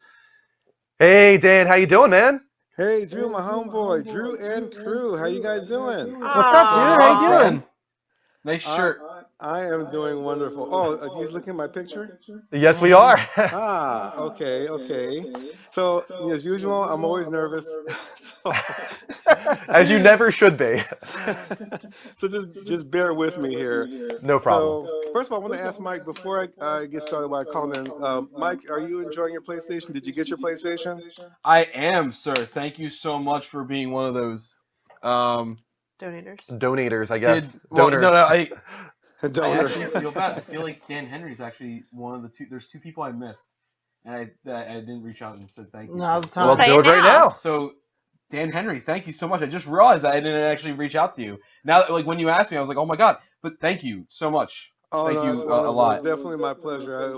Hey, Dan, how you doing, man?
Hey, Drew, my homeboy. Drew and crew. How you guys doing?
What's up, dude? How you doing?
Nice shirt.
I am doing wonderful. Oh, are you looking at my picture?
Yes, we are.
Okay. So, as usual, I'm always nervous.
As you never should be.
So just bear with me here.
No problem.
So, first of all, I want to ask Mike, before I get started while I call in, Mike, are you enjoying your PlayStation? Did you get your PlayStation?
I am, sir. Thank you so much for being one of those
Donators, I guess.
Donors.
No,
I actually feel bad. I feel like Dan Henry's actually one of the two. There's two people I missed, and I didn't reach out and said thank you.
Now's the time.
Well, do it right now.
So, Dan Henry, thank you so much. I just realized I didn't actually reach out to you. Now, like when you asked me, I was like, oh my god. But thank you so much. Thank you a lot.
It was definitely my pleasure. It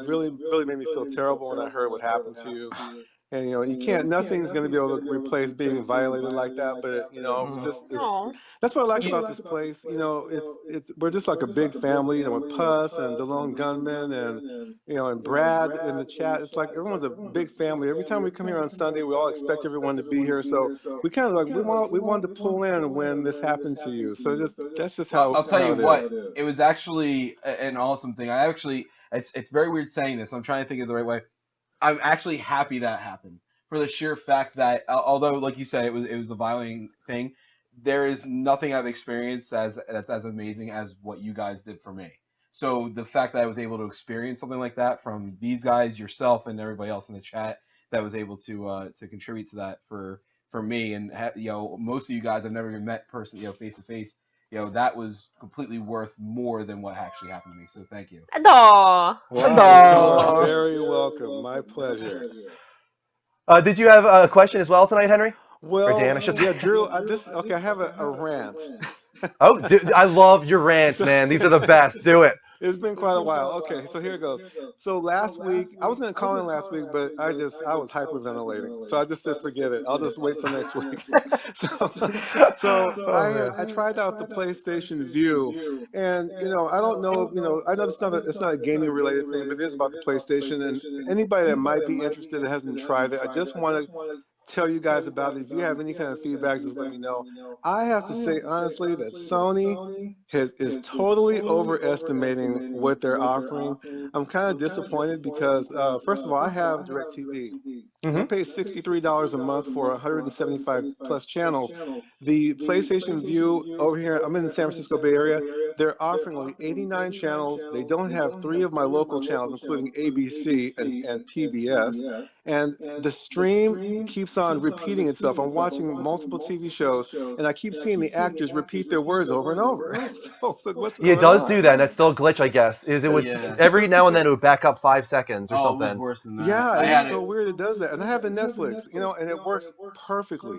really made me feel terrible when I heard what happened to you. And nothing's going to be able to replace being violated like that. But that's what I like about this place. We're just like a big family. With Puss and the Lone Gunman and Brad in the chat. It's like everyone's a big family. Every time we come here on Sunday, we all expect everyone to be here. So we kind of like we wanted to pull in when this happened to you. So that's just how.
I'll tell you what. It was actually an awesome thing. It's very weird saying this. I'm trying to think of the right way. I'm actually happy that happened for the sheer fact that although, like you said, it was a violent thing, there is nothing I've experienced that's as amazing as what you guys did for me. So the fact that I was able to experience something like that from these guys, yourself, and everybody else in the chat that was able to contribute to that for me, and most of you guys I've never even met personally, face to face. That was completely worth more than what actually happened to me. So thank you.
Aww.
Wow. Very welcome. My pleasure.
Did you have a question as well tonight, Henry?
Well,
or Dan, I should say.
Yeah, Drew. I have a rant.
Oh, dude, I love your rants, man. These are the best. Do it.
It's been quite a while. Okay, so here it goes. So last week, I was going to call in last week, but I was hyperventilating. So I just said, forget it. I'll just wait till next week. I tried out the PlayStation Vue, and I don't know, I know it's not a gaming related thing, but it is about the PlayStation, and anybody that might be interested that hasn't tried it, I just want to tell you guys about it. If you have any kind of feedback, just let me know. I have to say honestly that Sony is totally overestimating what they're offering. I'm kind of disappointed because first of all, I have DirecTV. I pay $63 a month for 175 plus channels. The PlayStation Vue over here, I'm in the San Francisco Bay Area, they're offering only 89 channels. They don't have 3 of my local channels, including ABC and PBS. And the stream keeps on repeating itself. I'm watching multiple TV shows, and I keep seeing the actors repeat their words over and over. So what's going on?
It does do that, and that's still a glitch, I guess. It would every now and then it would back up 5 seconds or something.
It was worse than that.
Yeah, it's so weird it does that. And I have the Netflix, and it works perfectly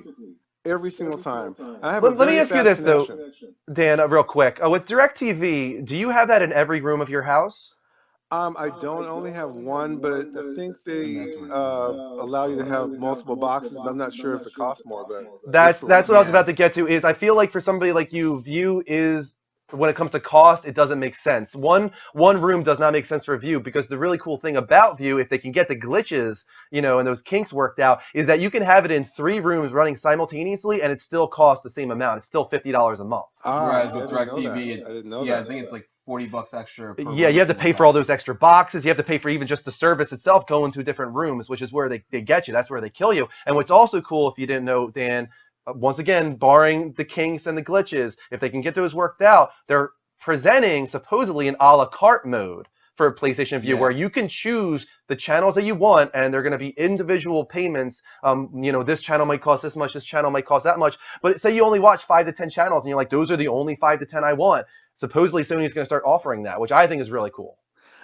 every single time.
Let me ask you this, though, Dan, real quick. With DirecTV, do you have that in every room of your house?
I don't only have one, but I think
And
they
that's what it's
allow you to have multiple boxes, but I'm not sure if it costs more, but just
That's
for
that's
one.
what I was about to get to. Is I feel like for somebody like you, View is when it comes to cost, it doesn't make sense. One room does not make sense for View because the really cool thing about View, if they can get the glitches, and those kinks worked out, is that you can have it in 3 rooms running simultaneously, and it still costs the same amount. It's still $50 a month.
Whereas
See, I
with
didn't know that.
DirecTV,
I didn't know
I
that.
think it's like $40 extra per
Yeah,
room
you
or
have to
something
pay
like
for all
that.
those extra boxes. You have to pay for even just the service itself going to different rooms, which is where they get you. That's where they kill you. And what's also cool, if you didn't know, Dan, once again, barring the kinks and the glitches, if they can get those worked out, they're presenting supposedly an a la carte mode for PlayStation View, where
Yeah.
you can choose the channels that you want, and they're going to be individual payments. This channel might cost this much, this channel might cost that much. But say you only watch 5 to 10 channels, and you're like, those are the only 5 to 10 I want. Supposedly Sony's going to start offering that, which I think is really cool.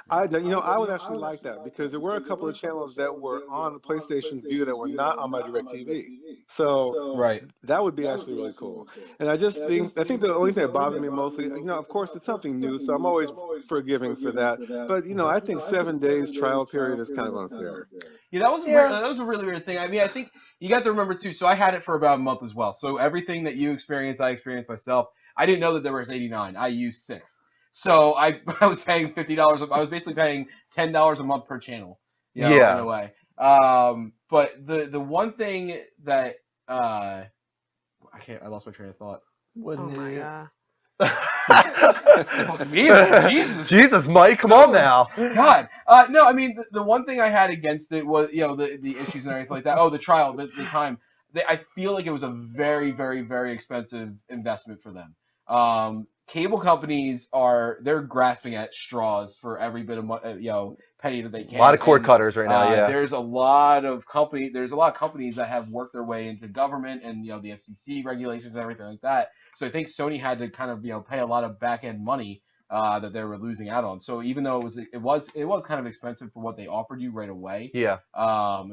I would actually like that because there were a couple of channels that were on the PlayStation View that were not on my DirecTV. So
Right.
that would be actually really cool. And I think the only thing that bothers me mostly, of course, it's something new, so I'm always forgiving for that. But I think 7 days trial period is kind of unfair.
Yeah, that was that was a really weird thing. I mean, I think you got to remember too. So I had it for about a month as well. So everything that you experienced, I experienced myself. I didn't know that there was 89. I used 6. So I was paying $50. I was basically paying $10 a month per channel. In
Yeah.
a way. But the one thing that I lost my train of thought.
Oh my god.
Jesus, Mike, come on now.
God, no, I mean the one thing I had against it was the issues and everything like that. Oh, the trial, the time. I feel like it was a very, very, very expensive investment for them. Cable companies they're grasping at straws for every bit of penny that they can.
A lot of cord cutters right now. Yeah.
There's a lot of companies that have worked their way into government and the FCC regulations and everything like that. So I think Sony had to kind of pay a lot of back end money that they were losing out on. So even though it was kind of expensive for what they offered you right away.
Yeah.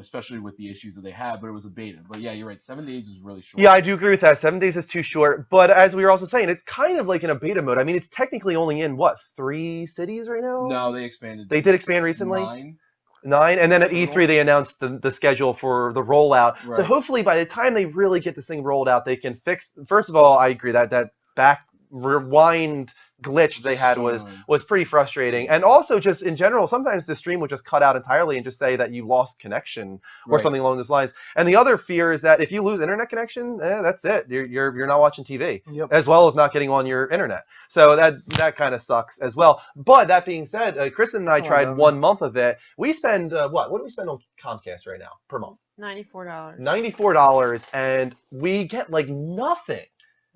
Especially with the issues that they had, but it was a beta. But yeah, you're right. 7 days is really short.
Yeah, I do agree with that. 7 days is too short. But as we were also saying, it's kind of like in a beta mode. I mean, it's technically only in 3 cities right now?
No, they expanded.
They did expand recently?
9.
And then at E3 they announced the schedule for the rollout.
Right.
So hopefully by the time they really get this thing rolled out, they can fix. First of all, I agree that back rewind glitch they had was pretty frustrating. And also just in general, sometimes the stream would just cut out entirely and just say that you lost connection or something along those lines. And the other fear is that if you lose internet connection, that's it. You're not watching TV, as well as not getting on your internet. So that kind of sucks as well. But that being said, Kristen and I tried 1 month of it. We spend what do we spend on Comcast right now per month?
$94.
$94, and we get like nothing.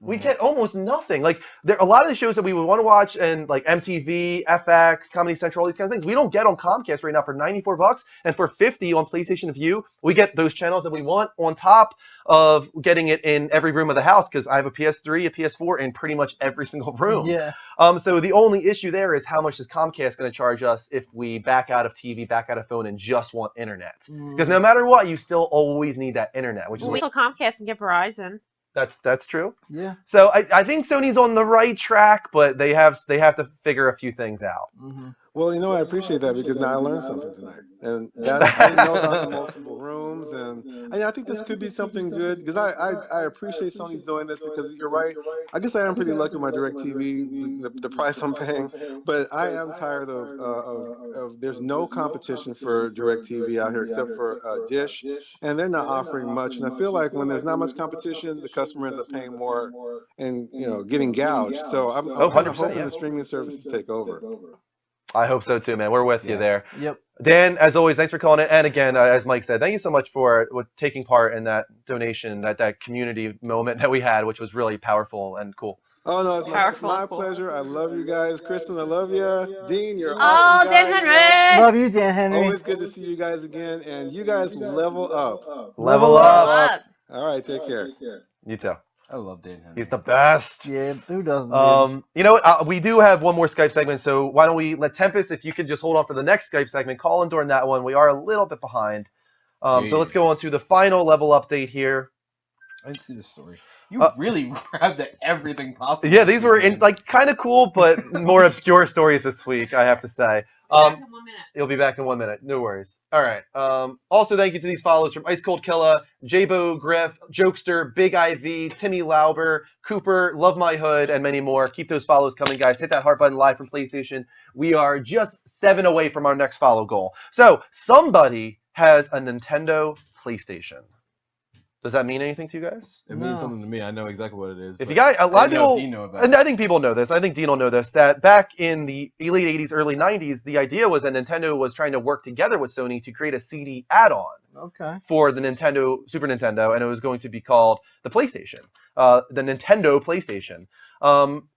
We get almost nothing. Like a lot of the shows that we would want to watch, and like MTV, FX, Comedy Central, all these kind of things, we don't get on Comcast right now for $94, and for $50 on PlayStation View, we get those channels that we want on top of getting it in every room of the house. Because I have a PS3, a PS4, in pretty much every single room.
Yeah.
So the only issue there is how much is Comcast going to charge us if we back out of TV, back out of phone, and just want internet? Because no matter what, you still always need that internet. Which is
Wait till Comcast and get Verizon.
That's true.
Yeah.
So I think Sony's on the right track, but they have to figure a few things out.
Mm-hmm.
Well, I appreciate that because now I learned something tonight, and I didn't know about the multiple rooms, and I think this could be something good because I appreciate Sony's doing this because you're right. I guess I am pretty lucky with my DirecTV, the price I'm paying, but I am tired of there's no competition for DirecTV out here except for Dish, and they're not offering much, and I feel like when there's not much competition, the customer ends up paying more and getting gouged. So I'm kind of hoping the streaming services take over.
I hope so too, man. We're with you there.
Yep.
Dan, as always, thanks for calling in. And again, as Mike said, thank you so much for taking part in that donation, that community moment that we had, which was really powerful and cool.
Oh, no, it's my pleasure. I love you guys. Kristen, I love you. Dean, you're awesome guy.
Dan Henry!
Love you, Dan Henry.
Always good to see you guys again. And you guys level up.
Level up.
All right, take care.
You too.
I love Dan Henry.
He's the best.
Yeah, who doesn't?
You know what? We do have one more Skype segment, so why don't we let Tempest, if you could just hold on for the next Skype segment, call in during that one. We are a little bit behind. So let's go on to the final level update here.
I didn't see the story. You really grabbed at everything possible.
Yeah, these were like kind of cool, but more obscure stories this week, I have to say.
Back in 1 minute.
You'll be back in 1 minute. No worries. All right. Also, thank you to these follows from Ice Cold Killa, Jabo Griff, Jokester, Big IV, Timmy Lauber, Cooper, Love My Hood, and many more. Keep those follows coming, guys. Hit that heart button live from PlayStation. We are just 7 away from our next follow goal. So somebody has a Nintendo PlayStation. Does that mean anything to you guys?
It means something to me. I know exactly what it is.
If you guys, a lot of people,
know about
and I think people know this. I think Dean will know this. That back in the late '80s, early '90s, the idea was that Nintendo was trying to work together with Sony to create a CD add-on
Okay.
for the Super Nintendo, and it was going to be called the PlayStation, the Nintendo PlayStation.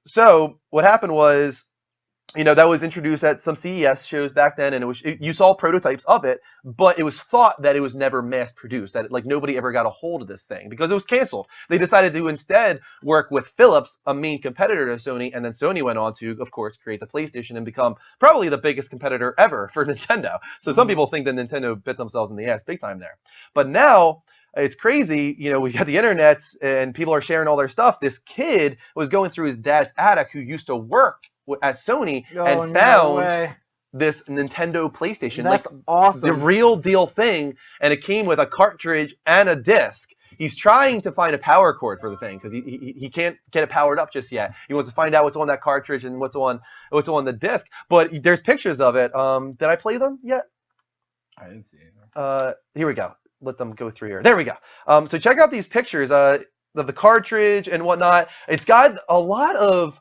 So what happened was, that was introduced at some CES shows back then, and you saw prototypes of it, but it was thought that it was never mass produced, that like nobody ever got a hold of this thing because it was canceled. They decided to instead work with Philips, a main competitor to Sony, and then Sony went on to, of course, create the PlayStation and become probably the biggest competitor ever for Nintendo. So some people think that Nintendo bit themselves in the ass big time there. But now, it's crazy, we got the internet and people are sharing all their stuff. This kid was going through his dad's attic who used to work at Sony and found this Nintendo PlayStation.
That's
like
awesome.
The real deal thing, and it came with a cartridge and a disc. He's trying to find a power cord for the thing because he can't get it powered up just yet. He wants to find out what's on that cartridge and what's on the disc. But there's pictures of it. Did I play them yet?
I didn't see it.
Here we go. Let them go through here. There we go. So check out these pictures of the cartridge and whatnot. It's got a lot of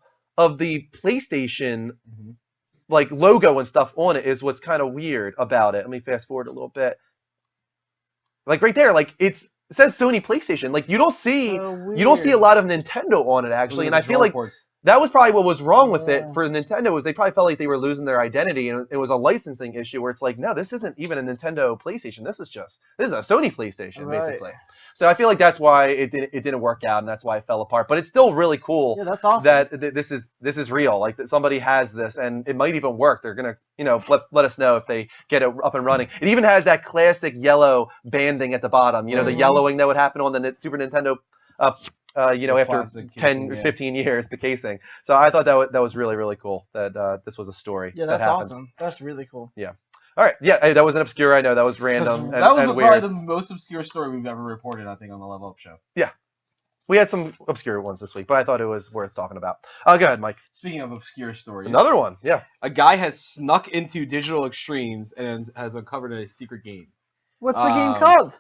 the PlayStation like logo and stuff on it is what's kind of weird about it. Let me fast forward a little bit. Like right there, like it says Sony PlayStation. Like you don't see a lot of Nintendo on it actually, and I feel like that was probably what was wrong with it for Nintendo was they probably felt like they were losing their identity, and it was a licensing issue where it's like, no, this isn't even a Nintendo PlayStation. This is a Sony PlayStation basically. So I feel like that's why it didn't work out, and that's why it fell apart. But it's still really cool.
Yeah, that's awesome.
That this is real. Like that somebody has this, and it might even work. They're gonna let us know if they get it up and running. It even has that classic yellow banding at the bottom. The yellowing that would happen on the Super Nintendo. After 10 or 15 years, the casing. So I thought that was really, really cool that this was a story.
Yeah, that's awesome. That's really cool.
Yeah. All right. Yeah, hey, that was an obscure. I know that was random.
That was
and
probably
weird.
the most obscure story we've ever reported, I think, on the Level Up Show.
Yeah. We had some obscure ones this week, but I thought it was worth talking about. Go ahead, Mike.
Speaking of obscure stories.
Another one, yeah.
A guy has snuck into Digital Extremes and has uncovered a secret game.
What's the game called?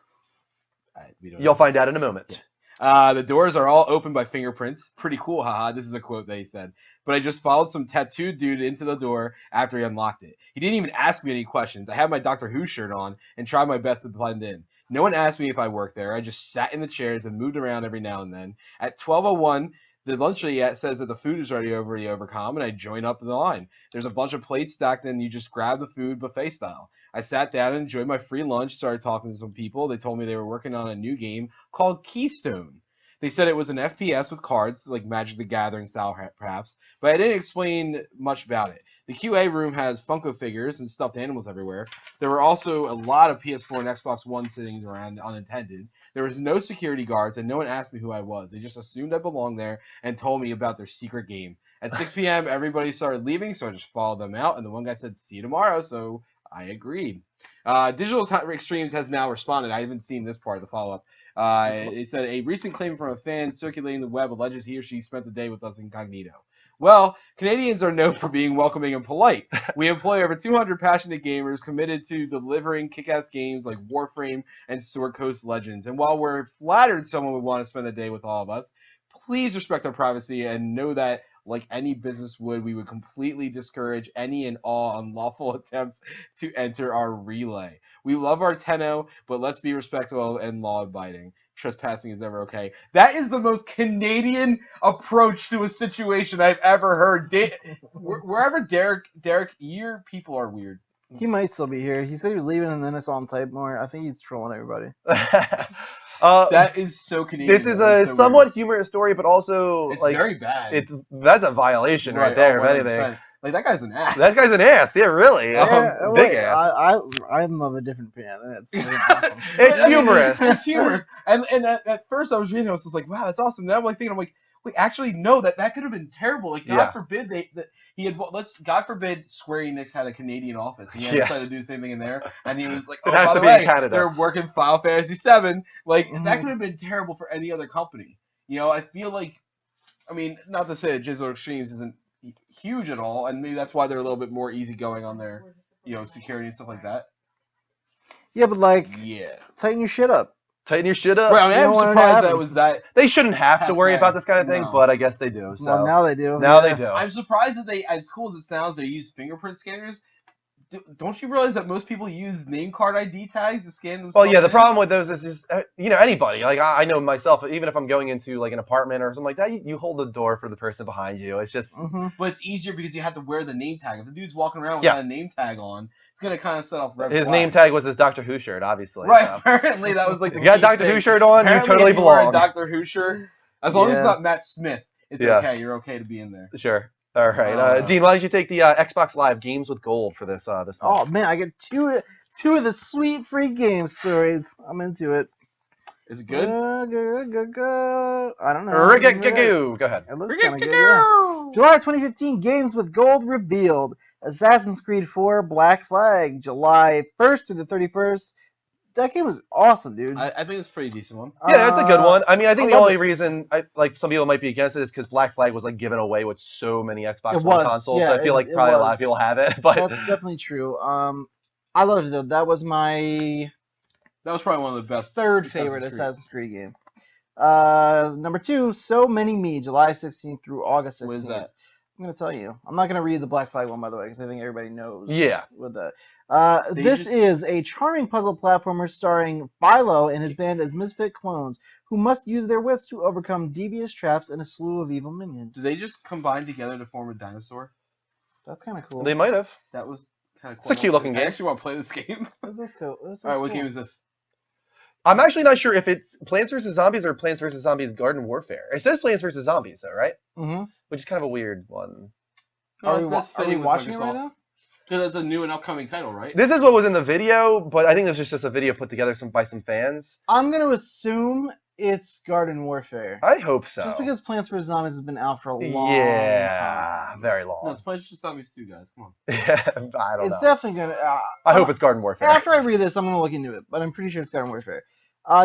You'll find out in a moment.
The doors are all opened by fingerprints. Pretty cool, haha. This is a quote that he said. But I just followed some tattooed dude into the door after he unlocked it. He didn't even ask me any questions. I had my Doctor Who shirt on and tried my best to blend in. No one asked me if I worked there. I just sat in the chairs and moved around every now and then. At 12:01, the lunch lady says that the food is already over the overcom, and I join up in the line. There's a bunch of plates stacked, and you just grab the food buffet style. I sat down and enjoyed my free lunch, started talking to some people. They told me they were working on a new game called Keystone. They said it was an FPS with cards, like Magic the Gathering style perhaps, but I didn't explain much about it. The QA room has Funko figures and stuffed animals everywhere. There were also a lot of PS4 and Xbox One sitting around unattended. There was no security guards, and no one asked me who I was. They just assumed I belonged there and told me about their secret game. At 6 p.m., everybody started leaving, so I just followed them out, and the one guy said, "See you tomorrow," so I agreed. Digital Extremes has now responded. I haven't seen this part of the follow-up. It said, a recent claim from a fan circulating the web alleges he or she spent the day with us incognito. Well, Canadians are known for being welcoming and polite. We employ over 200 passionate gamers committed to delivering kick-ass games like Warframe and Sword Coast Legends. And while we're flattered someone would want to spend the day with all of us, please respect our privacy and know that, like any business would, we would completely discourage any and all unlawful attempts to enter our relay. We love our Tenno, but let's be respectful and law-abiding. Trespassing is never okay. That is the most Canadian approach to a situation I've ever heard. Wherever Derek, your people are weird.
He might still be here. He said he was leaving, and then I saw him type more. I think he's trolling everybody.
That is so Canadian.
This is a somewhat humorous story, but also
it's very bad.
That's a violation right there, if anything.
Like that guy's an ass.
That guy's an ass. Yeah, really.
Yeah,
Big
wait,
ass.
I'm of a different opinion. That's fucking awesome.
It's humorous.
It's humorous. And at first I was reading, I was just like, wow, that's awesome. Now I'm like thinking, I'm like, wait, actually, no, that could have been terrible. Like, God
Yeah.
forbid God forbid Square Enix had a Canadian office. And he had
Yeah.
decided to do the same thing in there. And he was like,
It
oh,
has
by
to
the
be in
way,
Canada.
they're working Final Fantasy VII. Like,
Mhm.
that could have been terrible for any other company. You know, I feel like, I mean, not to say that Digital Extremes isn't huge at all, and maybe that's why they're a little bit more easygoing on their, security and stuff like that.
Yeah, but like,
Yeah.
tighten your shit up.
Tighten your shit up.
Right, I mean,
You
I'm
don't want it to
surprised
happen.
that was that.
They shouldn't have to worry
Passe.
about this kind of thing,
No.
but I guess they do. So
Well, now they do.
Now
yeah.
they do.
I'm surprised that they, as cool as it sounds, they use fingerprint scanners. Don't you realize that most people use name card ID tags to scan themselves?
Well, yeah, the
in?
problem with those is just, anybody. Like, I know myself, even if I'm going into, like, an apartment or something like that, you hold the door for the person behind you. It's just,
Mhm.
But it's easier because you have to wear the name tag. If the dude's walking around
Yeah.
without a name tag on, it's going to kind of set off red
his
flags.
name tag was his Doctor Who shirt, obviously.
Right,
so.
apparently that was like the
You got
key
Doctor
thing.
Who shirt on, you
Apparently
totally
if you wear a
belong.
Doctor Who shirt, as long as
Yeah.
it's not Matt Smith, it's
Yeah.
okay. You're okay to be in there.
Sure. All right. Dean, why don't you take the Xbox Live Games with Gold for this this
Oh
month?
man, I get two of the sweet free game stories. I'm into it.
Is it good?
I don't know.
Rick-a-goo. Go ahead.
It looks kind of good. Yeah. July 2015, Games with Gold revealed. Assassin's Creed 4 Black Flag, July 1st through the 31st. That game was awesome, dude.
I think it's a pretty decent one.
Yeah, that's a good one. I mean, I think the
love
only
it.
reason some people might be against it is because Black Flag was like given away with so many Xbox
It
One
was,
consoles.
yeah,
So I feel like
it
probably a lot
was.
of people have it, but
That's definitely true. I loved it though. That was my
That was probably one of the best.
third
Assassin's
favorite
Creed.
Assassin's Creed game. Number 2, So Many Me, July 16th through August 16th.
What is that?
I'm gonna tell you. I'm not gonna read the Black Flag one, by the way, because I think everybody knows.
Yeah.
With that.
They
This
just-
is a charming puzzle platformer starring Philo and his band as misfit clones who must use their wits to overcome devious traps and a slew of evil minions.
Do they just combine together to form a dinosaur?
That's kind of cool.
they might have.
That was kind of cool.
It's a cute looking
I
game.
actually want to play this game.
This is cool. This is
All right, what
cool.
game is this?
I'm actually not sure if it's Plants vs Zombies or Plants vs Zombies Garden Warfare. It says Plants vs Zombies though, right?
Mm-hmm.
Which is kind of a weird one.
Are we
That's fitting with
watching it right
Microsoft.
now?
Because that's a new and upcoming title, right?
This is what was in the video, but I think this was just a video put together by some fans.
I'm gonna assume it's Garden Warfare.
I hope so.
Just because Plants vs Zombies has been out for a long
yeah,
time.
very
No,
long.
it's Plants vs Zombies 2, guys. Come on.
I don't
It's
know.
definitely gonna.
I hope it's Garden Warfare.
After I read this, I'm gonna look into it, but I'm pretty sure it's Garden Warfare.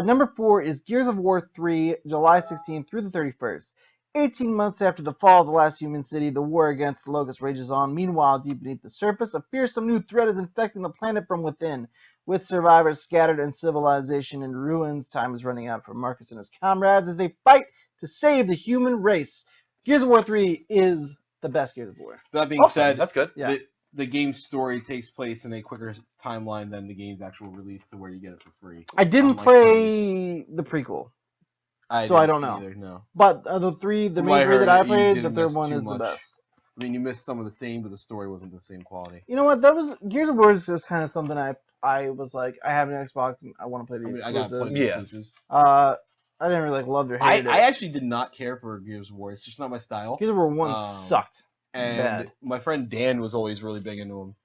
Number 4 is Gears of War 3, July 16th through the 31st. 18 months after the fall of the last human city, the war against the Locust rages on. Meanwhile, deep beneath the surface, a fearsome new threat is infecting the planet from within. With survivors scattered and civilization in ruins, time is running out for Marcus and his comrades as they fight to save the human race. Gears of War 3 is the best Gears of War.
That being
Awesome,
said,
that's good.
Yeah.
the game's story takes place in a quicker timeline than the game's actual release to where you get it for free.
I didn't
Unlike
play the prequel, so I don't
didn't
know.
Either, no.
but the
From
main
what I
three that
heard,
I
you
played, the
didn't
third
miss
one
too
is the
much.
best.
I mean, you missed some of the same, but the story wasn't the same quality.
You know what? That was Gears of War is just kind of something I was like, I have an Xbox, and I want to play the
I mean, I got
exclusives.
play the
Yeah.
exclusives.
I didn't really like loved or hated
I
it.
actually did not care for Gears of War. It's just not my style.
Gears of War 1 sucked.
And
bad.
my friend Dan was always really big into them.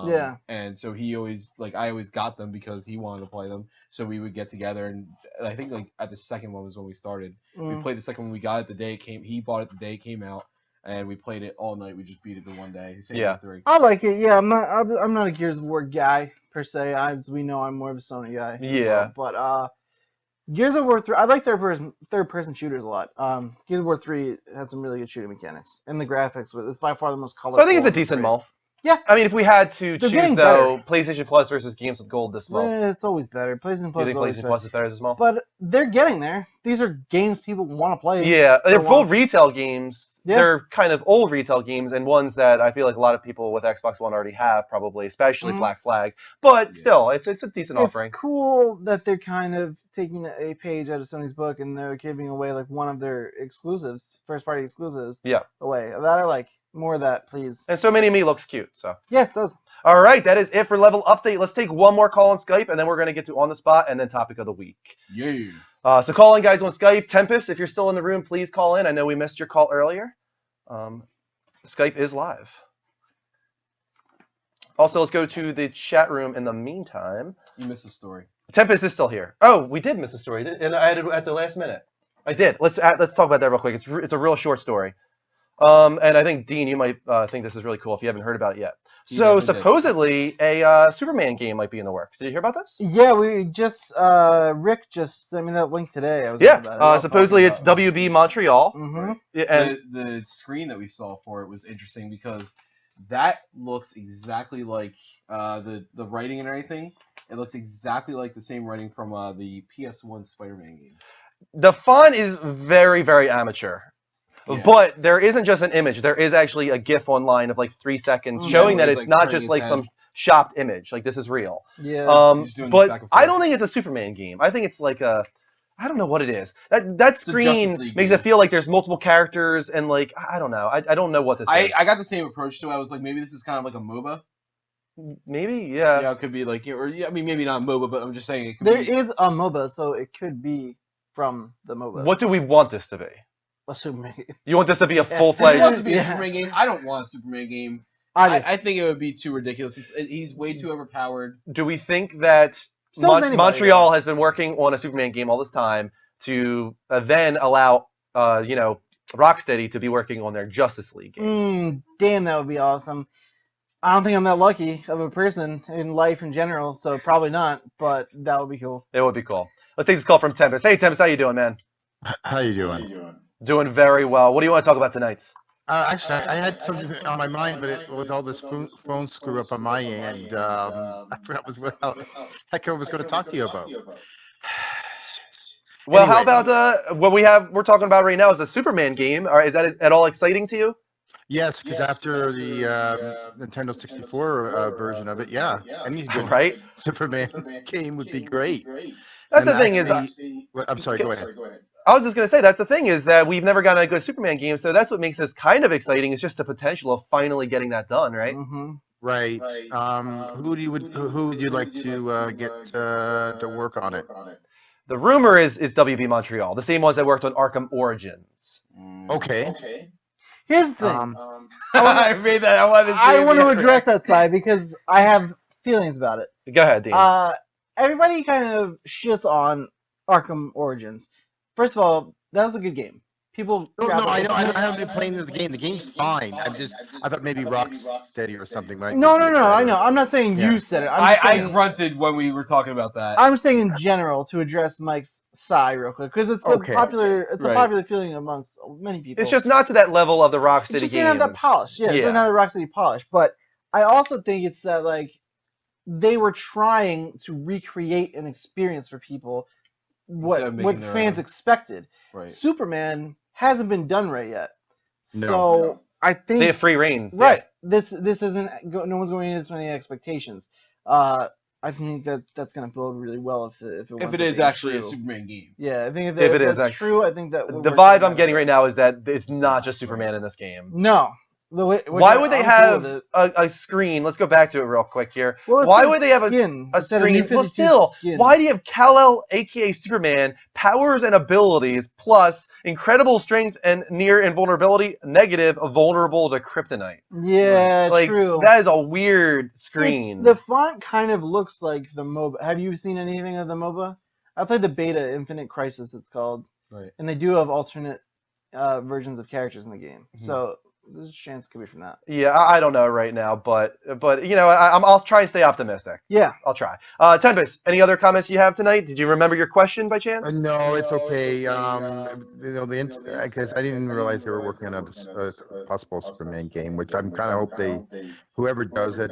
Yeah.
And so he always I always got them because he wanted to play them. So we would get together, and I think like at the second one was when we started. We
Mm.
played the second one. We got it the day it came. He bought it the day it came out, and we played it all night. We just beat it in one day. Same
Yeah.
with 3.
I like it. Yeah, I'm not a Gears of War guy per se. As we know, I'm more of a Sony guy. as
Yeah.
well. But Gears of War 3, I like third person shooters a lot. Gears of War 3 had some really good shooting mechanics, and the graphics. It's by far the most colorful.
So I think it's a
of the
decent
three.
month.
Yeah.
I mean, if we had to
They're
choose
getting
though,
better.
PlayStation Plus versus Games with Gold this month,
It's always better. PlayStation
you
Plus
think
is always
PlayStation
better.
Plus is better this month?
But they're getting there. These are games people want to play.
Yeah, they're
for
full
once.
retail games.
Yeah.
They're kind of old retail games and ones that I feel like a lot of people with Xbox One already have, probably, especially
Mhm.
Black Flag. But still, it's a decent
It's
offering.
cool that they're kind of taking a page out of Sony's book and they're giving away like one of their exclusives, first party exclusives,
Yeah.
away. That I like. More of that, please.
And So Many Me looks cute. So.
Yeah, it does.
All right, that is it for Level Update. Let's take one more call on Skype, and then we're going to get to On the Spot and then Topic of the Week.
Yeah.
So call in, guys, on Skype. Tempest, if you're still in the room, please call in. I know we missed your call earlier. Skype is live. Also, let's go to the chat room in the meantime.
You missed a story.
Tempest is still here. Oh, we did miss a story, and I added at the last minute. I did. Let's talk about that real quick. It's a real short story. And I think Dean, you might think this is really cool if you haven't heard about it yet. So supposedly a Superman game might be in the works. Did you hear about this?
Yeah, we just Rick just sent me that link today. I was about it.
Supposedly it's WB Montreal.
Mm-hmm.
Yeah, and
The screen that we saw for it was interesting because that looks exactly like the writing and everything. It looks exactly like the same writing from the PS1 Spider-Man game.
the font is very, very amateur.
Yeah.
But there isn't just an image. There is actually a GIF online of like 3 seconds showing that it's not just like some shopped image. Like this is real.
Yeah.
But I don't think it's a Superman game. I think it's like a, I don't know what it is. That screen makes it feel like there's multiple characters and like I don't know. I don't know what this is.
I got the same approach to it. I was like, maybe this is kind of like a MOBA.
Maybe, yeah.
Yeah, it could be like, or I mean, maybe not MOBA, but I'm just saying it could
There
be.
is a MOBA, so it could be from the MOBA.
What do we want this to be?
A Superman game.
You want this to be a
It
full-fledged?
wants to be a Superman game. I don't want a Superman game. I think it would be too ridiculous. He's way too overpowered.
Do we think that Montreal has been working on a Superman game all this time to then allow, Rocksteady to be working on their Justice League game?
Damn, that would be awesome. I don't think I'm that lucky of a person in life in general, so probably not, but that would be cool.
It would be cool. Let's take this call from Tempest. Hey, Tempest, how you doing, man?
How you doing?
Doing very well. What do you want to talk about tonight?
Actually, I had something on my mind, but with all this phone screw up on my end, I forgot what heck I was going to talk to you about.
Well, how about what we're talking about right now is a Superman game. Is that at all exciting to you?
Yes, because after the Nintendo 64 version of it, yeah, any good
right?
Superman game would be great.
That's the thing
I'm sorry, go ahead.
I was just going to say, that's the thing is that we've never gotten a good Superman game, so that's what makes this kind of exciting. It's just the potential of finally getting that done, right?
Mm-hmm.
Right. Who would you like to get to work on it?
The rumor is WB Montreal, the same ones that worked on Arkham Origins.
Okay.
Here's the thing.
I made that.
I want to address that side because I have feelings about it.
Go ahead, Dean.
Everybody kind of shits on Arkham Origins. First of all, that was a good game. People.
No, I haven't been playing the game. The game's fine. I thought maybe Rocksteady or something.
No. I know. I'm not saying you said it.
I grunted when we were talking about that.
I'm saying in general to address Mike's sigh real quick because it's a popular feeling amongst many people.
It's just not to that level of the Rocksteady games.
It didn't have that polish. Yeah, it didn't have the Rocksteady polish. But I also think it's that like they were trying to recreate an experience for people what fans expected.
Right.
Superman hasn't been done right yet.
No.
So I think
they have free reign.
Right. Yeah. This isn't no one's going into this many expectations. I think that's going to build really well if it is
actually
true.
A Superman game.
Yeah, I think
if it is
true, I think that
the vibe I'm getting right now is that it's not just Superman in this game.
No.
Why would they have a screen? Let's go back to it real quick here.
Well,
why would they have a screen? Well, still, why do you have Kal-El, aka Superman, powers and abilities, plus incredible strength and near invulnerability, negative, vulnerable to kryptonite?
Yeah, true.
That is a weird screen.
The font kind of looks like the MOBA. Have you seen anything of the MOBA? I played the beta, Infinite Crisis, it's called.
Right.
And they do have alternate versions of characters in the game. Mm-hmm. So there's a chance it could be from that.
Yeah, I don't know right now, but I'll try and stay optimistic.
Yeah,
I'll try. Tempest, any other comments you have tonight? Did you remember your question by chance?
No, it's okay. I guess I didn't realize they were working on a possible Superman game, which I'm kind of hope whoever does it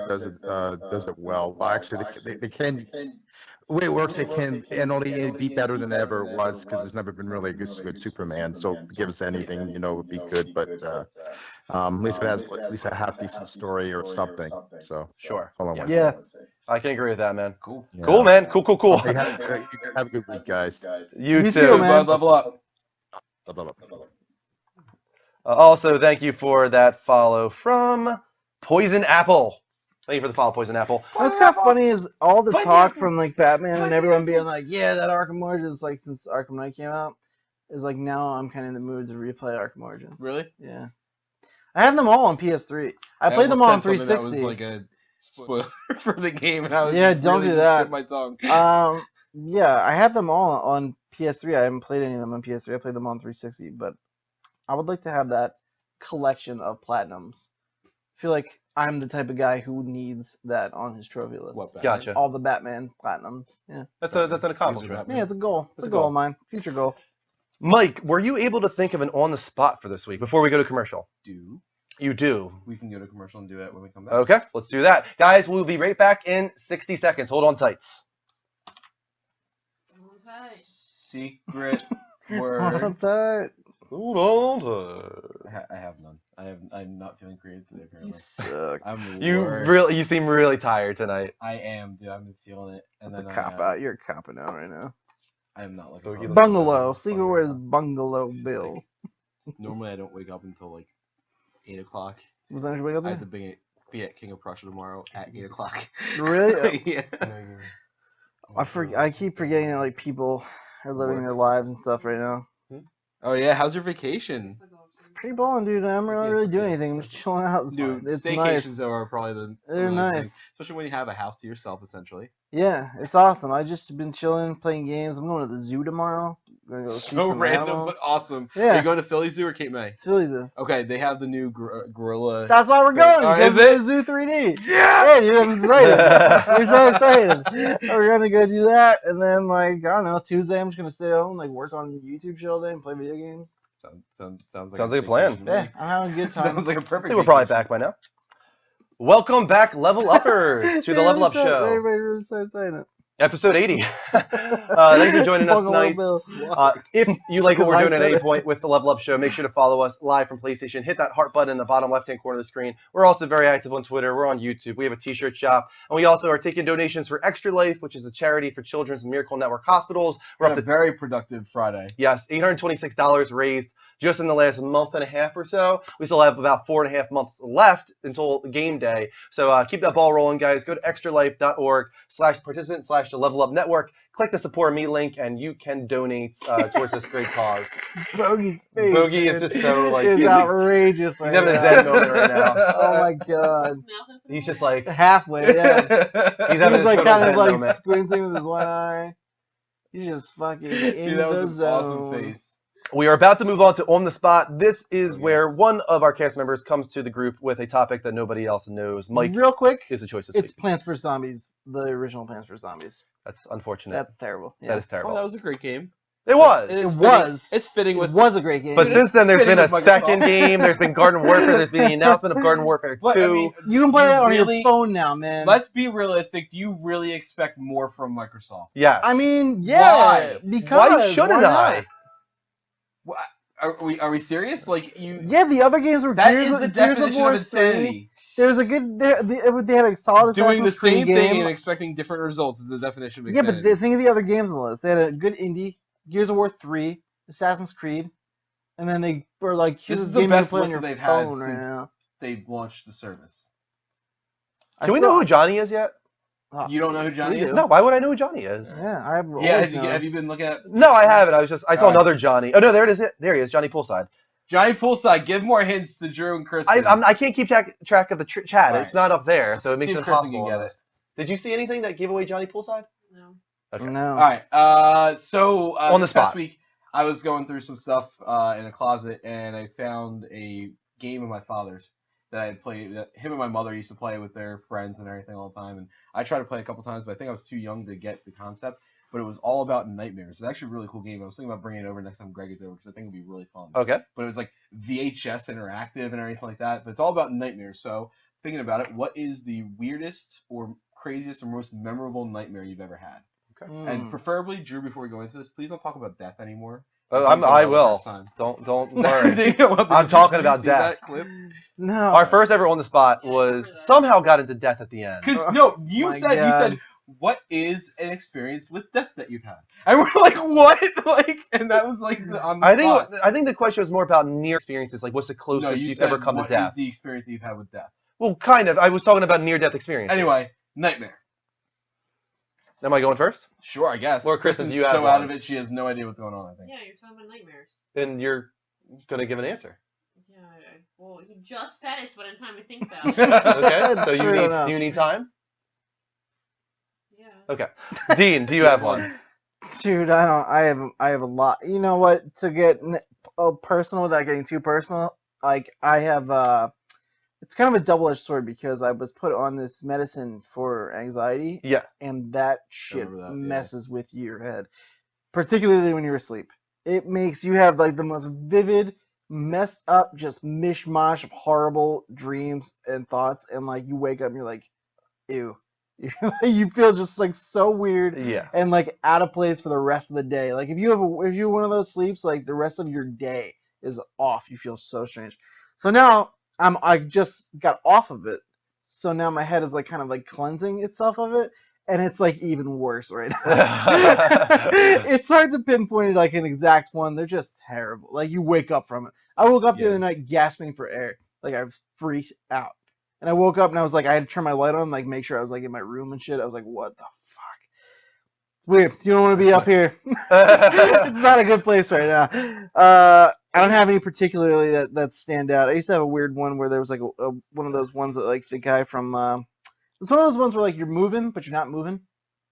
well. Well, actually, they can. The way it works, it can and only be better than it ever was because there's never been really a good Superman. So give us anything, would be good. But at least it has at least a half decent story or something. So
sure.
Yeah.
I can agree with that, man.
Cool.
Yeah. Cool, man. Cool.
Have a good week, guys.
You too,
man.
Level up.
Also, thank you for that follow from Poison Apple. Thank you for the follow, Poison Apple.
What's kind of funny is all the talk from like Batman and everyone being like, yeah, that Arkham Origins, like since Arkham Knight came out, is like now I'm kind of in the mood to replay Arkham Origins.
Really?
Yeah. I have them all on PS3. I played them all on 360.
That was like spoiler for the game, and I was
Yeah, don't do that.
bit my tongue.
Yeah, I have them all on PS3. I haven't played any of them on PS3. I played them on 360, but I would like to have that collection of platinums. I feel like I'm the type of guy who needs that on his trophy list.
What, Batman?
Gotcha.
All the Batman platinums. Yeah.
That's an accomplishment.
Yeah, it's a goal. It's
It's
a
a
goal
goal.
of mine. Future goal.
Mike, were you able to think of an on the spot for this week before we go to commercial?
Do
You do.
we can go to commercial and do that when we come back?
Okay, let's do that. Guys, we'll be right back in 60 seconds. Hold on tights.
Secret
Hold
word.
on tight.
Hold on tight.
I have none. I'm not feeling creative today.
You
Apparently,
suck.
I'm the
You
worst.
you seem really tired tonight.
I am, dude. I've been feeling it, and
That's a
then
cop out. You're a copping out right now.
I am not looking.
Bogey
forward to
Bungalow.
Sunday.
Secret word is Bungalow
It's
Bill.
like, normally, I don't wake up until like 8 o'clock.
Was that your wake up
I have
there?
to be at King of Prussia tomorrow at 8 o'clock.
Really?
yeah.
I keep forgetting that like people are living their lives and stuff right now.
Oh yeah, how's your vacation?
It's pretty balling, dude. I'm not really doing anything. I'm just chilling out.
Dude,
It's
staycations
nice.
though are probably some
They're
of those
nice.
things, especially when you have a house to yourself, essentially.
Yeah, it's awesome. I just been chilling, playing games. I'm going to the zoo tomorrow. I'm gonna go see
So
some
random
animals.
but awesome.
Yeah.
Are you going to Philly Zoo or Cape May?
Philly Zoo.
Okay, they have the new gorilla.
That's why we're going.
Oh,
Because
is it?
the Zoo 3D. Yeah, dude, I'm excited. We're so excited. We're gonna go do that, and then like I don't know, Tuesday I'm just gonna stay home, like work on YouTube shit all day and play video games.
Sounds
Sounds like a plan.
vacation to
Yeah,
me.
I'm having a good time.
Sounds like a
I
perfect.
think we're probably
vacation.
back by now. Welcome back, Level Uppers, to the Level Up Show.
Everybody really started saying it.
Episode 80. Thanks for joining us
Bungalow
tonight.
Bill.
If you like what we're
I
doing at
said
any
it.
point with the Level Up Show, make sure to follow us live from PlayStation. Hit that heart button in the bottom left-hand corner of the screen. We're also very active on Twitter. We're on YouTube. We have a t-shirt shop. And we also are taking donations for Extra Life, which is a charity for Children's and Miracle Network hospitals. We're
Had
up
a
to,
very productive Friday.
yes, $826 raised just in the last month and a half or so. We still have about 4.5 months left until game day. So keep that ball rolling, guys. Go to extralife.org/participant/the Level Up Network. Click the Support Me link, and you can donate towards this great cause.
Bogey's face.
Bogey is
dude,
just so, like,
is
he's
outrageous
He's
right
having a
now.
Zen moment right now.
Oh my god.
He's just like
Halfway, yeah.
he's having
He's
a
like
total
kind
Zen
of like
moment.
squinting with his one eye. He's just fucking in
Dude, that
the
was an
zone.
awesome face.
We are about to move on to On the Spot. This is
Oh,
where
yes.
one of our cast members comes to the group with a topic that nobody else knows. Mike
Real quick,
is the choice this
it's
week.
Plants vs Zombies, the original Plants vs Zombies.
That's unfortunate.
That's terrible. Yeah.
That is
Oh,
terrible.
that was a great game.
It was.
It
It's
was.
Fitting, it's fitting
It
with.
was a great game.
But since then, there's
Fitting
been a
with Microsoft.
second game. There's been Garden Warfare. There's been the announcement of Garden Warfare 2.
But I mean,
you can play
you
that on
really-
your phone now, man.
let's be realistic. Do you really expect more from Microsoft?
yes.
I mean, yeah,
Why?
because
why shouldn't
not?
I?
Wha- Are we serious? Like you?
Yeah, the other games were
That
Gears
is
of,
the
Gears
definition
War
of insanity.
3. There was a good. They had a solid
Doing the
Assassin's Creed
same
game.
thing and expecting different results is the definition of
Yeah,
insanity.
but think of the other games on the list. They had a good indie, Gears of War 3, Assassin's Creed, and then they were like, here's
This is
a
the
game you can
best
play on
list
your
that they've had
phone right
since
now.
they've launched the service.
Can we know who Johnny is yet?
You don't know who Johnny
we
is?
do.
No, why would I know who Johnny is?
Yeah, I've
Yeah,
always known.
have you been looking at
No, I haven't. I saw
Alright.
another Johnny. Oh no, there it is. There he is, Johnny Poolside.
Johnny Poolside? Give more hints to Drew and Kristen.
I can't keep track of the chat.
Alright.
It's not up there, so it makes
See
it
if Kristen
impossible.
can get
almost. Did you see anything that gave away Johnny Poolside?
No.
Okay.
No.
All right. So
On the
this past
spot.
week, I was going through some stuff in a closet, and I found a game of my father's that I had played. That him and my mother used to play with their friends and everything all the time. And I tried to play a couple times, but I think I was too young to get the concept. But it was all about nightmares. It's actually a really cool game. I was thinking about bringing it over next time Greg gets over because I think it'd be really fun.
Okay.
But it was like VHS interactive and everything like that. But it's all about nightmares. So thinking about it, what is the weirdest or craziest or most memorable nightmare you've ever had? And preferably, Drew, before we go into this, please don't talk about death anymore.
I will. Don't worry. I'm talking about death.
That clip?
No.
Our first ever On the Spot was somehow got into death at the end.
Because no, you
my
said
God.
what is an experience with death that you've had? And we're like, what? Like, and that was like on the spot.
I think the question was more about near experiences, like what's the
No,
closest
you
you've
said
ever come to
what
death.
is the experience that you've had with death?
Well, kind of. I was talking about near-death experiences.
Anyway, nightmare.
Am I going first?
Sure, I guess.
Or Kristen,
Kristen's
do you have
so out
one?
of it, she has no idea what's going on. I think.
Yeah, you're talking about nightmares.
And you're gonna give an answer.
Yeah. Well, he just said it, so I didn't have time to think about it.
Okay, so
True enough.
you need time.
Yeah.
Okay, Dean, do you have one?
Shoot, I don't. I have a lot. You know what? To get personal without getting too personal, like I have. It's kind of a double-edged sword because I was put on this medicine for anxiety.
Yeah.
And that shit
remember that, yeah.
messes with your head, particularly when you're asleep. It makes you have like the most vivid, messed up, just mishmash of horrible dreams and thoughts, and like you wake up and you're like, ew. You feel just like so weird
Yes.
and like out of place for the rest of the day. Like if you have if you're one of those sleeps, like the rest of your day is off. You feel so strange. So now I just got off of it. So now my head is like kind of like cleansing itself of it, and it's like even worse right now. It's hard to pinpoint like an exact one. They're just terrible. Like you wake up from it. I woke up the other night gasping for air. Like I was freaked out. And I woke up and I was like, I had to turn my light on, like make sure I was like in my room and shit. I was like, what the fuck? It's weird. You don't want to be up here. It's not a good place right now. I don't have any particularly that stand out. I used to have a weird one where there was like one of those ones that like the guy from it's one of those ones where like you're moving but you're not moving.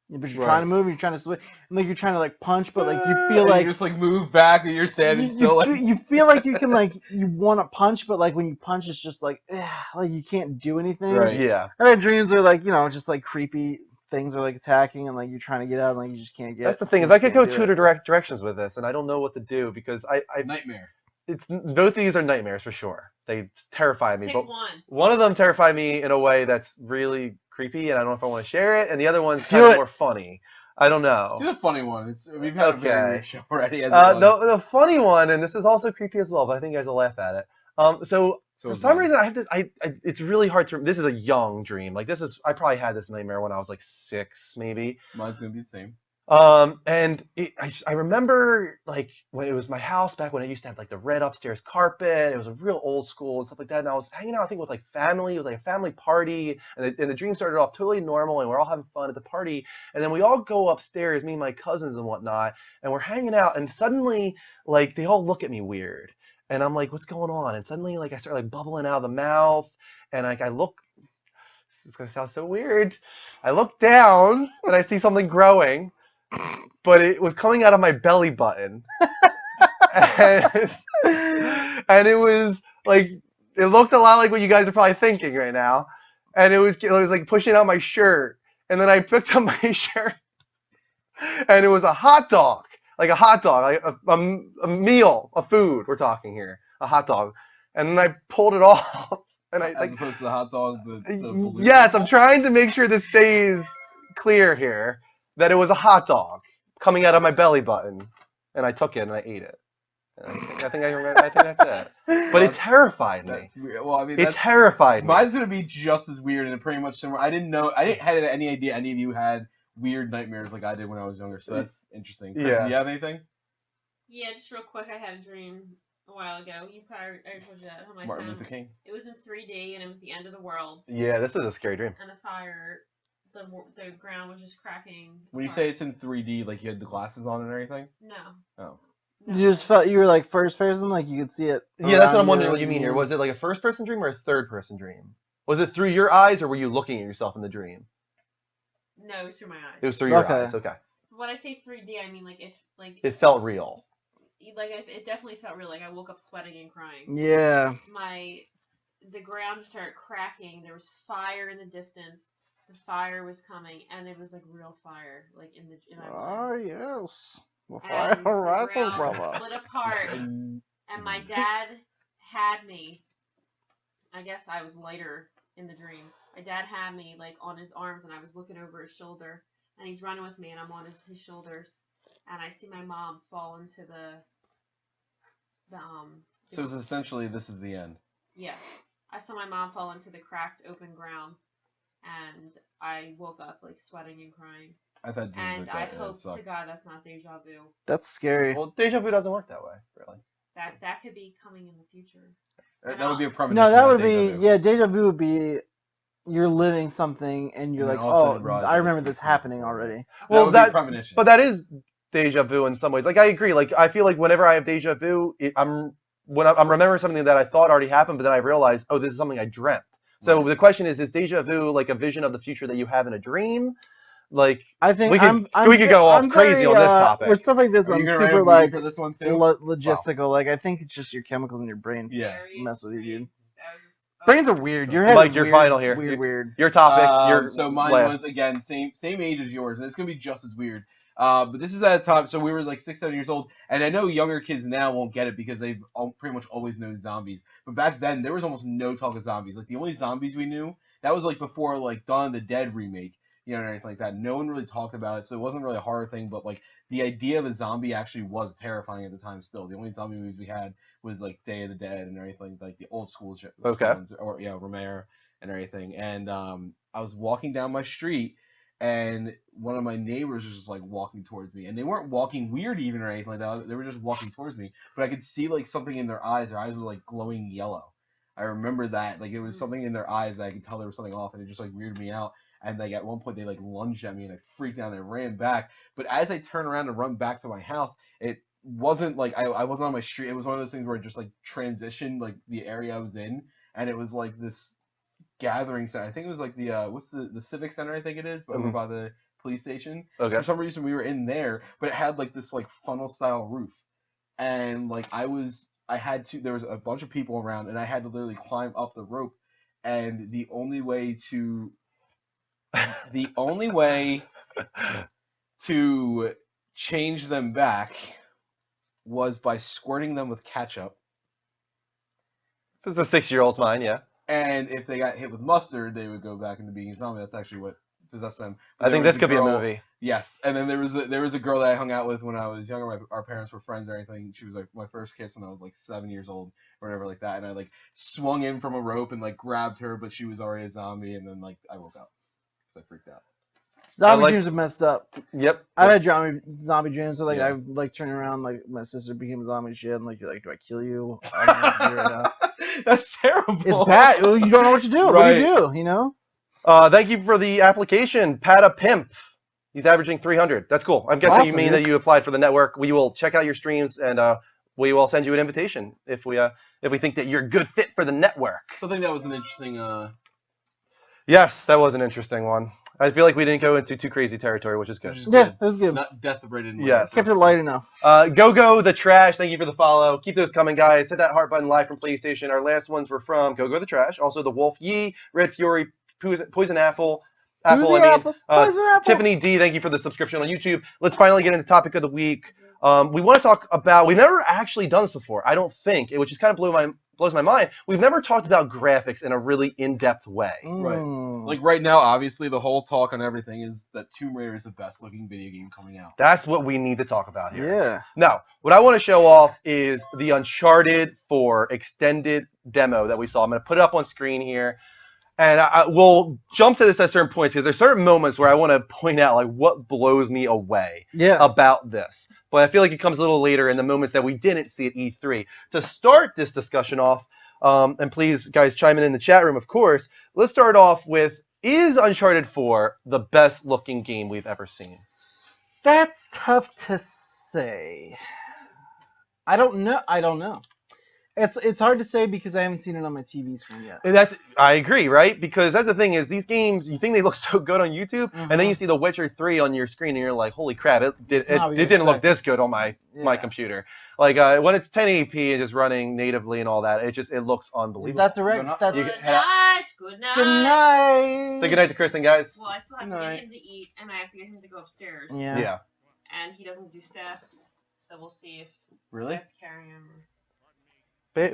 But you're trying to move, you're trying to switch, and like you're trying to like punch, but like you feel
And
like
you just like move back, and you're standing still.
you feel like you can like you want to punch, but like when you punch, it's just like you can't do anything.
Right.
Yeah.
I had dreams are like just like creepy things are like attacking, and like you're trying to get out, and like you just can't get.
That's the thing. Is I could go two directions with this, and I don't know what to do because I
Nightmare.
It's both these are nightmares for sure. They terrify me.
Pick
but
one.
One of them terrify me in a way that's really creepy, and I don't know if I want to share it. And the other one's
Do
kind of
it.
more funny. I don't know.
Do the funny one. We've had a very
Okay.
weird show already. As it was.
The funny one, and this is also creepy as well, but I think you guys will laugh at it. So for
is
some
mine.
reason, I have this. It's really hard to. This is a young dream. Like this is. I probably had this nightmare when I was like 6, maybe.
Mine's gonna be the same.
And I remember like when it was my house back when it used to have like the red upstairs carpet. It was a real old school and stuff like that. And I was hanging out, I think, with like family. It was like a family party, and the dream started off totally normal, and we're all having fun at the party. And then we all go upstairs, me and my cousins and whatnot, and we're hanging out. And suddenly, like they all look at me weird, and I'm like, "What's going on?" And suddenly, like I start like bubbling out of the mouth, and like I look. This is gonna sound so weird. I look down and I see something growing. But it was coming out of my belly button, and it was like it looked a lot like what you guys are probably thinking right now, and it was like pushing out my shirt, and then I picked up my shirt, and it was a hot dog, like a meal, a food. We're talking here, a hot dog, and then I pulled it off, and I
As
like
opposed to the hot dog, the balloon.
yes, I'm trying to make sure this stays clear here. That it was a hot dog coming out of my belly button, and I took it and I ate it. And I think that's it. But it terrified me.
That's weird. Well, I mean,
It terrified me.
Mine's gonna be just as weird and pretty much similar. I didn't have any idea any of you had weird nightmares like I did when I was younger. So that's interesting. Chris,
Yeah.
do you have anything?
Yeah, just real quick, I had a dream a while ago. You probably I told you that on my
Martin
phone.
Luther King.
It was in 3D, and it was the end of the world.
Yeah, this is a scary dream.
And the fire, the ground was just cracking.
When you
apart.
say it's in 3D, like you had the glasses on and everything?
No.
Oh.
You just felt you were like first person, like you could see it.
Yeah, that's what I'm
around
wondering what you mean here. Was it like a first person dream or a third person dream? Was it through your eyes or were you looking at yourself in the dream?
No, it was through my eyes.
It was through your
Okay.
eyes, okay.
When I say 3D, I mean like
It felt real.
it definitely felt real. Like I woke up sweating and crying.
Yeah.
The ground started cracking. There was fire in the distance. The fire was coming, and it was like real fire, like in my
Oh
blood.
yes. The
And
fire
the
rises,
ground
brother.
split apart, and my dad had me. I guess I was later in the dream. My dad had me like on his arms, and I was looking over his shoulder, and he's running with me, and I'm on his shoulders, and I see my mom fall into the
So it's essentially this is the end.
yeah. I saw my mom fall into the cracked open ground, and I woke up like sweating and crying.
I've had dreams
And
like
I
that. and it
hope to
sucked.
God that's not deja vu.
That's scary.
Well, deja vu doesn't work that way, really.
That could be coming in the future.
That would be a premonition.
No, that
not
would
deja
be
vu.
yeah. Deja vu would be you're living something and you're
And
like,
then all of a
oh,
sudden realize
I
that
remember
it's
this
something.
happening already.
Well,
would be
that
premonition.
but that is deja vu in some ways. Like I agree. Like I feel like whenever I have deja vu, I'm when I'm remembering something that I thought already happened, but then I realized, oh, this is something I dreamt. So the question is deja vu like a vision of the future that you have in a dream? Like,
I think
we could go off crazy on this topic.
With stuff like this,
Are you
I'm
gonna write
super
a movie
like
for this one too?
logistical. Like, I think it's just your chemicals in your brain
Yeah.
mess with you, dude. Brains are weird. Your head
Mike,
is
your
weird,
final here.
Weird.
Your topic. Your
So mine
last.
was again same age as yours, and it's gonna be just as weird. But this is at a time, so we were like 6, 7 years old, and I know younger kids now won't get it because they've pretty much always known zombies. But back then, there was almost no talk of zombies. Like the only zombies we knew, that was like before like Dawn of the Dead remake, you know, and anything like that. No one really talked about it, so it wasn't really a horror thing. But like the idea of a zombie actually was terrifying at the time. Still, the only zombie movies we had was like Day of the Dead and everything, like the old school ones, or Romero and everything. And I was walking down my street, and one of my neighbors was just like walking towards me, and they weren't walking weird even or anything like that. They were just walking towards me, but I could see like something in their eyes. Their eyes were like glowing yellow. I remember that, like it was something in their eyes that I could tell there was something off, and it just like weirded me out. And like at one point they like lunged at me, and I freaked out and I ran back. But as I turned around to run back to my house, it wasn't like I wasn't on my street. It was one of those things where it just like transitioned like the area I was in, and it was like this gathering center. I think it was like the what's the Civic Center, I think it is, but over by the police station.
Okay.
For some reason we were in there, but it had like this like funnel style roof, and like there was a bunch of people around, and I had to literally climb up the rope, and the only way to change them back was by squirting them with ketchup.
This is a 6-year-old's mind, yeah.
And if they got hit with mustard, they would go back into being a zombie. That's actually what possessed them.
I think this could be a movie.
Yes, and then there was a girl that I hung out with when I was younger. Our parents were friends or anything. She was like my first kiss when I was like 7 years old or whatever like that. And I like swung in from a rope and like grabbed her, but she was already a zombie. And then like I woke up because I freaked out.
Zombie dreams are messed up.
Yep.
I've had zombie dreams, so like I like turning around, like my sister became a zombie shit, and like you're like, do I kill you? I don't know what to do right now.
That's terrible.
It's bad. You don't know what to do. What do you do? You know?
Thank you for the application, Pata Pimp. He's averaging 300. That's cool. I'm guessing you mean that you applied for the network. We will check out your streams, and we will send you an invitation if we think that you're a good fit for the network.
So I think that was an interesting.
Yes, that was an interesting one. I feel like we didn't go into too crazy territory, which is good.
Yeah, it was good.
Not death-rated.
Yes.
Kept it light enough.
Go the Trash. Thank you for the follow. Keep those coming, guys. Hit that heart button live from PlayStation. Our last ones were from Go the Trash. Also, the Wolf Yee, Red Fury, Poison Apple. Tiffany D. Thank you for the subscription on YouTube. Let's finally get into the topic of the week. We want to talk about. We've never actually done this before. I don't think, which is kind of blows my mind. We've never talked about graphics in a really in-depth way.
Right. Like right now, obviously, the whole talk on everything is that Tomb Raider is the best-looking video game coming out.
That's what we need to talk about here.
Yeah.
Now, what I want to show off is the Uncharted 4 extended demo that we saw. I'm going to put it up on screen here. And we'll jump to this at certain points because there's certain moments where I want to point out like what blows me away about this. But I feel like it comes a little later in the moments that we didn't see at E3. To start this discussion off, and please guys chime in the chat room, of course, let's start off with, is Uncharted 4 the best looking game we've ever seen?
That's tough to say. I don't know. It's hard to say because I haven't seen it on my TV screen yet.
I agree, right? Because that's the thing is these games, you think they look so good on YouTube, and then you see The Witcher 3 on your screen, and you're like, holy crap, it didn't look this good on my computer. Like when it's 1080p and just running natively and all that, it looks unbelievable.
That's a
Good night. Good night.
Good night.
Say good night to Kristen, guys.
Well, I still have to get him to eat, and I have to get him to go upstairs.
Yeah.
And he doesn't do steps, so we'll see if
really
I have to carry him.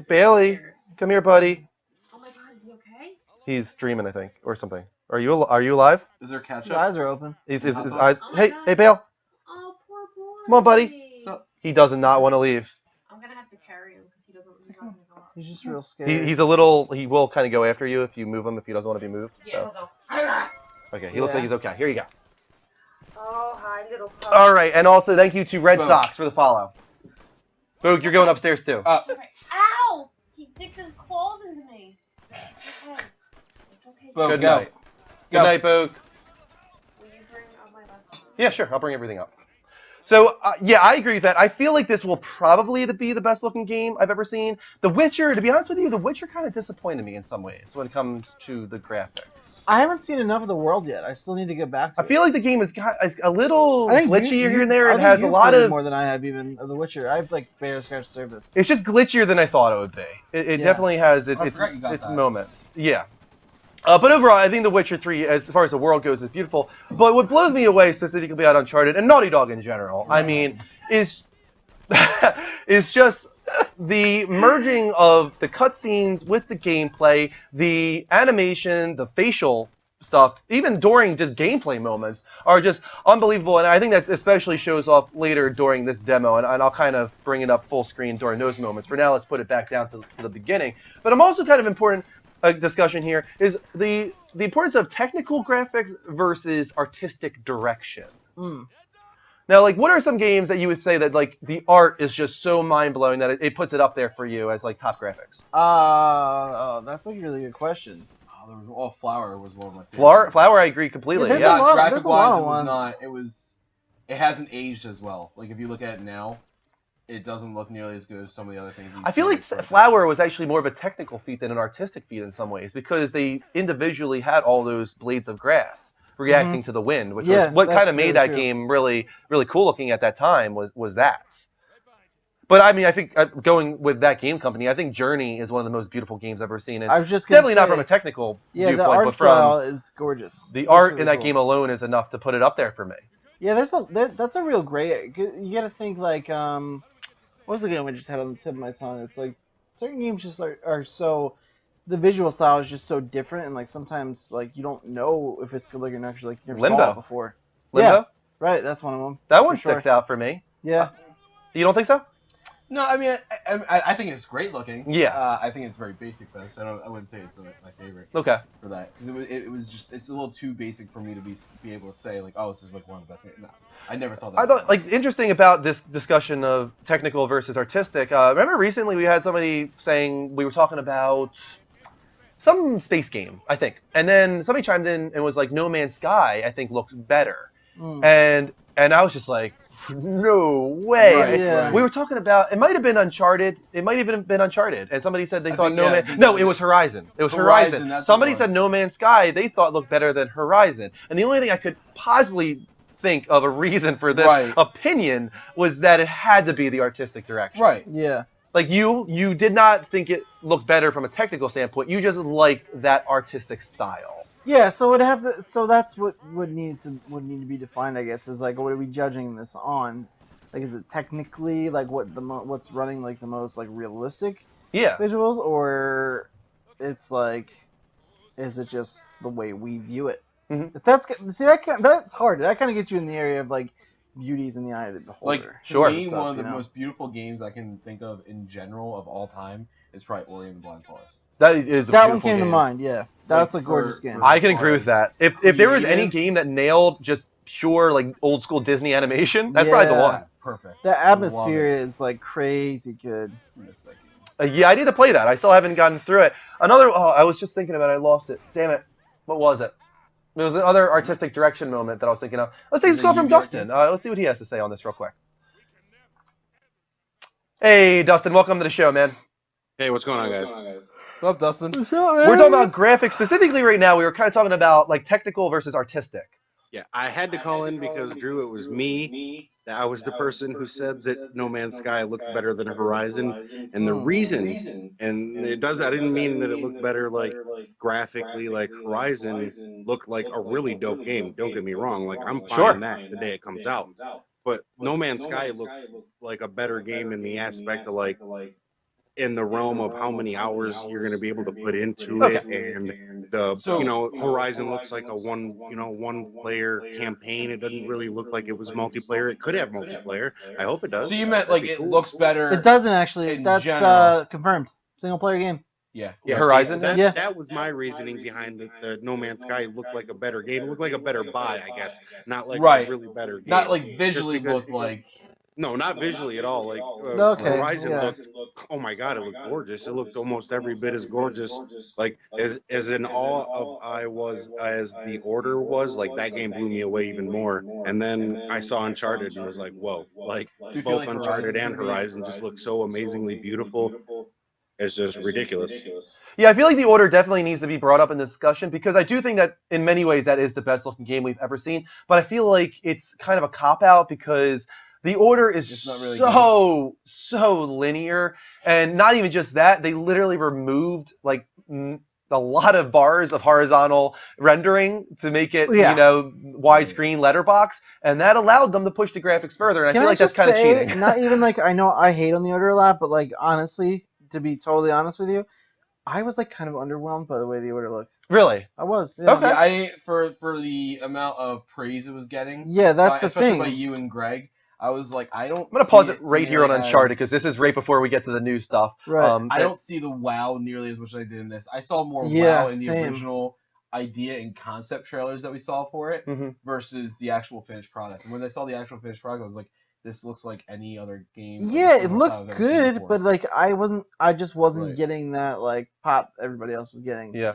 Bailey, come here, buddy.
Oh my God, is he okay?
He's dreaming, I think, or something. Are you alive?
Is there ketchup?
His eyes are open.
His eyes. Hey, Bale.
Oh, poor boy.
Come on, buddy. He does not want to leave.
I'm gonna have to carry him because he's not gonna go up.
He's just real scared.
He's a little. He will kind of go after you if you move him if he doesn't want to be moved.
Yeah,
so.
he'll go.
Okay, he looks like he's okay. Here you go.
Oh, hi, little pup.
All right, and also thank you to Red Sox for the follow. Boog, you're going upstairs too.
Ow! He digs his claws into me. It's okay. It's okay.
Good night. Good night, Boog.
Will you bring up my laptop?
Yeah, sure. I'll bring everything up. So yeah, I agree with that. I feel like this will probably be the best looking game I've ever seen. The Witcher, to be honest with you, The Witcher kind of disappointed me in some ways when it comes to the graphics.
I haven't seen enough of the world yet. I still need to get back to
I
it.
feel like the game is a little
I think
glitchy
you,
here and there.
I
It
think
has a
you've
lot
played
of
more than I have even of The Witcher. I've like barely scratched the surface.
It's just glitchier than I thought it would be. It
Yeah.
definitely has
I forgot you got
its
that.
moments. Yeah. But overall, I think The Witcher 3, as far as the world goes, is beautiful. But what blows me away specifically about Uncharted and Naughty Dog in general, I mean, is just the merging of the cutscenes with the gameplay, the animation, the facial stuff, even during just gameplay moments, are just unbelievable. And I think that especially shows off later during this demo, and I'll kind of bring it up full screen during those moments. For now, let's put it back down to the beginning. But I'm also kind of important discussion here is the importance of technical graphics versus artistic direction.
Mm.
Now, like, what are some games that you would say that, like, the art is just so mind-blowing that it puts it up there for you as, like, top graphics?
That's like a really good question.
Flower was one of my favorites.
Flower, I agree completely.
Yeah,
Yeah,
there's a lot of ones.
It hasn't aged as well. Like, if you look at it now, it doesn't look nearly as good as some of the other things.
I feel like Flower was actually more of a technical feat than an artistic feat in some ways, because they individually had all those blades of grass reacting to the wind, which was what kind of made that game really, really cool looking at that time was that. But I mean, I think going with that game company, I think Journey is one of the most beautiful games I've ever seen. And
I was just gonna
definitely not
say,
from a technical viewpoint,
the art
but
style
from
is gorgeous.
the
It's
art
really
in that
cool.
game alone is enough to put it up there for me.
Yeah, that's a real great. You got to think like what was the game I just had on the tip of my tongue? It's like certain games just are so. The visual style is just so different, and like sometimes like you don't know if it's good looking or not. 'Cause, like you never saw
Limbo.
it before.
Limbo?
Yeah, right. That's one of them.
That one
for sure.
sticks out for me.
Yeah.
You don't think so?
No, I mean, I think it's great looking.
Yeah.
I think it's very basic though, so I wouldn't say it's my favorite.
Okay.
For that, because it was just it's a little too basic for me to be able to say like, oh, this is like one of the best. No, I never thought that.
I thought, like, interesting about this discussion of technical versus artistic. Remember recently we had somebody saying we were talking about some space game, I think, and then somebody chimed in and was like, No Man's Sky, I think looks better, and I was just like, no way.
Right, yeah.
We were talking about, it might have been Uncharted. It might even have been Uncharted. And somebody said they
I
thought
think,
No
yeah,
Man. No, it was Horizon. It was
Horizon,
Horizon.
that's
Somebody
what it
said
was.
No Man's Sky. They thought looked better than Horizon. And the only thing I could possibly think of a reason for this
Right.
opinion was that it had to be the artistic direction.
Right.
Yeah.
Like you did not think it looked better from a technical standpoint. You just liked that artistic style.
Yeah, so would have to. So that's what would need to be defined, I guess, is like what are we judging this on? Like, is it technically like what's running like the most like realistic
Yeah.
visuals, or it's like, is it just the way we view it?
Mm-hmm.
If that's that's hard. That kind of gets you in the area of like beauties in the eye of the beholder.
Like,
Sure.
to me,
Stuff,
one of the
you know?
most beautiful games I can think of in general of all time is probably Ori and the Blind Forest.
That is a
That one
beautiful
came to
game.
mind. Yeah, that's
Like,
a gorgeous
for-
game.
I can agree with that. If there was any
creative-
game that nailed just pure like old school Disney animation, that's probably the
Yeah.
one.
Perfect.
The atmosphere
Love
is like crazy good.
Yeah, I need to play that. I still haven't gotten through it. I was just thinking about it. I lost it. Damn it. What was it? There was another artistic direction moment that I was thinking of. Let's take this call from Dustin. Let's see what he has to say on this real quick. Hey, Dustin. Welcome to the show, man.
Hey, what's going on, guys?
What's up, Dustin?
What's up,
We're talking about graphics. Specifically right now, we were kind of talking about like technical versus artistic.
Yeah, I had to call in because, Drew, it was me. I was the person who said that No Man's Sky looked better than Horizon. And the reason, and it does, I didn't mean that it looked better like graphically like Horizon looked like a really dope game. Don't get me wrong. Like, I'm buying that the day it comes out. But No Man's Sky looked like a better game in the aspect of like, in the realm of how many hours you're going to be able to put into it, and the Horizon looks like a one player campaign. It doesn't really look like it was multiplayer. It could have multiplayer. I hope it does.
So you meant like it looks better.
It doesn't actually.
in
That's
general.
confirmed. Single player game.
Yeah.
Yeah,
Horizon?
See,
Yeah.
that was my reasoning behind the No Man's Sky looked like a better game. It looked like a better buy, I guess. Not like
Right.
a really better game.
Not like visually
Just because-
look like.
No, not visually at all. Like
Okay,
Horizon
yeah.
looked, oh my god, it looked gorgeous. It looked almost every bit as gorgeous. Like as in awe of I was as the Order was. Like that game blew me away even more. And then I saw Uncharted and was like, whoa! Like
Do you feel
both
like
Uncharted
Horizon's
and
gonna be?
Horizon just look so amazingly beautiful. It's just ridiculous.
Yeah, I feel like the Order definitely needs to be brought up in discussion because I do think that in many ways that is the best looking game we've ever seen. But I feel like it's kind of a cop out because the Order is
It's not really
so linear, and not even just that, they literally removed like a lot of bars of horizontal rendering to make it,
Yeah.
you know, widescreen letterbox, and that allowed them to push the graphics further. And I
Can
feel
I
like that's
just
kind of
say,
cheating.
not even like I know I hate on the Order a lot, but like honestly, to be totally honest with you, I was like kind of underwhelmed by the way the Order looked.
Really?
I was. Yeah.
Okay.
Yeah, I for the amount of praise it was getting.
Yeah, that's the
especially
thing.
by you and Greg. I was like, I don't.
I'm gonna
see
pause it right here on
nearly
Uncharted
as-
because this is right before we get to the new stuff.
Right.
I don't see the WoW nearly as much as I did in this. I saw more
Yeah,
WoW in the
same.
original idea and concept trailers that we saw for it
Mhm.
versus the actual finished product. And when I saw the actual finished product, I was like, this looks like any other game. of
Yeah,
the
it
similar
looked
style I've ever seen
good,
before.
but like I just wasn't
Right.
getting that like pop everybody else was getting.
Yeah.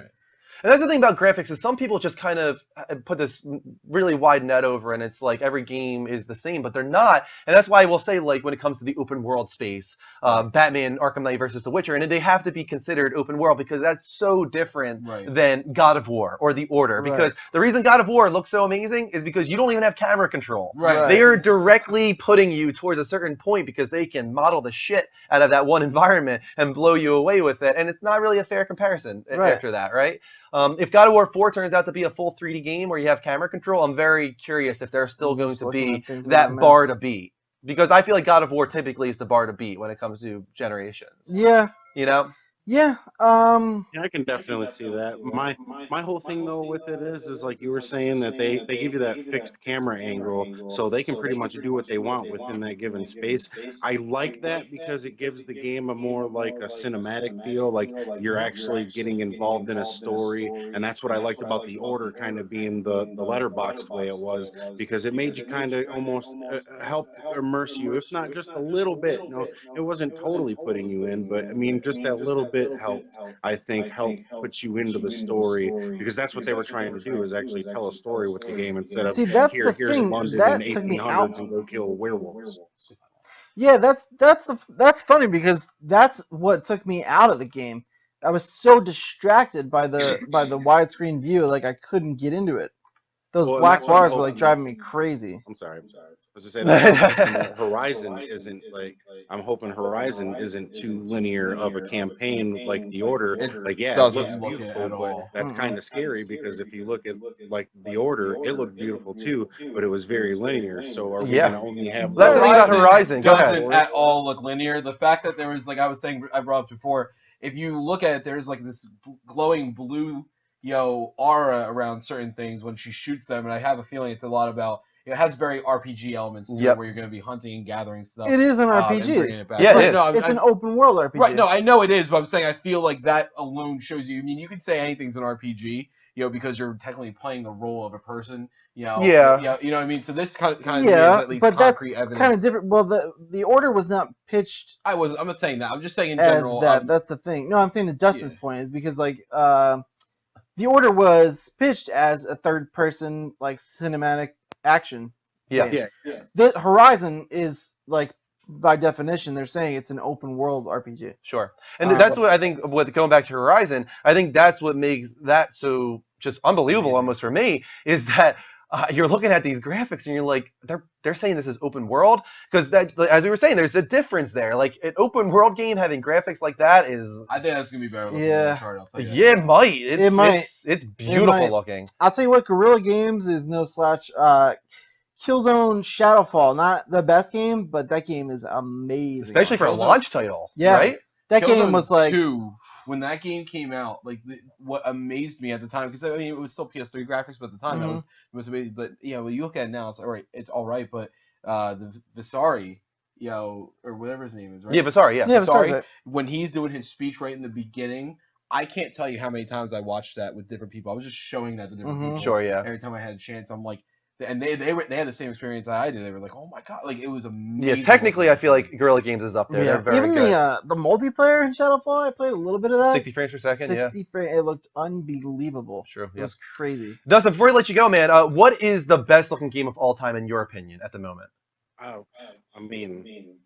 And that's the thing about graphics is some people just kind of put this really wide net over, and it's like every game is the same, but they're not. And that's why I will say, like when it comes to the open world space, Batman, Arkham Knight versus The Witcher, and they have to be considered open world because that's so different
Right.
than God of War or The Order.
Right.
Because the reason God of War looks so amazing is because you don't even have camera control.
Right.
They are directly putting you towards a certain point because they can model the shit out of that one environment and blow you away with it. And it's not really a fair comparison
Right.
after that, right? If God of War 4 turns out to be a full 3D game where you have camera control, I'm very curious if they're still
I'm
going
just
to
looking
be
at things
that
without
bar
mess.
to beat. Because I feel like God of War typically is the bar to beat when it comes to generations.
Yeah.
You know?
Yeah.
Yeah, I can definitely see that. My whole thing though with it is like you were saying that they give you that fixed camera angle, so they can pretty much do what they want within that given space. I like that because it gives the game a more like a cinematic feel, like you're actually getting involved in a story, and that's what I liked about the Order kind of being the letterboxed way it was, because it made you kind of almost help immerse you, if not just a little bit. No, it wasn't totally putting you in, but I mean just that little bit helped. I think helped put you into the story, because that's what they were trying to do, is actually tell a story with the game instead of
See, that's the
here's
thing.
London in
That took me out.
1800s and go kill werewolves.
Yeah, that's funny because that's what took me out of the game. I was so distracted by the widescreen view, like I couldn't get into it. Those
Well, and
black
that's what I'm
bars were like
hoping.
driving me crazy.
I'm sorry. I was to say that's what I'm hoping that Horizon isn't like. I'm hoping Horizon isn't too linear of a campaign like the Order. Like, yeah, it
doesn't
looks
look it
beautiful,
at
but
all.
that's kind of scary because if you look at like the Order, it looked beautiful too, but it was very linear. So are we
Yeah.
gonna only have
That's the thing about Horizon. Go
doesn't
ahead.
at all look linear. The fact that there was, like I was saying, I brought up before, if you look at it, there's like this glowing blue, aura around certain things when she shoots them, and I have a feeling it's a lot about. It has very RPG elements to it,
Yep.
where you're going to be hunting and gathering stuff.
It is an
and
RPG.
bringing it back.
Yeah, it
Right,
is.
no,
It's an open world RPG.
Right, no, I know it is, but I'm saying I feel like that alone shows you. I mean, you can say anything's an RPG, because you're technically playing the role of a person.
Yeah.
You know what I mean. So this kind of gives
Yeah,
at least
but that's
concrete evidence.
kind of different. Well, the Order was not pitched
I'm not saying that. I'm just saying in
as
general.
that. That's the thing. No, I'm saying to Dustin's point is because like the Order was pitched as a third person like cinematic action.
Yeah.
game. The Horizon is like by definition they're saying it's an open world RPG.
Sure. And that's what I think, with going back to Horizon, I think that's what makes that so just unbelievable almost for me, is that you're looking at these graphics and you're like, they're saying this is open world? Because that, as we were saying, there's a difference there. Like an open world game having graphics like that is...
I think that's going to be better looking than
Yeah.
Uncharted, I'll tell you that.
Yeah, it might.
It might.
It's beautiful
might.
looking.
I'll tell you what, Guerrilla Games is no slouch. Killzone Shadowfall, not the best game, but that game is amazing.
Especially for a launch title,
Yeah.
right?
That game
Killzone
was like
2, when that game came out, like what amazed me at the time, because I mean it was still PS3 graphics, but at the time
Mhm.
it was amazing. But when you look at it now, it's all right. But the Visari, or whatever his name is, right?
Yeah, Visari, yeah.
Yeah, Visari's right.
When he's doing his speech right in the beginning, I can't tell you how many times I watched that with different people. I was just showing that to different
Mhm.
people.
Sure, yeah.
Every time I had a chance, I'm like, And they had the same experience that I did. They were like, oh my god, like it was amazing.
Yeah, technically, I feel like Guerrilla Games is up there. They're very
Even
good.
the multiplayer in Shadowfall, I played a little bit of that.
60 frames per second,
60 frames. It looked unbelievable.
True,
It
yeah.
was crazy.
Dustin, before we let you go, man, what is the best looking game of all time in your opinion at the moment?
I mean,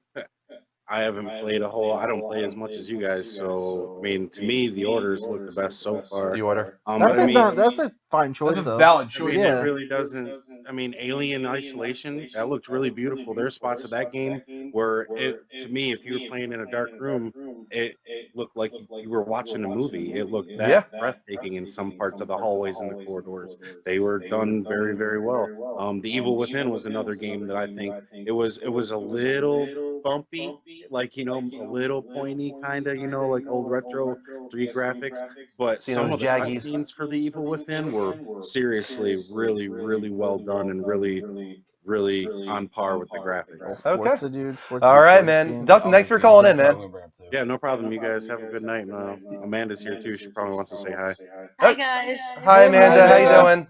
I haven't played a whole. I don't play as much as you guys, so I mean, to me, the Orders look the best so far.
The Order.
But I mean,
That's a fine choice.
That's a
though.
valid
I
choice.
mean,
Yeah.
it really doesn't. I mean, Alien Isolation, that looked really beautiful. There are spots of that game where to me, if you were playing in a dark room, it looked like you were watching a movie. It looked that breathtaking in some parts of the hallways and the corridors. They were done very, very well. The Evil Within was another game that I think it was a little bumpy, like a little pointy, kind of, like old retro 3 graphics. But
See
some
those
of the
jaggies.
cutscenes for The Evil Within were seriously really, really well done and really, really on par with the graphics.
Okay.
Forza, dude. Forza
All right,
Forza
man.
game.
Dustin, thanks for calling in, man.
Yeah, no problem. You guys have a good night. And, Amanda's here too. She probably wants to say hi.
Hi guys.
Hi, Amanda. How you doing?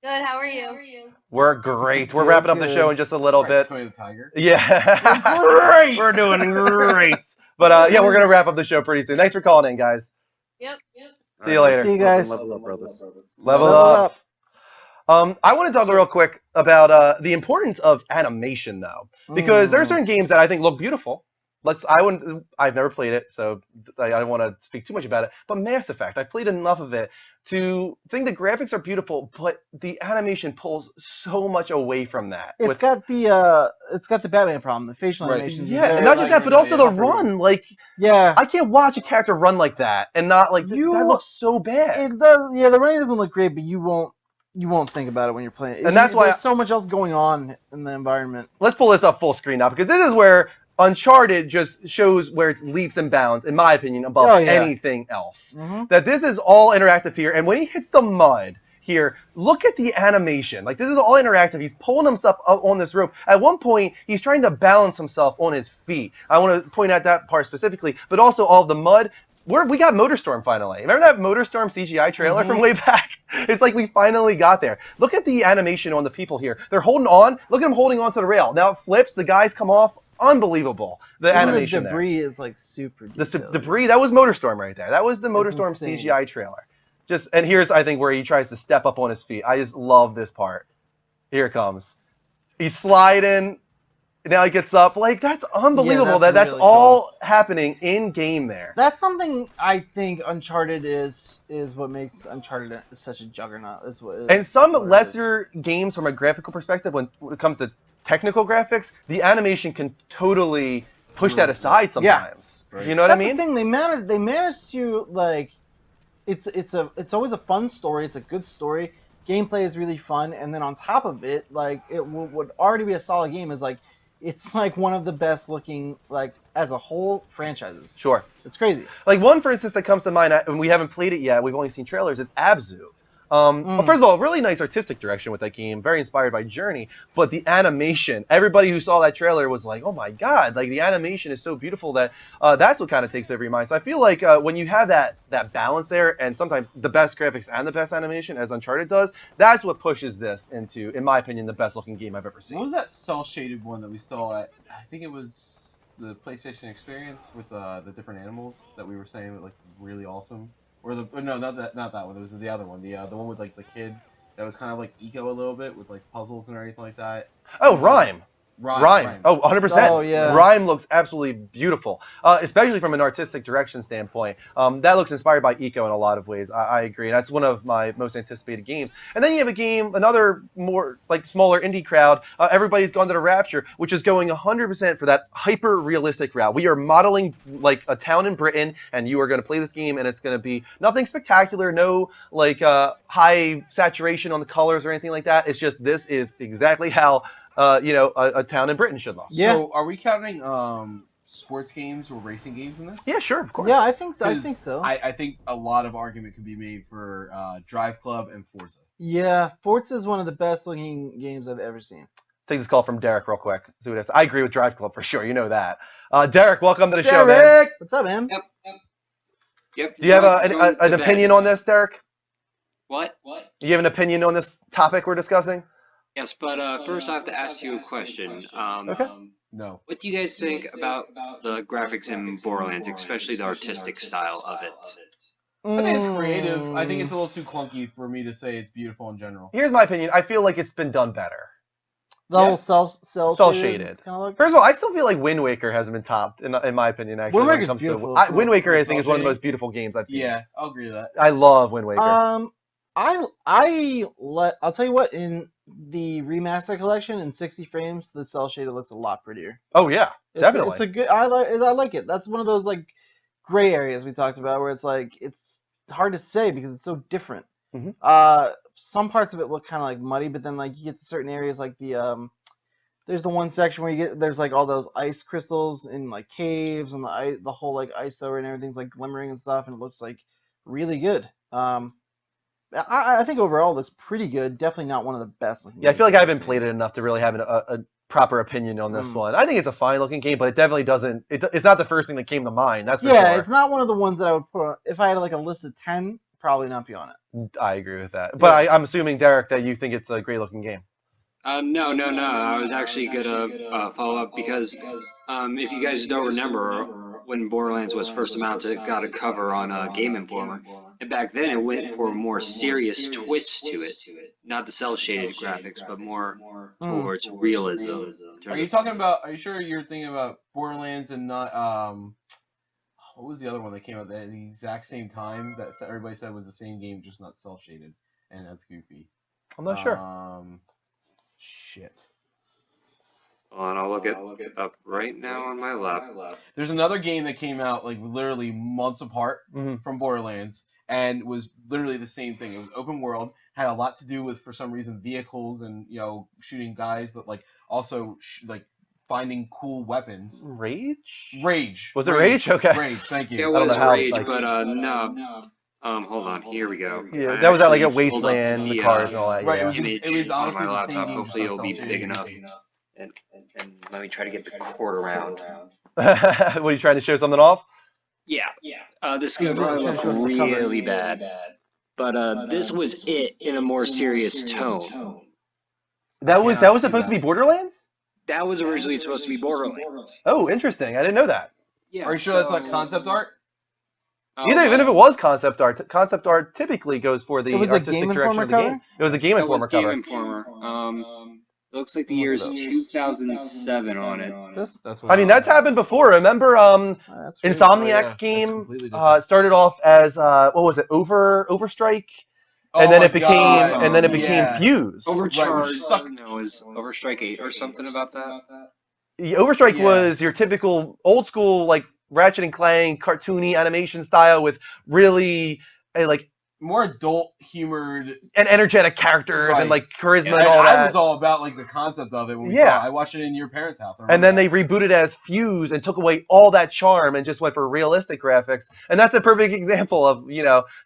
Good. How are you?
We're great. We're wrapping up the show in just a little bit.
Tony the Tiger.
Yeah.
Great.
We're doing great. But yeah, we're gonna wrap up the show pretty soon. Thanks for calling in, guys.
Yep.
See you later.
See you guys.
Level up, brothers.
Level up. I want to talk real quick about the importance of animation, though, because there are certain games that I think look beautiful. I've never played it, so I don't want to speak too much about it. But Mass Effect, I've played enough of it to think the graphics are beautiful, but the animation pulls so much away from that.
It's got the Batman problem, the facial animation.
Yeah, and not just that, but also the run. Like,
yeah,
I can't watch a character run like that and not like that looks so bad.
It does. Yeah, the running doesn't look great, but you won't think about it when you're playing.
And that's why
there's so much else going on in the environment.
Let's pull this up full screen now, because this is where Uncharted just shows where it's leaps and bounds, in my opinion, above anything else. That this is all interactive here, and when he hits the mud here, look at the animation. Like, this is all interactive. He's pulling himself up on this rope. At one point, he's trying to balance himself on his feet. I want to point out that part specifically, but also all the mud. We got Motorstorm finally. Remember that Motorstorm CGI trailer from way back? It's like we finally got there. Look at the animation on the people here. They're holding on. Look at them holding on to the rail. Now it flips. The guys come off. Unbelievable. The animation
the debris is like super detailed.
The debris, that was Motorstorm right there. That was the Motorstorm
insane.
CGI trailer. And here's, I think, where he tries to step up on his feet. I just love this part. Here it comes. He's sliding. Now he gets up. Like, that's unbelievable.
Yeah,
that's
really
all happening in game there.
That's something I think Uncharted is what makes Uncharted such a juggernaut.
And some lesser games from a graphical perspective, when it comes to technical graphics, the animation can totally push that aside sometimes.
Yeah.
You know what I mean?
That's the thing. They managed to, like, it's always a fun story. It's a good story. Gameplay is really fun, and then on top of it, like, it would already be a solid game. Is like, it's like one of the best looking, like, as a whole, franchises.
Sure.
It's crazy.
Like, one, for instance, that comes to mind, and we haven't played it yet, we've only seen trailers, is Abzu. Well, first of all, really nice artistic direction with that game, very inspired by Journey, but the animation, everybody who saw that trailer was like, oh my god, like, the animation is so beautiful that that's what kind of takes over your mind. So I feel like when you have that balance there, and sometimes the best graphics and the best animation, as Uncharted does, that's what pushes this into, in my opinion, the best looking game I've ever seen.
What was that cel-shaded one that we saw at, I think it was the PlayStation Experience with the different animals that we were saying were, like, really awesome? Or no, not that one. It was the other one. The one with, like, the kid that was kind of like Eco a little bit with, like, puzzles and everything like that.
Oh, Rhyme.
Rhyme.
Oh, 100%.
Oh, yeah.
Rhyme looks absolutely beautiful, especially from an artistic direction standpoint. That looks inspired by Eco in a lot of ways. I agree. That's one of my most anticipated games. And then you have a game, another more, like, smaller indie crowd. Everybody's Gone to the Rapture, which is going 100% for that hyper-realistic route. We are modeling, like, a town in Britain, and you are going to play this game, and it's going to be nothing spectacular, no, like, high saturation on the colors or anything like that. It's just, this is exactly how a town in Britain should look.
Yeah.
So are we counting sports games or racing games in this?
Yeah, sure, of course.
Yeah, I think so.
'Cause I think a lot of argument can be made for Drive Club and Forza.
Yeah, Forza is one of the best looking games I've ever seen.
Take this call from Derek real quick. See what it is. I agree with Drive Club for sure. You know that. Derek, welcome to the show, man.
What's up, man?
Yep.
Do you have an opinion on this, Derek?
What?
Do you have an opinion on this topic we're discussing?
Yes, but first I have to ask you a question.
Okay.
No.
What do you guys think about the graphics in Borderlands, especially the artistic style of it?
I think it's creative. I think it's a little too clunky for me to say it's beautiful in general.
Here's my opinion. I feel like it's been done better.
The whole cell
shaded.
kind of look.
First of all, I still feel like Wind Waker hasn't been topped, in my opinion, actually.
Wind
when it
Waker's
comes
beautiful.
to Wind Waker, I think, is one of the
Cel-shading?
most beautiful games I've seen.
Yeah, I'll agree with that.
I love Wind Waker.
I'll tell you what, in the remaster collection in 60 frames, the cell shaded looks a lot prettier.
Oh yeah, definitely.
It's a good. I like it. That's one of those like gray areas we talked about where it's like it's hard to say because it's so different.
Mhm.
Some parts of it look kind of like muddy, but then like you get to certain areas like there's the one section where there's like all those ice crystals in like caves and the whole like ISO and everything's like glimmering and stuff, and it looks like really good. I think overall it looks pretty good. Definitely not one of the best looking
Yeah, I
games
feel like I
I've
haven't
seen.
played it enough to really have a proper opinion on this
Mm.
one. I think it's a fine looking game, but it definitely doesn't. It's not the first thing that came to mind. That's for
Yeah,
sure.
it's not one of the ones that I would put on, if I had like a list of 10, probably not be on it.
I agree with that. But I'm assuming, Derek, that you think it's a great looking game.
No. I was actually gonna follow up because if you guys don't remember, when Borderlands was first announced, it got a cover on Game Informer, and back then it went for a more serious twist to it, not the cel-shaded graphics, but more towards realism. in terms
Are you
of-
talking about? Are you sure you're thinking about Borderlands and not what was the other one that came out at the exact same time that everybody said was the same game, just not cel shaded and as goofy?
I'm not sure.
Shit.
Hold on, I'll look it up right now on my lap.
There's another game that came out like literally months apart from Borderlands and was literally the same thing. It was open world, had a lot to do with, for some reason, vehicles and shooting guys, but like also like finding cool weapons.
Rage? Was it Rage? Okay.
Rage. Thank you.
It was Rage, but no. Hold on, here we go.
Yeah,
I
that was at like a
actually pulled up
Wasteland, the cars and all that.
Right,
Yeah.
it was
on
honestly
my
the same
laptop.
game,
Hopefully
just
it'll be
cel-shaded
big
and
enough.
goofy.
And let me try to get the cord around.
What, are you trying to show something off?
Yeah. This is gonna probably look really bad. But this was it in a more serious tone.
That was supposed to be Borderlands?
That was originally supposed to be Borderlands.
Oh, interesting. I didn't know that.
Yeah.
Are you sure that's not concept art?
Even if it was concept art typically goes for the
It was a
artistic
Game
direction
Informer
of the game.
cover?
It was a Game
That
Informer
was Game
cover.
Informer. It looks like the year is 2007 on it.
I mean, that's happened before. Remember, Insomniac's game started off as what was it? Overstrike, and then it became Fuse.
Overcharged. No, it was Overstrike 8 or something about that.
Yeah, Overstrike was your typical old school like Ratchet and Clank cartoony animation style with really like
more adult humored
and energetic characters and like charisma
and
and all that.
I was all about like the concept of it when we
Yeah.
saw it. I watched it in your parents' house.
And then they rebooted as Fuse and took away all that charm and just went for realistic graphics. And that's a perfect example of,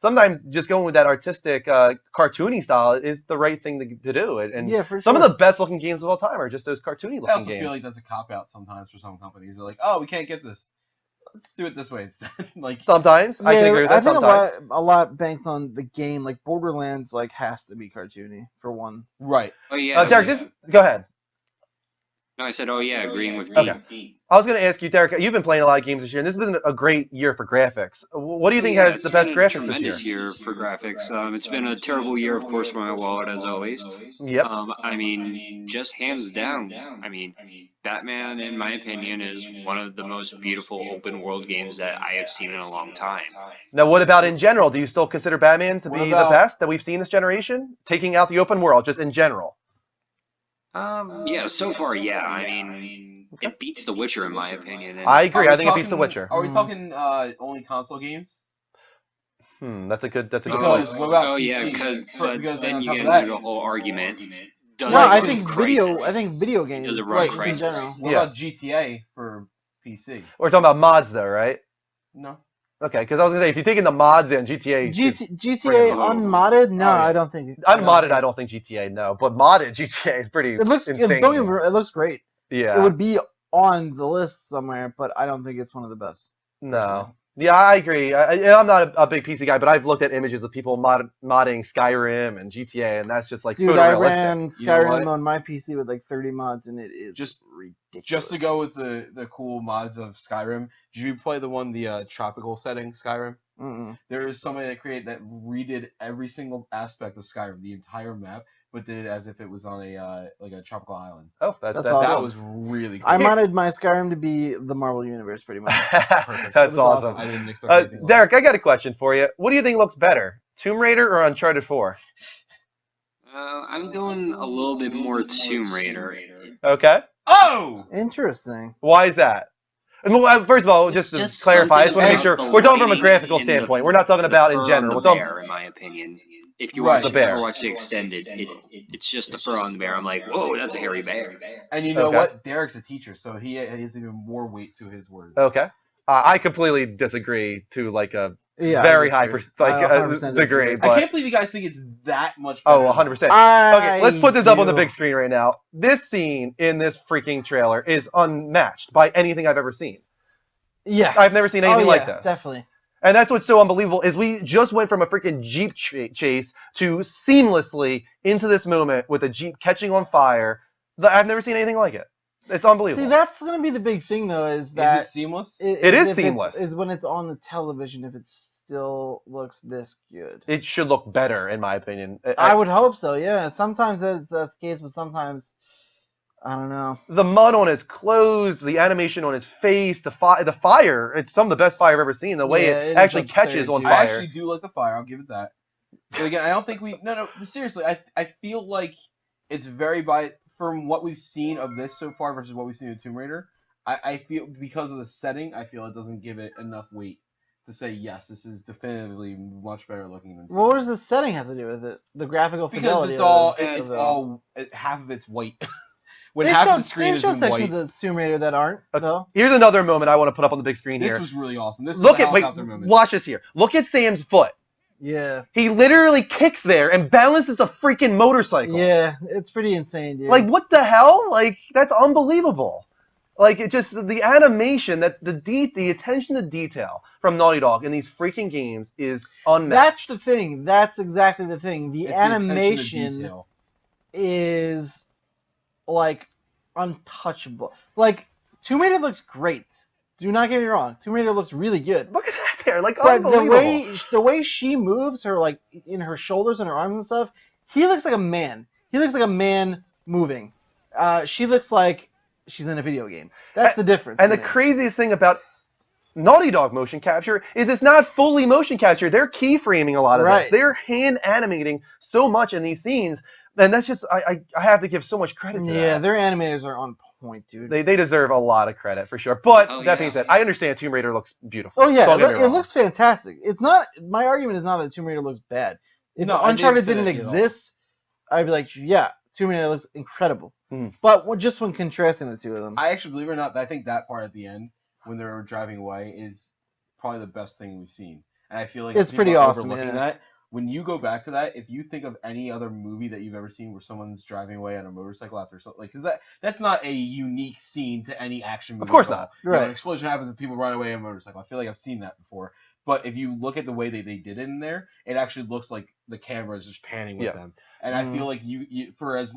sometimes just going with that artistic, cartoony style is the right thing to do. And
Yeah, for
some
sure.
of the best looking games of all time are just those cartoony
I
looking
also
games.
feel like that's a cop out sometimes for some companies. They're like, oh, we can't get this. Let's do it this way instead. Like
sometimes I can agree with that.
I think
Sometimes
a lot banks on the game. Like Borderlands, like has to be cartoony for one.
Right.
Oh yeah.
Derek, go ahead.
No, I said, oh yeah, agreeing with
Okay.
Dean.
I was going to ask you, Derek. You've been playing a lot of games this year, and this has been a great year for graphics. What do you think has the best graphics this year?
Tremendous year for graphics. It's been a terrible year, of course, for my wallet as always.
Yep.
I mean, just hands down. I mean, Batman, in my opinion, is one of the most beautiful open world games that I have seen in a long time.
Now, what about in general? Do you still consider Batman to be the best that we've seen this generation? Taking out the open world, just in general.
Yeah, so far, yeah. I mean, it beats The Witcher in my opinion. And
I agree. I think it beats The Witcher.
Are we talking only console games?
That's a good.
Because what about
oh
PC?
yeah, because then you
on
get
top of
into the whole argument. Does
No,
it
I
run
think
Crysis?
video games.
Does it run
in
Crysis?
general.
What about GTA for PC?
We're talking about mods, though, right?
No.
Okay, because I was gonna say if you're taking the mods in GTA,
GTA unmodded? No, I don't think.
Unmodded, I don't think GTA. No, but modded GTA is pretty.
It looks.
insane.
Don't get me wrong, it looks great.
Yeah.
It would be on the list somewhere, but I don't think it's one of the best.
No. Yeah, I agree. I'm not a big PC guy, but I've looked at images of people modding Skyrim and GTA, and that's just like
Dude, I
photorealistic.
ran
You know
Skyrim
what?
on my PC with like 30 mods, and it is
Just
ridiculous.
Just to go with the cool mods of Skyrim, did you play the tropical setting Skyrim?
Mm-mm.
There is somebody that redid every single aspect of Skyrim, the entire map, but did it as if it was on a like a tropical island.
Oh,
That's
that
awesome.
was really cool.
I modded my Skyrim to be the Marvel Universe, pretty much.
Perfect.
That's
was
awesome.
I didn't expect anything less.
Derek, I got a question for you. What do you think looks better, Tomb Raider or Uncharted 4?
I'm going a little bit more Tomb Raider.
Okay.
Oh!
Interesting.
Why is that? Well, first of all, just to
Just
clarify, I just want to make
something
sure
about
we're
the
talking from a
lighting
graphical
and the-
standpoint. We're not talking about in
fur on
general.
the
We're talking
bear, in my opinion. If you
Right.
watch
The bear.
ever watch the extended, it's just the fur on the bear. I'm like, whoa, that's a hairy bear.
And you know
Okay.
what? Derek's a teacher, so he has even more weight to his words.
Okay. I completely disagree to like a
Yeah,
very
I
high
disagree. I 100%
degree.
disagree.
But
I can't believe you guys think it's that much better.
oh, 100%. Okay, let's put this up on the big screen right now. This scene in this freaking trailer is unmatched by anything I've ever seen.
Yeah.
I've never seen anything like
yeah,
this.
Definitely.
And that's what's so unbelievable is we just went from a freaking Jeep chase to seamlessly into this moment with a Jeep catching on fire. I've never seen anything like it. It's unbelievable.
See, that's going to be the big thing, though, is that...
Is it seamless?
It is
if
seamless.
Is when it's on the television, if it still looks this good.
It should look better, in my opinion.
I would hope so, yeah. Sometimes that's the case, but sometimes... I don't know.
The mud on his clothes, the animation on his face, the fire. It's some of the best fire I've ever seen. The way
Yeah,
it
it is
actually
absurd,
catches on
dude.
I
fire.
actually do like the fire. I'll give it that. But again, I don't think no. Seriously, I feel like it's very from what we've seen of this so far versus what we've seen in Tomb Raider. I feel because of the setting, I feel it doesn't give it enough weight to say yes, this is definitively much better looking than.
What does the setting have to do with it? The graphical
Because
fidelity.
it's all half of it's white. When
They
half
showed,
of the screen
they
is
showed
in
sections
white.
of Tomb Raider that aren't, though.
Here's another moment I want to put up on the big screen
This
here.
was really awesome. This
Look
is a
at wait,
helicopter moment.
watch this here. Look at Sam's foot.
Yeah.
He literally kicks there and balances a freaking motorcycle.
Yeah, it's pretty insane, dude.
Like what the hell? Like that's unbelievable. Like it just the animation that the attention to detail from Naughty Dog in these freaking games is unmatched.
That's the thing. That's exactly the thing. The
It's the attention to
animation
detail.
is like untouchable. Like Tomb Raider looks great. Do not get me wrong. Tomb Raider looks really good.
Look at that there, like
But
unbelievable.
the way she moves, her like in her shoulders and her arms and stuff, he looks like a man. He looks like a man moving. She looks like she's in a video game. That's the difference.
And
to
the
me.
craziest thing about Naughty Dog motion capture is it's not fully motion capture. They're keyframing a lot of
Right.
this. They're hand animating so much in these scenes, and that's just I have to give so much credit to
Yeah,
that.
their animators are on point, dude.
They deserve a lot of credit for sure. But
Oh,
that
yeah.
being said, I understand Tomb Raider looks beautiful.
Oh yeah,
Don't get me
it
wrong.
looks fantastic. It's not. My argument is not that Tomb Raider looks bad. If
No, I
Uncharted
didn't say
didn't
that at all.
exist, I'd be like, yeah, Tomb Raider looks incredible.
Mhm.
But just when contrasting the two of them,
I actually, believe it or not, I think that part at the end when they're driving away is probably the best thing we've seen. And I feel like
It's
people
pretty
are
awesome,
overlooking
yeah.
that. When you go back to that, if you think of any other movie that you've ever seen where someone's driving away on a motorcycle after something, like, because that's not a unique scene to any action movie.
course
at all.
not.
You know,
Right.
an explosion happens and people run away on a motorcycle. I feel like I've seen that before. But if you look at the way they did it in there, it actually looks like the camera is just panning with
Yeah.
them. And I feel like you for as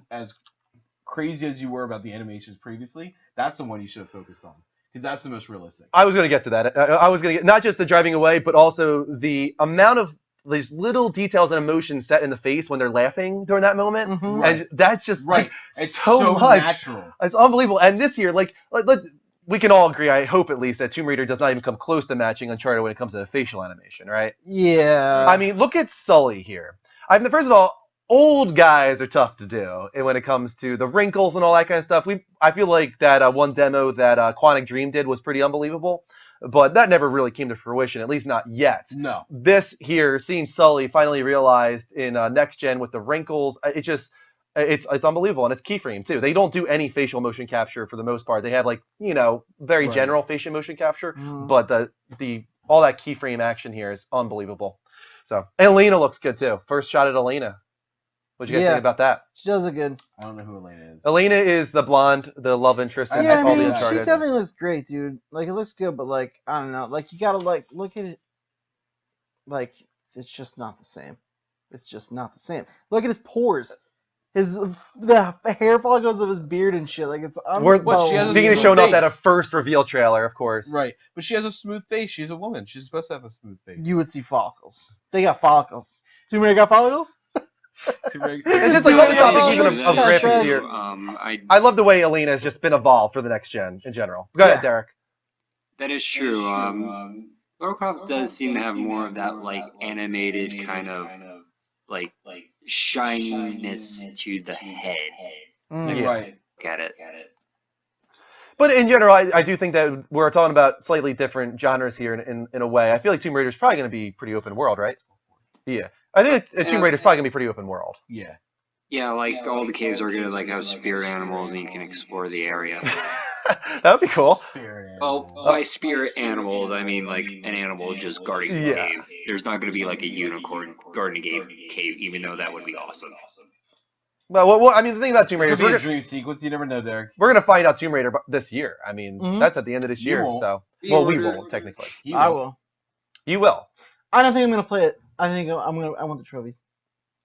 crazy as you were about the animations previously, that's the one you should have focused on because that's the most realistic.
I was going to get to that. I was going to get not just the driving away, but also the amount of these little details and emotions set in the face when they're laughing during that moment,
Mhm.
and that's just
Right.
like
It's
so much.
natural.
It's unbelievable. And this year, we can all agree, I hope at least, that Tomb Raider does not even come close to matching Uncharted when it comes to facial animation, right?
yeah.
I mean, look at Sully here. First of all, old guys are tough to do and when it comes to the wrinkles and all that kind of stuff. I feel like that one demo that Quantic Dream did was pretty unbelievable, but that never really came to fruition, at least not yet.
No.
This here, seeing Sully finally realized in next gen with the wrinkles, it's unbelievable, and it's keyframe too. They don't do any facial motion capture for the most part. They have very
Right.
general facial motion capture,
Mhm.
but the all that keyframe action here is unbelievable. So, and Elena looks good too. First shot at Elena. What you guys
Yeah.
think about that?
She does it good.
I don't know who Elena is.
Elena is the blonde, the love interest in
Yeah, I
all the
mean, she
Uncharted.
definitely looks great, dude. Like, it looks good, but like, I don't know. Like, you gotta like look at it. Like, it's just not the same. It's just not the same. Look at his pores. The hair follicles of his beard and shit. Like, it's
What, she has a
Speaking of
smooth
showing off that
face.
first reveal trailer, of course.
Right, but she has a smooth face. She's a woman. She's supposed to have a smooth face.
You would see follicles. They got follicles. Tomb Raider got follicles?
And just like on the topic even of graphics here,
I
love the way Elena has just been evolved for the next gen in general. Go ahead, Derek.
That is true. Lara Croft does seem to have more of that like animated kind of like shininess to the head.
Yeah.
Right.
Got it.
But in general, I do think that we're talking about slightly different genres here in a way. I feel like Tomb Raider is probably going to be pretty open world, right? Yeah. I think Tomb Raider is probably going to be pretty open world.
Yeah.
Yeah, like all the caves are gonna like have spirit animals and you can explore the area.
That would be cool.
Well, by spirit animals, I mean like an animal just guarding the
Yeah.
cave. There's not gonna be like a unicorn guarding a cave, even though that would be awesome.
Well, I mean, the thing about Tomb Raider
It
is
could be
we're
a dream sequence. You never know, Derek.
going to find out Tomb Raider this year. I mean,
Mhm.
that's at the end of this
You
year.
won't.
So,
You
well, we
order-
won't technically.
I will.
You will.
I don't think I'm gonna play it. I think I want the trophies.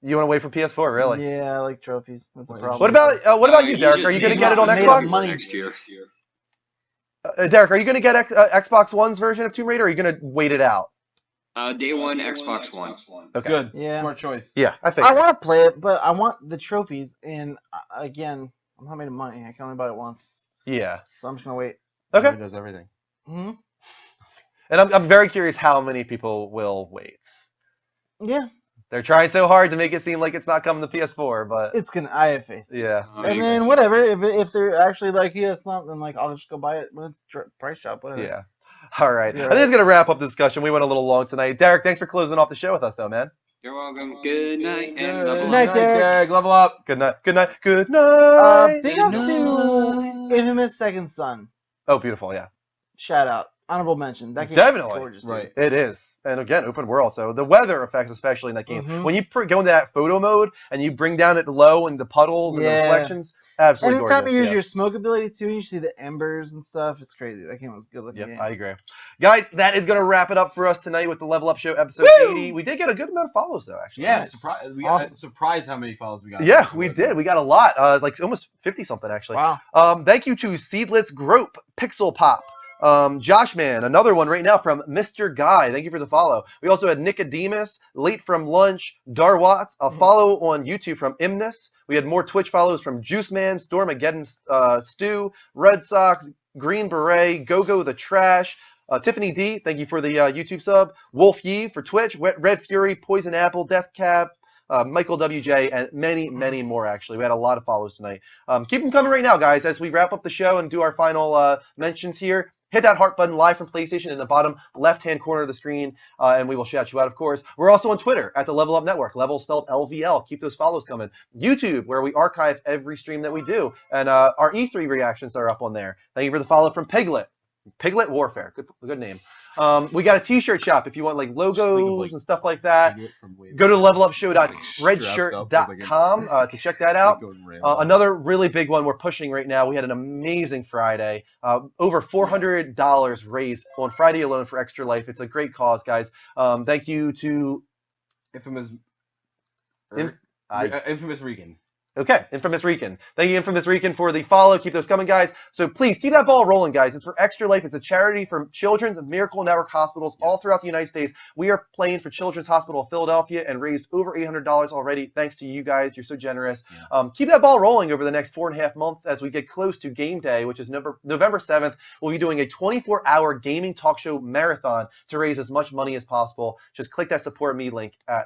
You want to wait for PS4, really?
Yeah, I like trophies. That's a problem.
What about you,
you
Derek?
just
Are you going to
saved
get it on
made
Xbox?
up money.
next year.
Derek, are you going to get Xbox One's version of Tomb Raider, or are you going to wait it out?
Day one, Xbox One.
Okay.
Good.
Yeah.
Smart choice.
Yeah, I think.
I want to play it, but I want the trophies. And again, I'm not made of money. I can only buy it once,
Yeah.
so I'm just gonna wait.
Okay.
He does everything.
Hmm.
And I'm very curious how many people will wait.
Yeah,
They're trying so hard to make it seem like it's not coming to PS4, but
it's gonna. I have faith.
yeah.
And then whatever, if they're actually like, yeah, it's not, then like I'll just go buy it when it's price shop, whatever.
Yeah. All right.
Yeah,
I think it's going to wrap up the discussion. We went a little long tonight. Derek, thanks for closing off the show with us, though, man.
You're welcome. Good night and
Good
level
night,
up.
Derek.
Level up.
Good night. Good night. Good night.
Big up to Infamous Second Son.
Oh, beautiful. Yeah.
Shout out. Honorable mention. That game
Definitely.
is gorgeous. dude.
Right.
It is. And again, open world. So the weather effects, especially in that game.
Mhm.
When you go into that photo mode and you bring down it low and the puddles and the
Yeah.
reflections, absolutely
Anytime
gorgeous.
you use
yeah.
your smoke ability too, and you see the embers and stuff, it's crazy. That game was a good looking
Yep,
game.
I agree. Guys, that is going to wrap it up for us tonight with the Level Up Show episode
Woo!
80. We did get a good amount of follows, though, actually.
Yeah,
Nice.
surprised. We
Awesome.
got surprised how many follows we got.
Yeah, we did. We got a lot. It's like almost 50-something, actually.
Wow.
Thank you to Seedless Grope, Pixel Pop, Josh Man, another one right now from Mr. Guy. Thank you for the follow. We also had Nicodemus, Late from Lunch, Dar Watts, a follow on YouTube from Imnus. We had more Twitch follows from Juice Man, Stormageddon Stew, Red Sox, Green Beret, Go the Trash, Tiffany D, thank you for the YouTube sub, Wolf Yee for Twitch, Red Fury, Poison Apple, Death Cap, Michael WJ, and many, many more, actually. We had a lot of follows tonight. Keep them coming right now, guys, as we wrap up the show and do our final mentions here. Hit that heart button live from PlayStation in the bottom left-hand corner of the screen, and we will shout you out, of course. We're also on Twitter at the Level Up Network, Level spelled LVL. Keep those follows coming. YouTube, where we archive every stream that we do, and our E3 reactions are up on there. Thank you for the follow from Piglet. Piglet Warfare, good name. We got a T-shirt shop if you want like logos and stuff like that. Go to levelupshow.spreadshirt.com to check that out. Another really big one we're pushing right now. We had an amazing Friday. Over $400 raised on Friday alone for Extra Life. It's a great cause, guys. Thank you to
Infamous.
I-
Infamous Regan.
Okay, Infamous Rican. Thank you, Infamous Rican, for the follow. Keep those coming, guys. So please keep that ball rolling, guys. It's for Extra Life. It's a charity for Children's Miracle Network hospitals all throughout the United States. We are playing for Children's Hospital of Philadelphia and raised over $800 already. Thanks to you guys. You're so generous. Keep that ball rolling over the next 4.5 months as we get close to game day, which is November 7th. We'll be doing a 24-hour gaming talk show marathon to raise as much money as possible. Just click that Support Me link at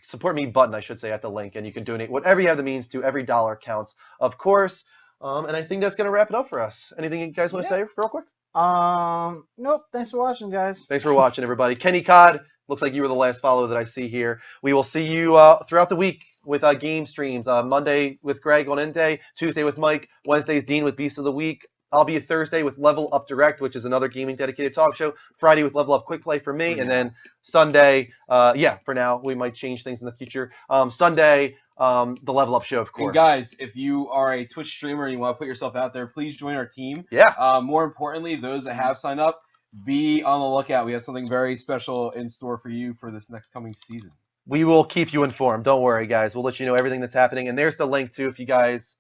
Support Me button, I should say, at the link, and you can donate whatever you have the means to. Every dollar counts, of course. And I think that's going to wrap it up for us. Anything you guys want to say real quick?
Nope. Thanks for watching, guys.
Thanks for watching, everybody. Kenny Cod, looks like you were the last follow that I see here. We will see you throughout the week with game streams. Monday with Greg on End Day, Tuesday with Mike, Wednesday's Dean with Beast of the Week, I'll be Thursday with Level Up Direct, which is another gaming dedicated talk show. Friday with Level Up Quick Play for me, and then Sunday, for now we might change things in the future. Sunday, the Level Up show, of course.
And guys, if you are a Twitch streamer and you want to put yourself out there, please join our team.
Yeah.
More importantly, those that have signed up, be on the lookout. We have something very special in store for you for this next coming season.
We will keep you informed. Don't worry, guys. We'll let you know everything that's happening. And there's the link, too, if you guys...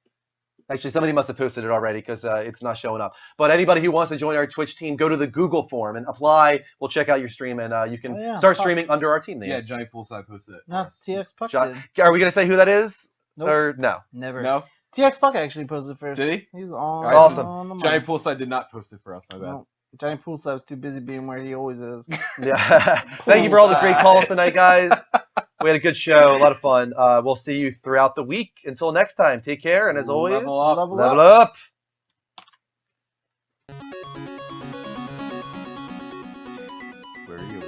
Actually, somebody must have posted it already because it's not showing up. But anybody who wants to join our Twitch team, go to the Google form and apply. We'll check out your stream, and you can start streaming under our team name.
Yeah, Johnny Poolside posted it.
No, TX Puck
John,
did.
are we going to say who that is?
Nope.
Or no?
Never.
No?
TX Puck actually posted first.
Did he?
He was on.
Awesome.
On the
Johnny
money.
Poolside did not post it for us, my bad.
No, Johnny Poolside was too busy being where he always is.
Yeah. Thank you for all the great calls tonight, guys. We had a good show, a lot of fun. We'll see you throughout the week. Until next time, take care, and as always,
Level up.
Level up.
Where are you?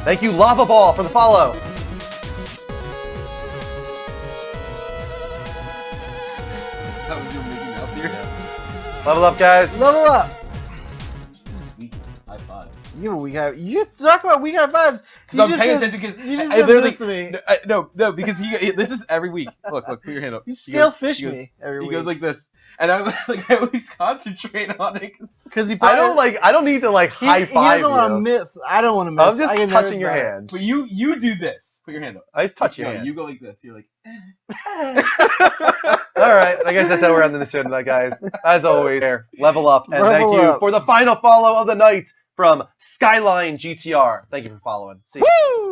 Thank you, Lava Ball, for the follow.
That was your Mickey Mouse here.
Level up, guys.
Level up.
High five.
You talk about weak high fives.
Because I'm paying attention because
you just
I
did
literally
this to me.
No, because this is every week. Look, put your hand up.
You
He
still
goes-
fish
he goes-
me every
He
week.
goes like this, and I'm like I always concentrate on it
because he.
I don't need to high five
He doesn't want to
you.
miss. I don't want to miss.
I'm just
I get
touching
nervous
your
about it.
hand.
But you do this. Put your hand up.
I just touch your
No,
hand.
you go like this. You're like.
All right, I guess that's how we're ending the show tonight, guys. As always, level up, and
Level
thank you
up.
for the final follow of the night from Skyline GTR. Thank you for following. See you.
Woo!